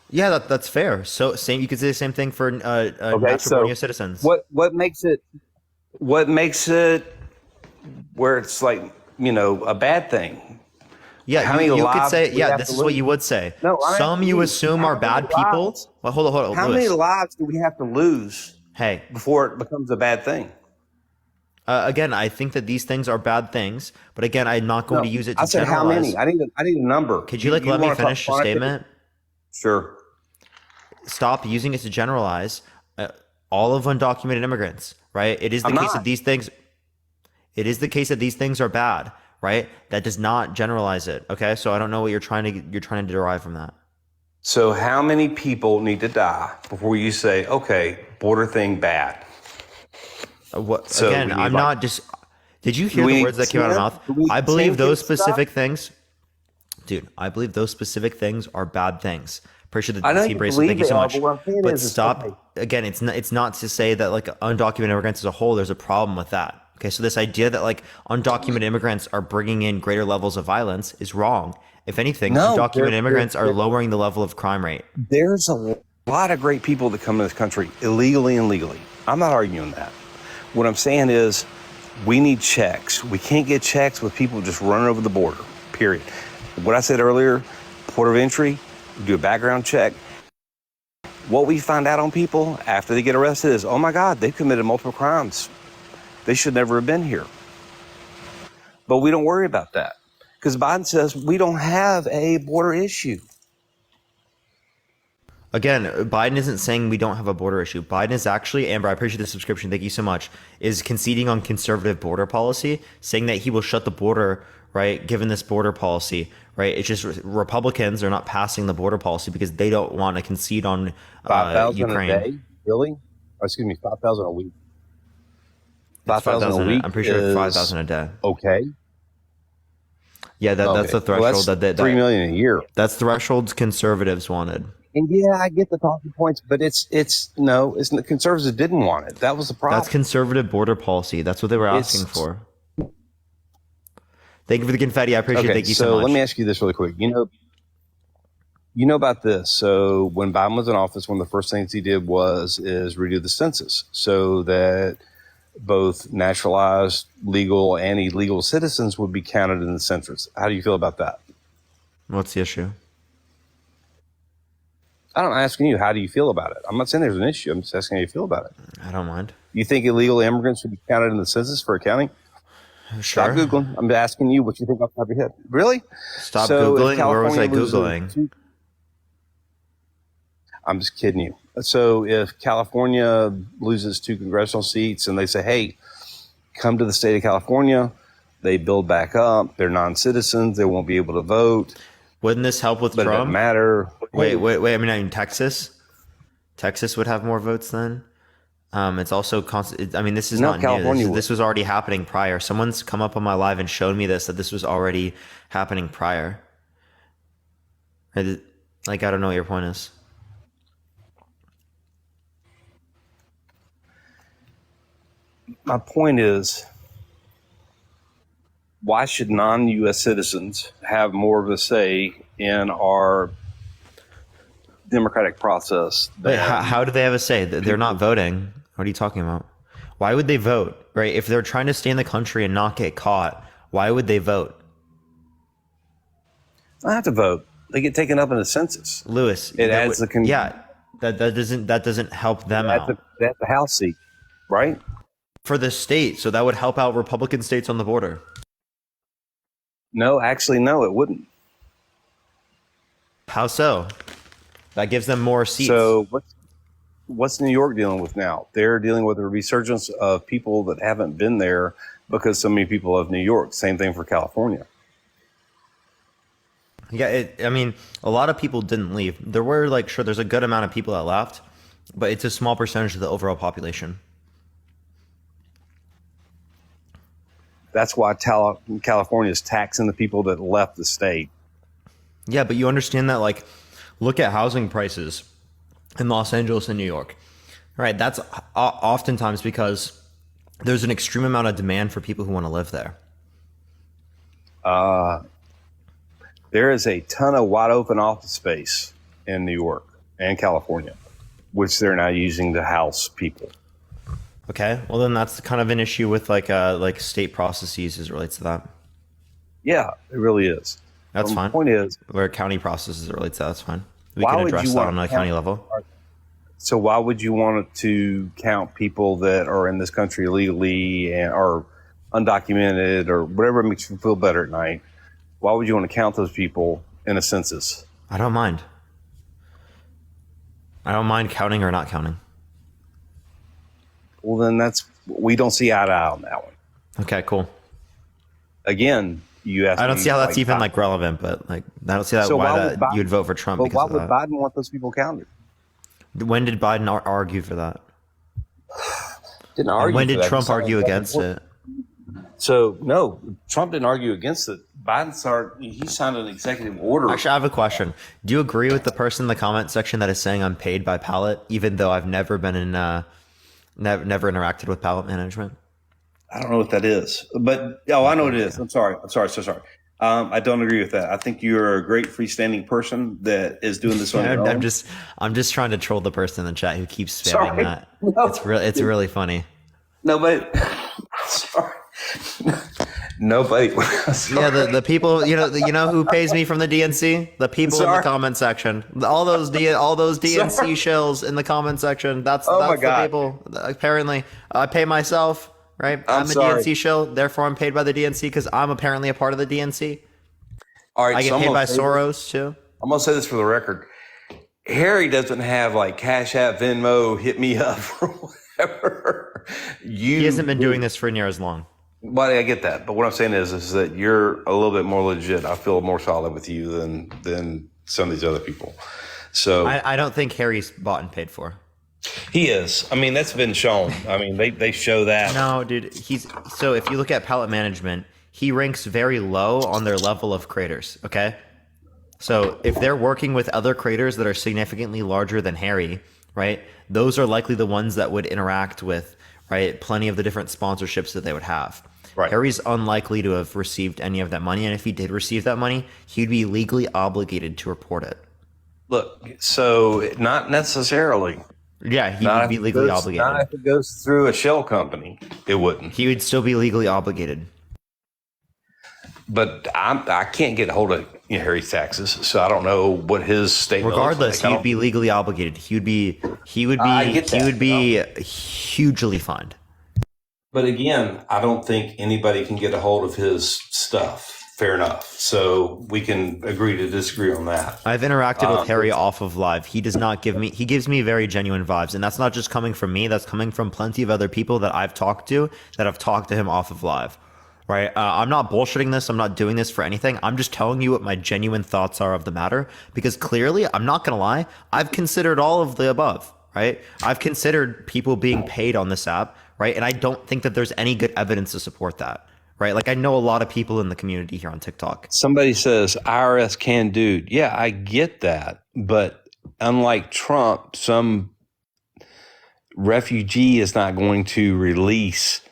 Yeah, that's fair. So same, you could say the same thing for natural-born U.S. citizens. What makes it where it's like, a bad thing? Yeah, how many you could lives say, do we yeah, have this to is what lose? you would say. No, I Some you lose. assume How are many bad people. lives? Well, hold on, How Lewis. many lives do we have to lose Hey, before it becomes a bad thing? again, I think that these things are bad things, but again, I'm not going to use it to I said how generalize. many? I need a number. Could you let me wanna finish the talk quantitative? statement? Sure. Stop using it to generalize all of undocumented immigrants, right? It is the I'm case not. that these things. It is the case that these things are bad, right? That does not generalize it. Okay, so I don't know what you're trying to derive from that. So how many people need to die before you say, okay, border thing bad? What So again? we need, I'm like- not just. Did you hear Do the we words that came out of my 10? mouth? Do we I believe 10 those kids specific things, dude. I believe those specific things are bad things. Pretty sure I know the you team bracelet. believe Thank you they so are, much. but what I'm saying But is, stop. okay. Again, it's not to say that like undocumented immigrants as a whole. There's a problem with that. Okay, so this idea that like undocumented immigrants are bringing in greater levels of violence is wrong. If anything, No, undocumented they're- immigrants are they're- lowering the level of crime rate. There's a lot of great people that come to this country illegally and legally. I'm not arguing that. What I'm saying is we need checks. We can't get checks with people just running over the border, period. What I said earlier, port of entry, do a background check. What we find out on people after they get arrested is, oh my God, they've committed multiple crimes. They should never have been here. But we don't worry about that because Biden says we don't have a border issue. Again, Biden isn't saying we don't have a border issue. Biden is actually, Amber, I appreciate the subscription. Thank you so much. Is conceding on conservative border policy, saying that he will shut the border, right? Given this border policy, right? It's just Republicans are not passing the border policy because they don't want to concede on 5,000 Ukraine. a day, really? Oh, excuse me, 5,000 a week. It's 5,000 a week. I'm pretty sure it's is 5,000 a day. Okay. Yeah, that's Okay. the threshold Well, that's that 3 million a year. that's thresholds conservatives wanted. And yeah, I get the talking points, but it's the conservatives didn't want it. That was the problem. That's conservative border policy. That's what they were asking It's- for. Thank you for the confetti. I appreciate it. Okay, Thank you so so much. let me ask you this really quick. You know about this. So when Biden was in office, one of the first things he did is redo the census so that both naturalized, legal, and illegal citizens would be counted in the census. How do you feel about that? What's the issue? I'm asking you, how do you feel about it? I'm not saying there's an issue. I'm just asking how you feel about it. I don't mind. You think illegal immigrants should be counted in the census for accounting? Sure. Stop Googling. I'm asking you what you think off the top of your head. Really? Stop So if Googling. Where was I California loses Googling? I'm just kidding you. So if California loses 2 congressional seats and they say, hey, come to the state of California, they build back up, they're non-citizens, they won't be able to vote. Wouldn't this help with But it doesn't Trump? matter. Wait. I mean, Texas. Texas would have more votes then. It's also I mean, this is No, not California new. would. This was already happening prior. Someone's come up on my live and showed me this, that this was already happening prior. Like, I don't know what your point is. My point is, why should non-U.S. citizens have more of a say in our democratic process? Wait, how do they have a say? They're not voting. What are you talking about? Why would they vote? Right? If they're trying to stay in the country and not get caught, why would they vote? They don't have to vote. They get taken up in the census. Lewis, It adds the that doesn't help them out That's the House seat, right? for the state. So that would help out Republican states on the border. No, actually, no, it wouldn't. How so? That gives them more seats. So what's New York dealing with now? They're dealing with a resurgence of people that haven't been there because so many people love New York. Same thing for California. Yeah, I mean, a lot of people didn't leave. There were there's a good amount of people that left, but it's a small percentage of the overall population. That's why California is taxing the people that left the state. Yeah, but you understand that, look at housing prices in Los Angeles and New York. Right, that's oftentimes because there's an extreme amount of demand for people who want to live there. There is a ton of wide open office space in New York and California, which they're now using to house people. Okay, well then that's kind of an issue with state processes as it relates to that. Yeah, it really is. That's fine. The point is, Where county processes it relates to that, that's fine. We Why can would address you that want on a to county count- level. so why would you want to count people that are in this country illegally or undocumented or whatever makes you feel better at night? Why would you want to count those people in a census? I don't mind. I don't mind counting or not counting. Well, then we don't see eye to eye on that one. Okay, cool. Again, you asked. I don't me, see how that's even Biden. relevant, but I don't see that So why why that would Biden- you'd vote for Trump But because why of would that. Biden want those people counted? When did Biden argue for that? Didn't And argue. when for did that. Trump He signed argue back and against forth. it? So no, Trump didn't argue against it. He signed an executive order. Actually, I have a question. Do you agree with the person in the comment section that is saying I'm paid by Pallet, even though I've never been in, never interacted with Pallet management? I don't know what that is, but I know what it is. I'm sorry. So sorry. I don't agree with that. I think you're a great freestanding person that is doing this on your own. I'm just trying to troll the person in the chat who keeps spamming Sorry. that. No. It's really funny. Nobody. Sorry. Nobody. Yeah, the people, you know who pays me from the DNC? The people in Sorry. the comment section. All those DNC Sorry. shills in the comment section. That's my the God. people. Apparently, I pay myself, right? I'm a sorry. DNC shill, therefore I'm paid by the DNC because I'm apparently a part of the DNC. All right. I so get I'm paid gonna by say Soros too. I'm going to say this for the record. Harry doesn't have Cash App, Venmo, hit me up or whatever. He hasn't been doing this for near as long. Well, I get that, but what I'm saying is that you're a little bit more legit. I feel more solid with you than some of these other people. So I don't think Harry's bought and paid for. he is. I mean, that's been shown. I mean, they show that. No, dude. So if you look at Pallet Management, he ranks very low on their level of creators. Okay, so if they're working with other creators that are significantly larger than Harry, right? Those are likely the ones that would interact with, right, plenty of the different sponsorships that they would have. Right. Harry's unlikely to have received any of that money, and if he did receive that money, he'd be legally obligated to report it. Look, so not necessarily. Yeah, he Not would if be it legally goes, not obligated. if it goes through a shell company. It wouldn't. He would still be legally obligated. But I can't get a hold of Harry's taxes, so I don't know what his statement Regardless, looks like. he would be legally obligated. He would be I get that, hugely fined. But again, I don't think anybody can get a hold of his stuff. Fair enough. So we can agree to disagree on that. I've interacted with Harry off of live. He does not he gives me very genuine vibes. And that's not just coming from me. That's coming from plenty of other people that I've talked to that have talked to him off of live. Right? I'm not bullshitting this. I'm not doing this for anything. I'm just telling you what my genuine thoughts are of the matter. Because clearly, I'm not going to lie, I've considered all of the above. Right? I've considered people being paid on this app. Right? And I don't think that there's any good evidence to support that. Right? Like I know a lot of people in the community here on TikTok. Somebody says IRS can do. Yeah, I get that. But unlike Trump, some refugee is not going to release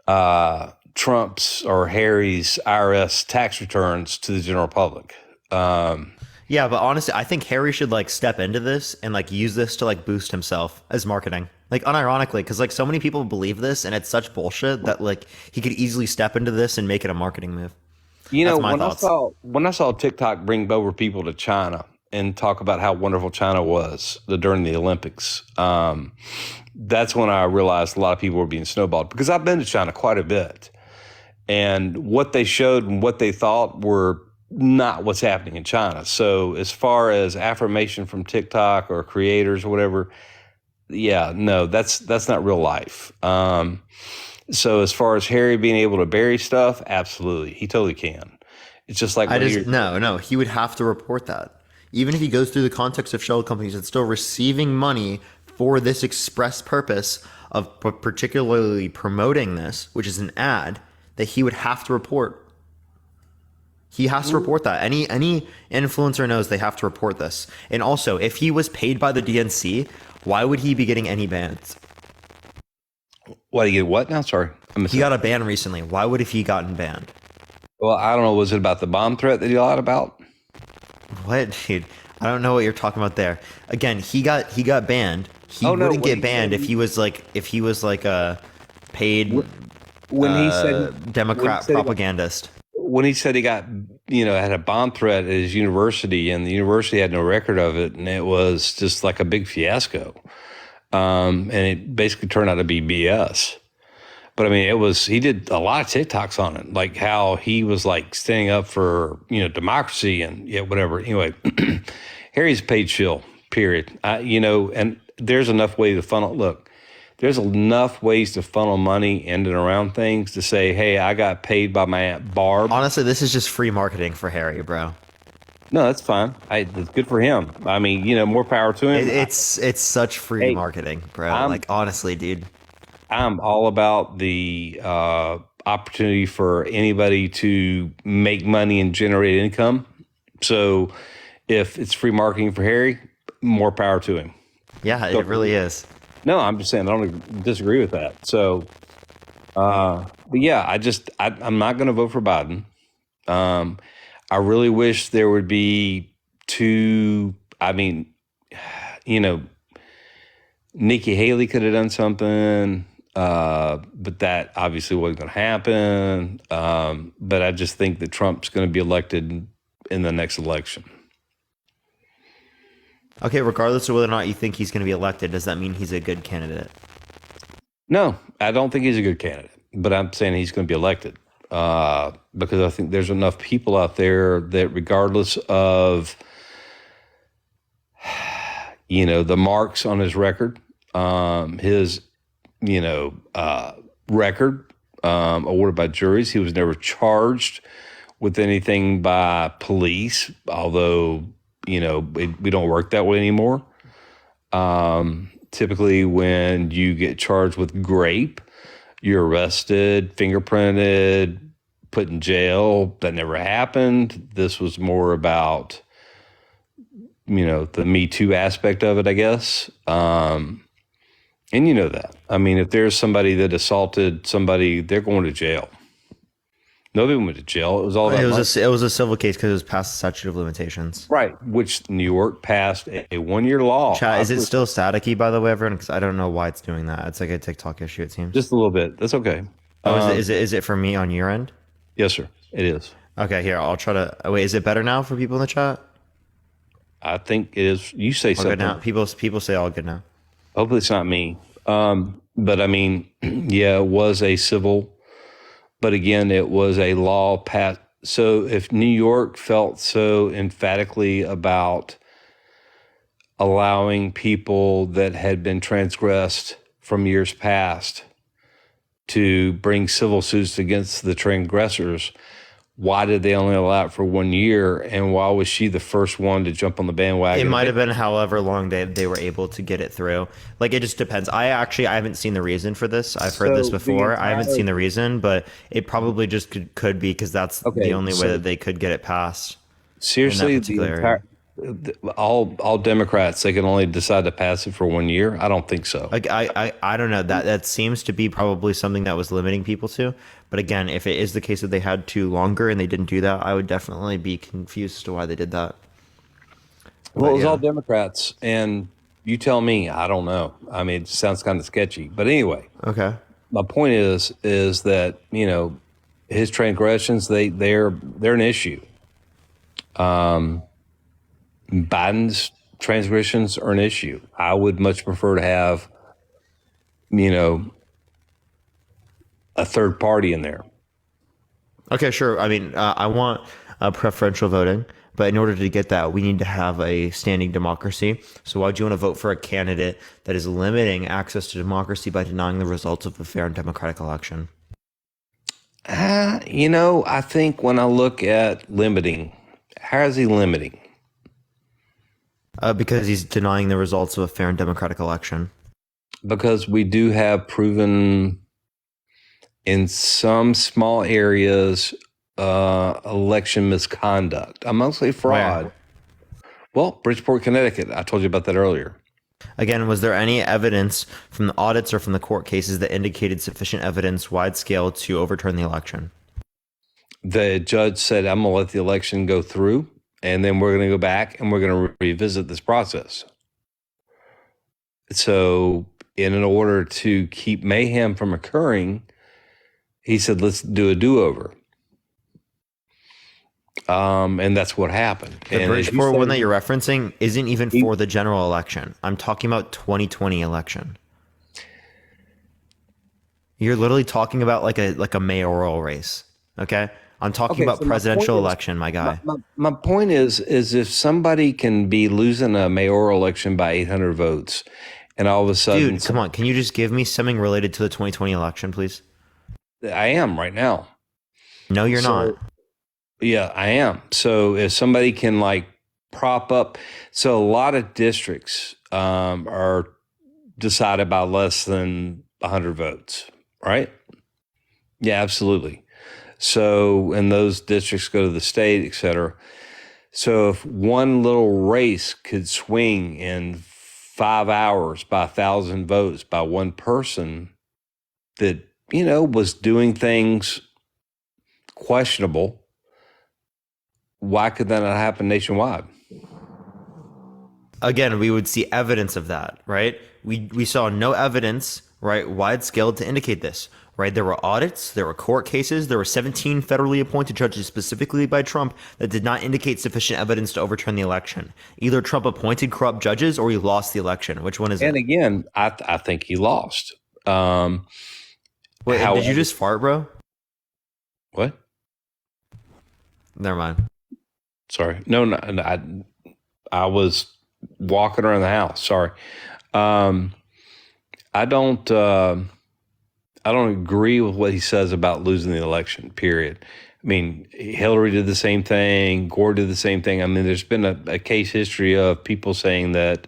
Trump's or Harry's IRS tax returns to the general public. Yeah, but honestly, I think Harry should like step into this and like use this to like boost himself as marketing. Like unironically, because like so many people believe this and it's such bullshit that like he could easily step into this and make it a marketing move. You know, That's my thoughts. when I saw TikTok bring over people to China and talk about how wonderful China was during the Olympics, that's when I realized a lot of people were being snowballed because I've been to China quite a bit. And what they showed and what they thought were not what's happening in China. So as far as affirmation from TikTok or creators or whatever, yeah, no, that's not real life. So as far as Harry being able to bury stuff, absolutely, he totally can. It's just like No, he would have to report that. Even if he goes through the context of shell companies, it's still receiving money for this express purpose of particularly promoting this, which is an ad that he would have to report. He has to report that. Any influencer knows they have to report this. And also, if he was paid by the DNC, why would he be getting any bans? What do you get? What now? Sorry, He got a ban recently. Why would have he gotten banned? Well, I don't know. Was it about the bomb threat that he lied about? What, dude? I don't know what you're talking about there. Again, he got banned. He wouldn't get banned if he was like a paid when he said Democrat propagandist. When he said he got, had a bomb threat at his university and the university had no record of it and it was just like a big fiasco. And it basically turned out to be BS. But I mean, he did a lot of TikToks on it, like how he was like standing up for, democracy and whatever. Anyway, Harry's paid shill, period. And there's enough way to funnel. Look, there's enough ways to funnel money in and around things to say, hey, I got paid by my Aunt Barb. Honestly, this is just free marketing for Harry, bro. No, that's fine. It's good for him. I mean, more power to him. It's such free marketing, bro. Like, honestly, dude. I'm all about the opportunity for anybody to make money and generate income. So if it's free marketing for Harry, more power to him. Yeah, it really is. No, I'm just saying I don't disagree with that. So, but yeah, I'm not going to vote for Biden. I really wish there would be two. I mean, Nikki Haley could have done something, but that obviously wasn't going to happen. But I just think that Trump's going to be elected in the next election. Okay, regardless of whether or not you think he's going to be elected, does that mean he's a good candidate? No, I don't think he's a good candidate, but I'm saying he's going to be elected because I think there's enough people out there that regardless of, the marks on his record, his, record awarded by juries, he was never charged with anything by police, although we don't work that way anymore. Typically, when you get charged with grape, you're arrested, fingerprinted, put in jail. That never happened. This was more about, the Me Too aspect of it, I guess. And that. I mean, if there's somebody that assaulted somebody, they're going to jail. Nobody went to jail. It was all about money. It was a civil case because it was past the statute of limitations. Right, which New York passed a 1-year law. Chat, is it still staticky, by the way, everyone? Because I don't know why it's doing that. It's like a TikTok issue, it seems. Just a little bit. That's okay. Oh, is it for me on your end? Yes, sir. It is. Okay, here, I'll try to... Wait, is it better now for people in the chat? I think it is. You say All something. good now. People say all good now. Hopefully it's not me. But I mean, yeah, it was a civil, but again, it was a law passed. So if New York felt so emphatically about allowing people that had been transgressed from years past to bring civil suits against the transgressors, why did they only allow it for 1 year? And why was she the first one to jump on the bandwagon? It might have been however long they were able to get it through. Like, it just depends. I haven't seen the reason for this. I've heard this before. I haven't seen the reason, but it probably just could be because that's the only way that they could get it passed. Seriously, all Democrats, they can only decide to pass it for 1 year? I don't think so. Like, I don't know. That seems to be probably something that was limiting people to. But again, if it is the case that they had to longer and they didn't do that, I would definitely be confused as to why they did that. Well, it was all Democrats, and you tell me. I don't know. I mean, it sounds kind of sketchy. But anyway, Okay. my point is that, you know, his transgressions, they're an issue. Biden's transgressions are an issue. I would much prefer to have, you know, a third party in there. Okay, sure. I mean, I want preferential voting, but in order to get that, we need to have a standing democracy. So why do you want to vote for a candidate that is limiting access to democracy by denying the results of a fair and democratic election? You know, I think when I look at limiting, how is he limiting? Because he's denying the results of a fair and democratic election. Because we do have proven in some small areas election misconduct. I'm mostly fraud. Where? Well, Bridgeport, Connecticut. I told you about that earlier. Again, was there any evidence from the audits or from the court cases that indicated sufficient evidence wide scale to overturn the election? The judge said, I'm going to let the election go through, and then we're going to go back and we're going to revisit this process. So in order to keep mayhem from occurring, he said, let's do a do-over. And that's what happened. The Bridgeport one that you're referencing isn't even for the general election. I'm talking about 2020 election. You're literally talking about like a mayoral race. Okay? I'm talking about presidential election, my guy. My point is if somebody can be losing a mayoral election by 800 votes, and all of a sudden... Dude, come on. Can you just give me something related to the 2020 election, please? I am right now. No, you're not. Yeah, I am. So if somebody can like prop up... So a lot of districts are decided by less than 100 votes, right? Yeah, absolutely. So, and those districts go to the state, et cetera. So if one little race could swing in 5 hours by 1,000 votes by one person that, you know, was doing things questionable, why could that not happen nationwide? Again, we would see evidence of that, right? We saw no evidence, right, wide scale to indicate this. Right, there were audits, there were court cases, there were 17 federally appointed judges specifically by Trump that did not indicate sufficient evidence to overturn the election. Either Trump appointed corrupt judges or he lost the election. Which one is it? And again, I think he lost. Wait, did you just fart, bro? What? Never mind. Sorry. No, I was walking around the house. Sorry. I don't agree with what he says about losing the election, period. I mean, Hillary did the same thing. Gore did the same thing. I mean, there's been a case history of people saying that,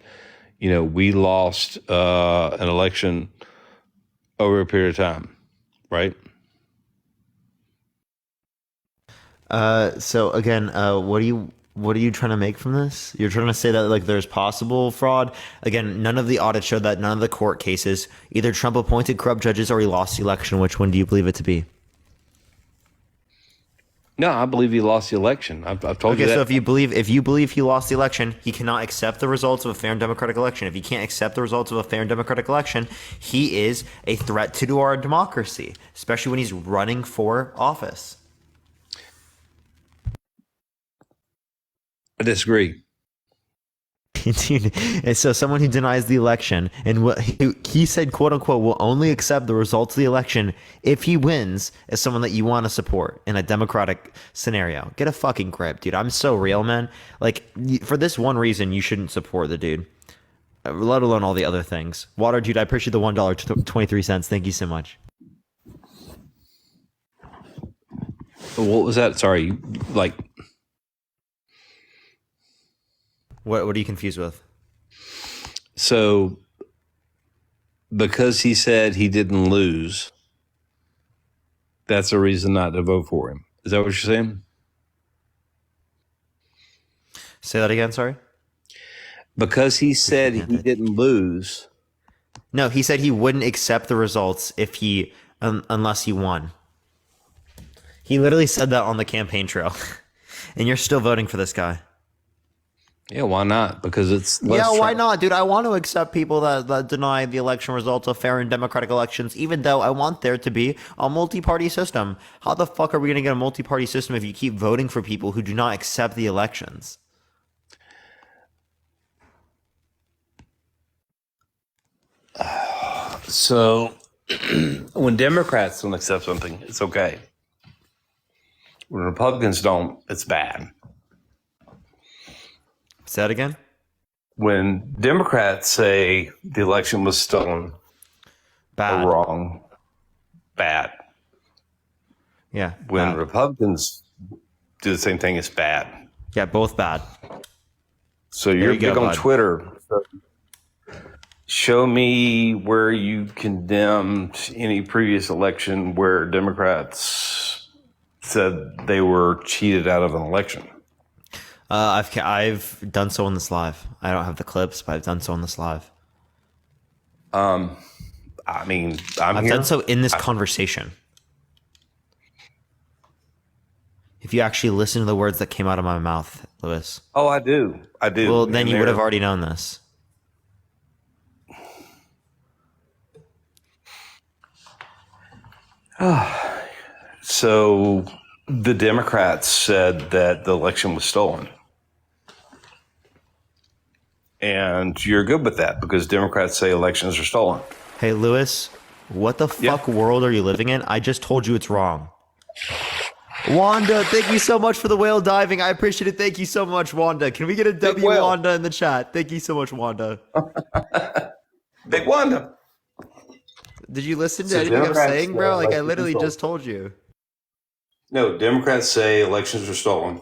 you know, we lost an election over a period of time, right? So again, what are you trying to make from this? You're trying to say that like there's possible fraud. Again, none of the audits showed that, none of the court cases. Either Trump appointed corrupt judges or he lost the election. Which one do you believe it to be? No, I believe he lost the election. I've told you Okay, that. so if you believe he lost the election, he cannot accept the results of a fair and democratic election. If he can't accept the results of a fair and democratic election, he is a threat to our democracy, especially when he's running for office. I disagree. Dude, and so someone who denies the election and what he said, quote unquote, will only accept the results of the election if he wins is someone that you want to support in a democratic scenario. Get a fucking grip, dude. I'm so real, man. Like, for this one reason, you shouldn't support the dude, let alone all the other things. Water, dude, I appreciate the $1.23. Thank you so much. What was that? Sorry, like. What are you confused with? So, because he said he didn't lose, that's a reason not to vote for him. Is that what you're saying? Say that again, sorry? Because he said he didn't lose. No, he said he wouldn't accept the results if he unless he won. He literally said that on the campaign trail. And you're still voting for this guy. Yeah, why not? Because it's less Yeah, why Trump. not, dude? I want to accept people that deny the election results of fair and democratic elections, even though I want there to be a multi-party system. How the fuck are we going to get a multi-party system if you keep voting for people who do not accept the elections? So, when Democrats don't accept something, it's okay. When Republicans don't, it's bad. Say that again? When Democrats say the election was stolen Bad. or wrong, bad. Yeah. When bad. Republicans do the same thing, it's bad. Yeah, both bad. So you're you go, big on bud. Twitter. So show me where you condemned any previous election where Democrats said they were cheated out of an election. I've done so on this live. I don't have the clips, but I've done so on this live. I mean, I've here. done so in this conversation. If you actually listen to the words that came out of my mouth, Lewis, Oh, I do. I do. well, then And you would have they're- already known this. So the Democrats said that the election was stolen. And you're good with that because Democrats say elections are stolen. Hey, Lewis, what the Yeah. fuck world are you living in? I just told you it's wrong. Wanda, thank you so much for the whale diving. I appreciate it. Thank you so much, Wanda. Can we get a W, whale. Wanda, in the chat? Thank you so much, Wanda. Big Wanda. Did you listen to So anything I'm Democrats, saying, bro? Like, I elections literally are just told you. No, Democrats say elections are stolen.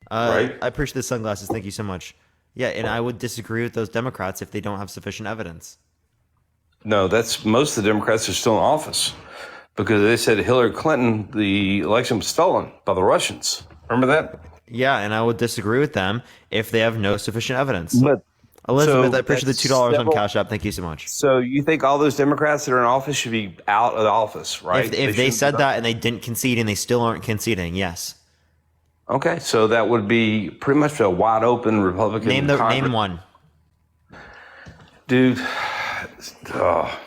Right. I appreciate the sunglasses. Thank you so much. Yeah, and I would disagree with those Democrats if they don't have sufficient evidence. No, that's most of the Democrats are still in office because they said Hillary Clinton, the election was stolen by the Russians. Remember that? Yeah, and I would disagree with them if they have no sufficient evidence. But Elizabeth, so I appreciate the that's $2 on several- Cash App. Thank you so much. so you think all those Democrats that are in office should be out of the office, right? If they shouldn't said be- that and they didn't concede and they still aren't conceding, yes. Okay, so that would be pretty much a wide open Republican Name Congress. one. Dude.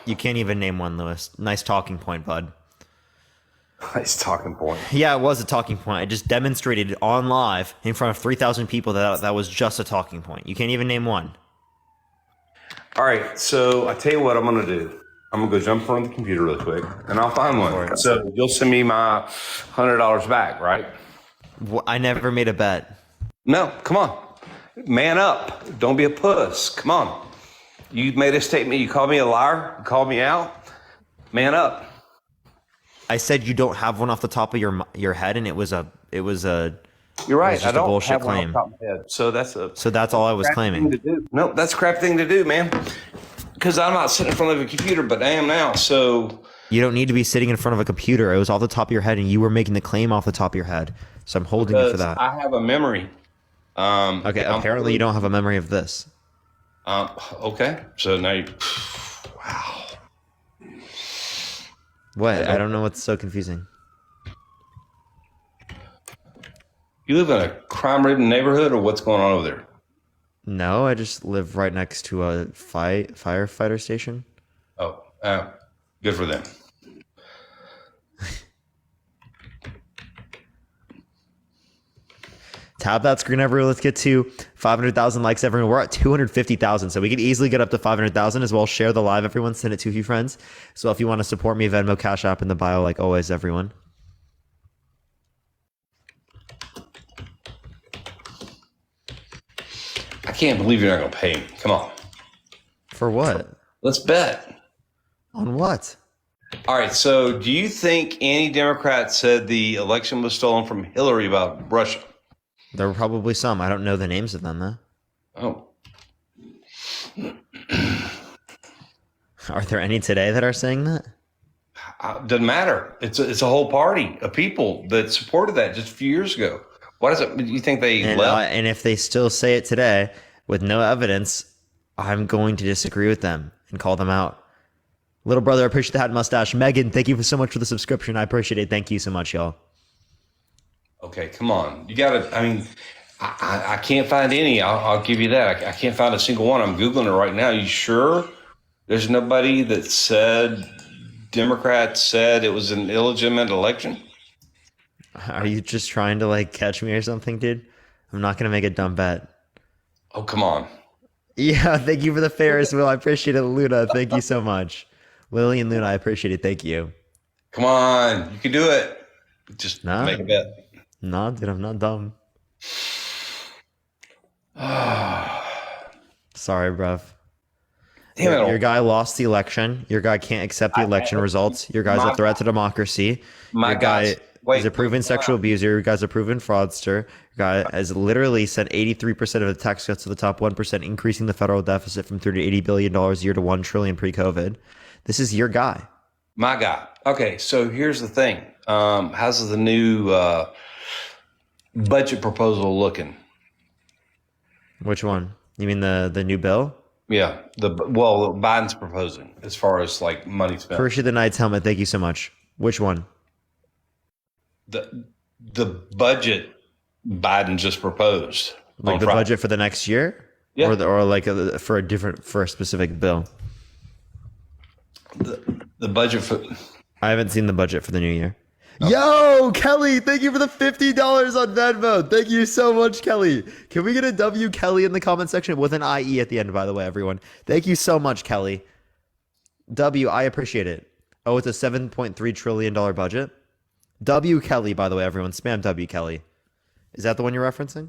You can't even name one, Lewis. Nice talking point, bud. Nice talking point. Yeah, it was a talking point. I just demonstrated it on live in front of 3,000 people that was just a talking point. You can't even name one. All right, so I tell you what I'm going to do. I'm going to go jump in front of the computer really quick, and I'll find one. So you'll send me my $100 back, right? I never made a bet. No, come on. Man up. Don't be a puss. Come on. You made a statement. You called me a liar. You called me out. Man up. I said you don't have one off the top of your head, and it was a You're right. just I a don't bullshit have one claim. off the top of my head. So that's all I was crap thing claiming. to do. No, that's a crap thing to do, man. Because I'm not sitting in front of a computer, but I am now. So You don't need to be sitting in front of a computer. It was off the top of your head, and you were making the claim off the top of your head. So I'm holding you for that. I have a memory. Okay, apparently you don't have a memory of this. Okay. So now you. What? I don't know what's so confusing. You live in a crime-ridden neighborhood, or what's going on over there? No, I just live right next to a firefighter station. Oh, good for them. Tap that screen, everyone. Let's get to 500,000 likes, everyone. We're at 250,000, so we could easily get up to 500,000 as well. Share the live, everyone. Send it to a few friends. So if you want to support me, Venmo, Cash App in the bio, like always, everyone. I can't believe you're not going to pay me. Come on. For what? Let's bet. On what? All right. So do you think any Democrat said the election was stolen from Hillary by Russia? There were probably some. I don't know the names of them, though. Oh. Are there any today that are saying that? Doesn't matter. It's a whole party of people that supported that just a few years ago. Why does it? You think they left? And if they still say it today with no evidence, I'm going to disagree with them and call them out. Little brother, I appreciate the hat and mustache. Megan, thank you so much for the subscription. I appreciate it. Thank you so much, y'all. Okay, come on. You got to. I mean, I can't find any. I'll give you that. I can't find a single one. I'm googling it right now. You sure? There's nobody that said Democrats said it was an illegitimate election? Are you just trying to like catch me or something, dude? I'm not gonna make a dumb bet. Oh, come on. Yeah, thank you for the Ferris wheel. I appreciate it, Luna. Thank you so much. Lily and Luna, I appreciate it. Thank you. Come on. You can do it. Just Nah. make a bet. No, dude, I'm not dumb. Sorry, bruv. Damn it. Your guy lost the election. Your guy can't accept the election results. Your guy's a threat to democracy. Your guy is a proven sexual abuser. Your guy's a proven fraudster. Your guy has literally sent 83% of the tax cuts to the top 1%, increasing the federal deficit from $30 to $80 billion a year to $1 trillion pre-COVID. This is your guy. My guy. Okay, so here's the thing. How's the new budget proposal looking? Which one? You mean the new bill? Yeah, Biden's proposing as far as like money spent. Appreciate the Knight's helmet. Thank you so much. Which one? The budget Biden just proposed. Like the budget for the next year? Yeah. For a specific bill? The budget for. I haven't seen the budget for the new year. Yo, Kelly, thank you for the $50 on Venmo. Thank you so much, Kelly. Can we get a W Kelly in the comment section with an IE at the end, by the way, everyone? Thank you so much, Kelly. W, I appreciate it. Oh, it's a $7.3 trillion budget. W Kelly, by the way, everyone. Spam W Kelly. Is that the one you're referencing?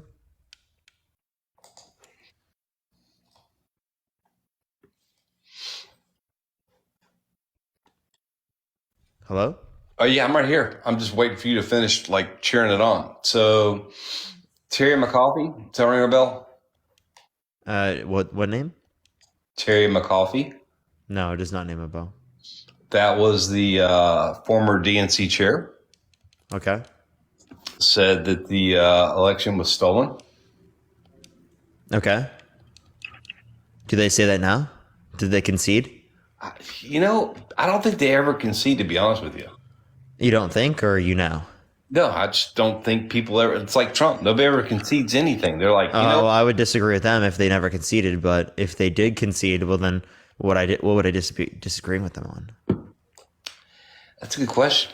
Hello? Oh yeah, I'm right here. I'm just waiting for you to finish like cheering it on. So, Terry McAuliffe, does that ring a bell? What name? Terry McAuliffe. No, it does not name a bell. That was the former DNC chair. Okay. Said that the election was stolen. Okay. Do they say that now? Did they concede? You know, I don't think they ever concede, to be honest with you. You don't think, or you know? No, I just don't think people ever. It's like Trump. Nobody ever concedes anything. They're like, well, I would disagree with them if they never conceded. But if they did concede, well, then what would I disagreeing with them on? That's a good question.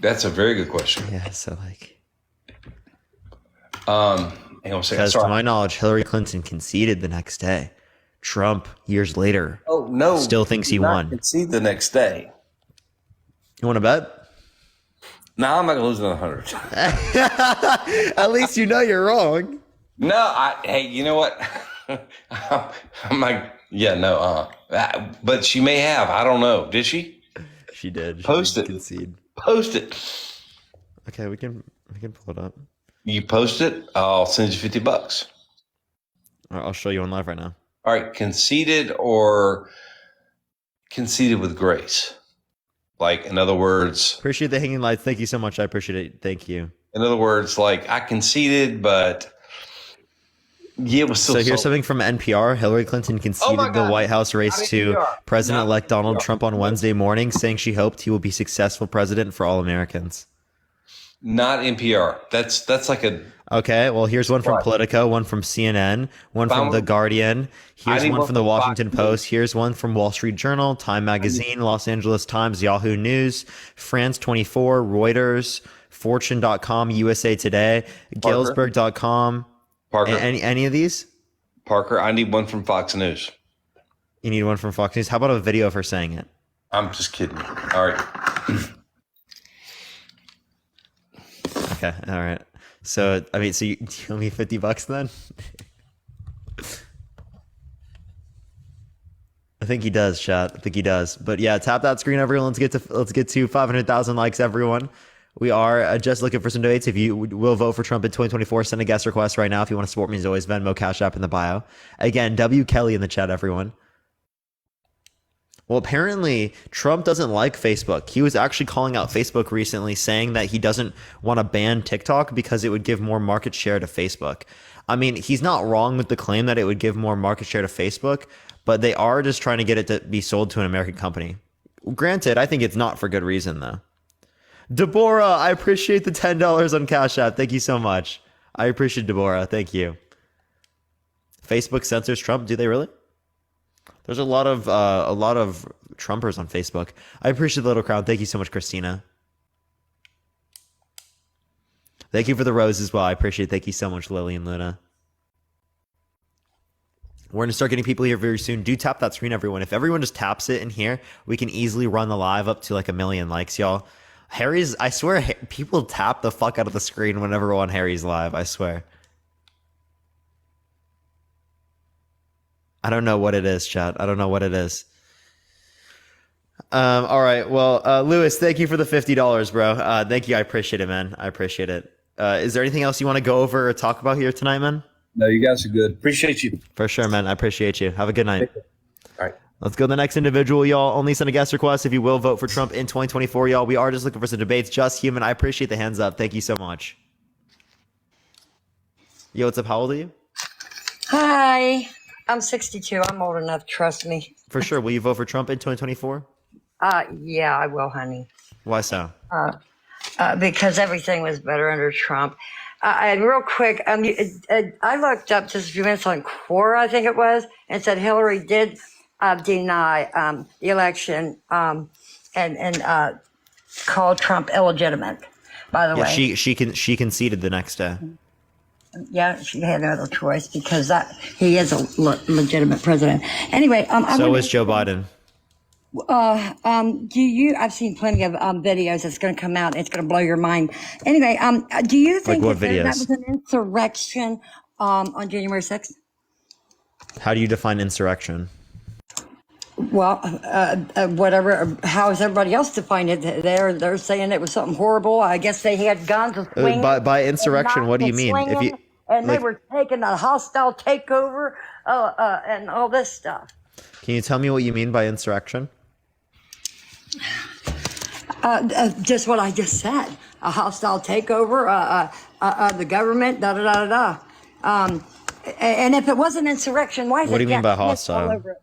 That's a very good question. Yeah. So like, hang on a second. because to my knowledge, Hillary Clinton conceded the next day. Trump, years later, still thinks he won. Concede the next day. You want to bet? No, I'm not gonna lose another 100. At least you know you're wrong. No, hey, you know what? I'm like, yeah, no, but she may have. I don't know. Did she? She did. She Post did it. Concede. Post it. Okay, we can pull it up. You post it, I'll send you $50. I'll show you on live right now. All right, conceded or conceded with grace? Like, in other words, Appreciate the hanging lights. Thank you so much. I appreciate it. Thank you. in other words, like I conceded, but yeah, it was still. So here's something from NPR. Hillary Clinton conceded the God. White House race to NPR. President-elect Donald NPR. Trump on Wednesday morning, saying she hoped he will be successful president for all Americans. Not NPR. That's like a. Okay, well, here's one from What? Politico, one from CNN, one from The Guardian. Here's need one one from The from Washington Fox Post. Here's one from Wall Street Journal, Time Magazine, Los Angeles Times, Yahoo News, France 24, Reuters, Fortune.com, USA Today, Galesburg.com. Parker. Any of these? Parker, I need one from Fox News. You need one from Fox News. How about a video of her saying it? I'm just kidding. All right. Okay, all right. So, I mean, so you owe me $50 then? I think he does, chat. I think he does. But yeah, tap that screen, everyone. Let's get to 500,000 likes, everyone. We are just looking for some donates. If you will vote for Trump in 2024, send a guest request right now. If you want to support me, as always, Venmo, Cash App in the bio. Again, W Kelly in the chat, everyone. Well, apparently Trump doesn't like Facebook. He was actually calling out Facebook recently, saying that he doesn't want to ban TikTok because it would give more market share to Facebook. I mean, he's not wrong with the claim that it would give more market share to Facebook, but they are just trying to get it to be sold to an American company. Granted, I think it's not for good reason, though. Deborah, I appreciate the $10 on Cash App. Thank you so much. I appreciate Deborah. Thank you. Facebook censors Trump. Do they really? There's a lot of Trumpers on Facebook. I appreciate the little crowd. Thank you so much, Christina. Thank you for the rose as well. I appreciate it. Thank you so much, Lily and Luna. We're going to start getting people here very soon. Do tap that screen, everyone. If everyone just taps it in here, we can easily run the live up to like 1 million likes, y'all. Harry's, I swear, people tap the fuck out of the screen whenever we're on Harry's live. I swear. I don't know what it is, chat. I don't know what it is. All right. Well, Lewis, thank you for the $50, bro. Thank you. I appreciate it, man. I appreciate it. Is there anything else you want to go over or talk about here tonight, man? No, you guys are good. Appreciate you. For sure, man. I appreciate you. Have a good night. All right. Let's go to the next individual, y'all. Only send a guest request if you will vote for Trump in 2024, y'all. We are just looking for some debates. Just human. I appreciate the hands up. Thank you so much. Yo, what's up? How old are you? Hi, I'm 62. I'm old enough, trust me. For sure. Will you vote for Trump in 2024? Yeah, I will, honey. Why so? Because everything was better under Trump. And real quick, I looked up just a few minutes on Quora, I think it was, and said Hillary did deny the election and called Trump illegitimate. By the Yeah, way, she conceded the next day. yeah, she had no other choice because he is a legitimate president. Anyway, So is Joe Biden. I've seen plenty of videos that's going to come out. It's going to blow your mind. Anyway, do you think what that videos? was an insurrection on January 6th? How do you define insurrection? Well, whatever. How is everybody else defined it? They're saying it was something horrible. I guess they had guns and swinging. By insurrection, and what do you mean? slinging, If you and they like, were taking a hostile takeover and all this stuff. can you tell me what you mean by insurrection? Just what I just said. A hostile takeover, the government, da-da-da-da-da. And if it was an insurrection, why is What do you mean by Jack Smith all hostile? over it?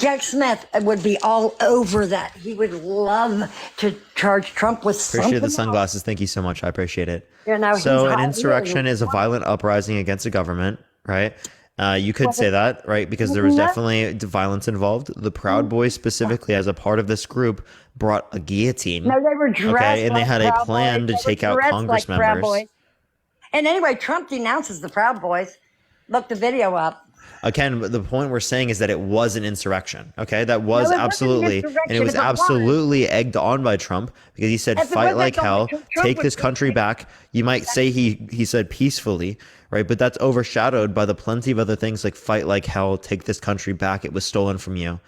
Jack Smith would be all over that. He would love to charge Trump with Appreciate something the sunglasses. Thank you so much. I appreciate it. You know, So he's an hot. insurrection is a violent uprising against a government, right? You could say that, right? Because there was definitely violence involved. The Proud Boys, specifically as a part of this group, brought a guillotine. No, they were dressed Okay, and they like had a Proud plan Boys. to They take were out dressed Congress like Proud members. Boys. And anyway, Trump denounces the Proud Boys. Look the video up. Again, the point we're saying is that it was an insurrection. Okay, that was No, it wasn't an absolutely, insurrection and it was if it was. absolutely egged on by Trump because he said, If it "Fight wasn't like going hell, to- Trump take was this country saying- back." You might say he said peacefully, right? But that's overshadowed by the plenty of other things like "fight like hell, take this country back." It was stolen from you,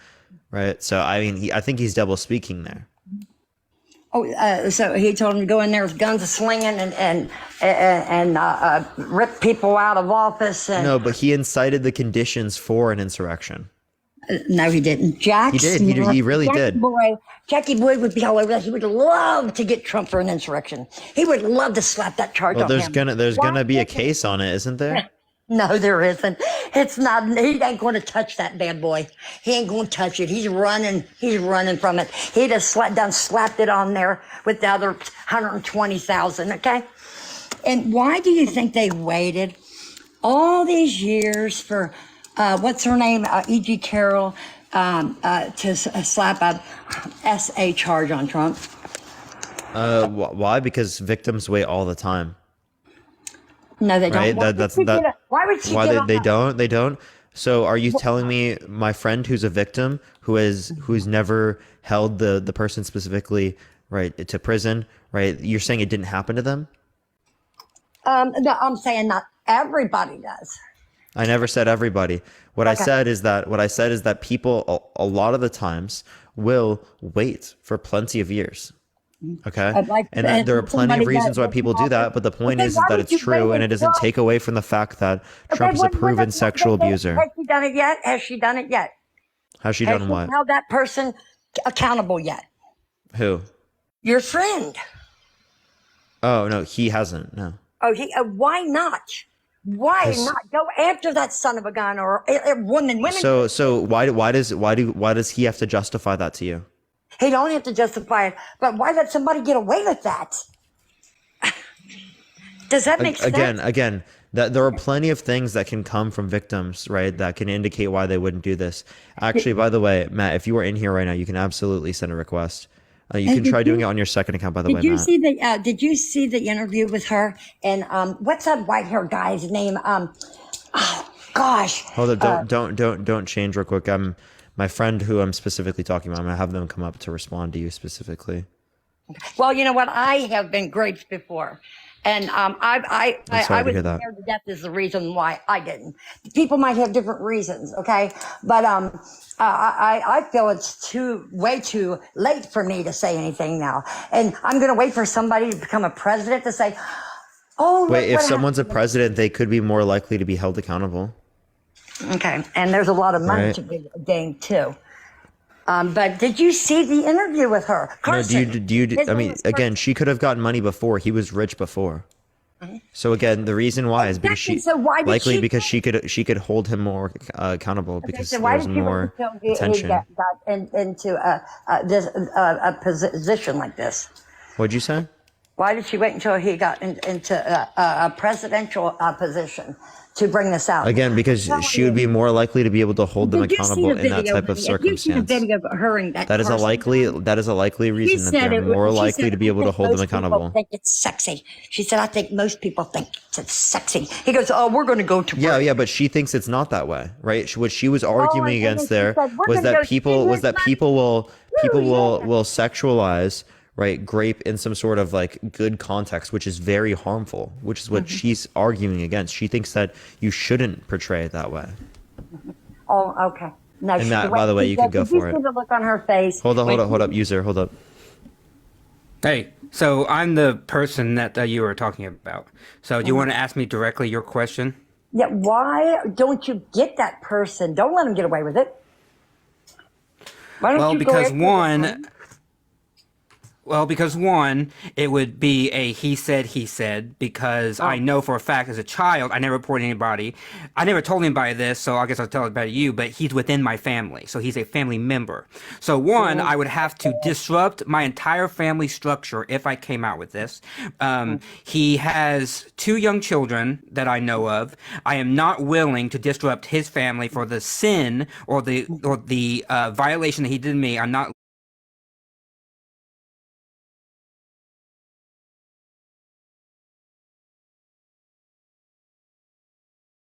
right? So I mean, I think he's double speaking there. Oh, so he told him to go in there with guns slinging and rip people out of office. And No, but he incited the conditions for an insurrection. no, he didn't. Jack He did. He really did. Jackie Boy would be all over that. He would love to get Trump for an insurrection. He would love to slap that charge Well, on there's him. gonna be a case on it, isn't there? No, there isn't. It's not. He ain't going to touch that bad boy. He ain't going to touch it. He's running. He's running from it. He just slapped it on there with the other 120,000. Okay. And why do you think they waited all these years for what's her name, E.G. Carroll, to slap a SA charge on Trump? Why? Because victims wait all the time. No, they Right? don't. Why would she get why would she Why get they on- don't? They don't. So are you telling me my friend who's a victim who's never held the person specifically right to prison, right? You're saying it didn't happen to them? No, I'm saying not everybody does. I never said everybody. What I Okay. said is that people a lot of the times will wait for plenty of years. Okay. And that there are plenty of somebody reasons why that- people do that, but the point Okay, is why that would it's you true wait and it doesn't until- take away from the fact that Trump is a proven sexual abuser. Has she done it yet? Has she done it yet? Has she Has done she what? held that person accountable yet? Who? Your friend. Oh no, he hasn't. No. Oh, why not? Why 'Cause- not go after that son of a gun or a woman? Women. So why does he have to justify that to you? He don't have to justify it, but why let somebody get away with that? Does that make sense? Again, that there are plenty of things that can come from victims, right? That can indicate why they wouldn't do this. Actually, by the way, Matt, if you are in here right now, you can absolutely send a request. You can try doing it on your second account, by the way, Did you Matt. see the Did you see the interview with her and what's that white hair guy's name? Oh gosh. Hold up, don't change real quick. My friend who I'm specifically talking about, I'm gonna have them come up to respond to you specifically. Well, you know what? I have been graped before, and I sorry to was hear that. scared to death is the reason why I didn't. People might have different reasons, okay? But I feel it's way too late for me to say anything now, and I'm going to wait for somebody to become a president to say, "Oh, Wait, look if what someone's a happened." president, they could be more likely to be held accountable. Okay, and there's a lot of money Right. to be gained too. But did you see the interview with her? No, Carson. His I name mean, is again, Carson. she could have gotten money before. He was rich before. So again, the reason why is because Exactly, so why did she because she could hold him more accountable because So why there's did you more wait until he attention. got into a position like this? What'd you say? Why did she wait until he got into a presidential position to bring this out? Again, because she would be more likely to be able to hold them Did you see accountable the in that video, type of honey? Have you seen the circumstance. video of her and that That is a Carson? likely She reason that said they're more she likely said, to be able "I to think hold them most people accountable. think it's sexy." She said, "I think most people think it's sexy." He goes, "Oh, we're going to go to Yeah, work." yeah, but she thinks it's not that way, right? What she was arguing and against then she there said, "We're was gonna that go see his people will yeah. sexualize, right, grape in some sort of like good context, which is very harmful, which is what she's arguing against. She thinks that you shouldn't portray it that way. Oh, okay. No, And that, by the way, you can go did you for see it. the look on her face? Hold up, user, hold up. Hey, so I'm the person that you were talking about. So do you want to ask me directly your question? Yeah, why don't you get that person? Don't let him get away with it. Why don't Well, you go because after the one, person? it would be a he said, because I know for a fact as a child, I never reported anybody. I never told anybody this, so I guess I'll tell it better to you, but he's within my family. So he's a family member. So one, I would have to disrupt my entire family structure if I came out with this. He has 2 young children that I know of. I am not willing to disrupt his family for the sin or the violation that he did to me. I'm not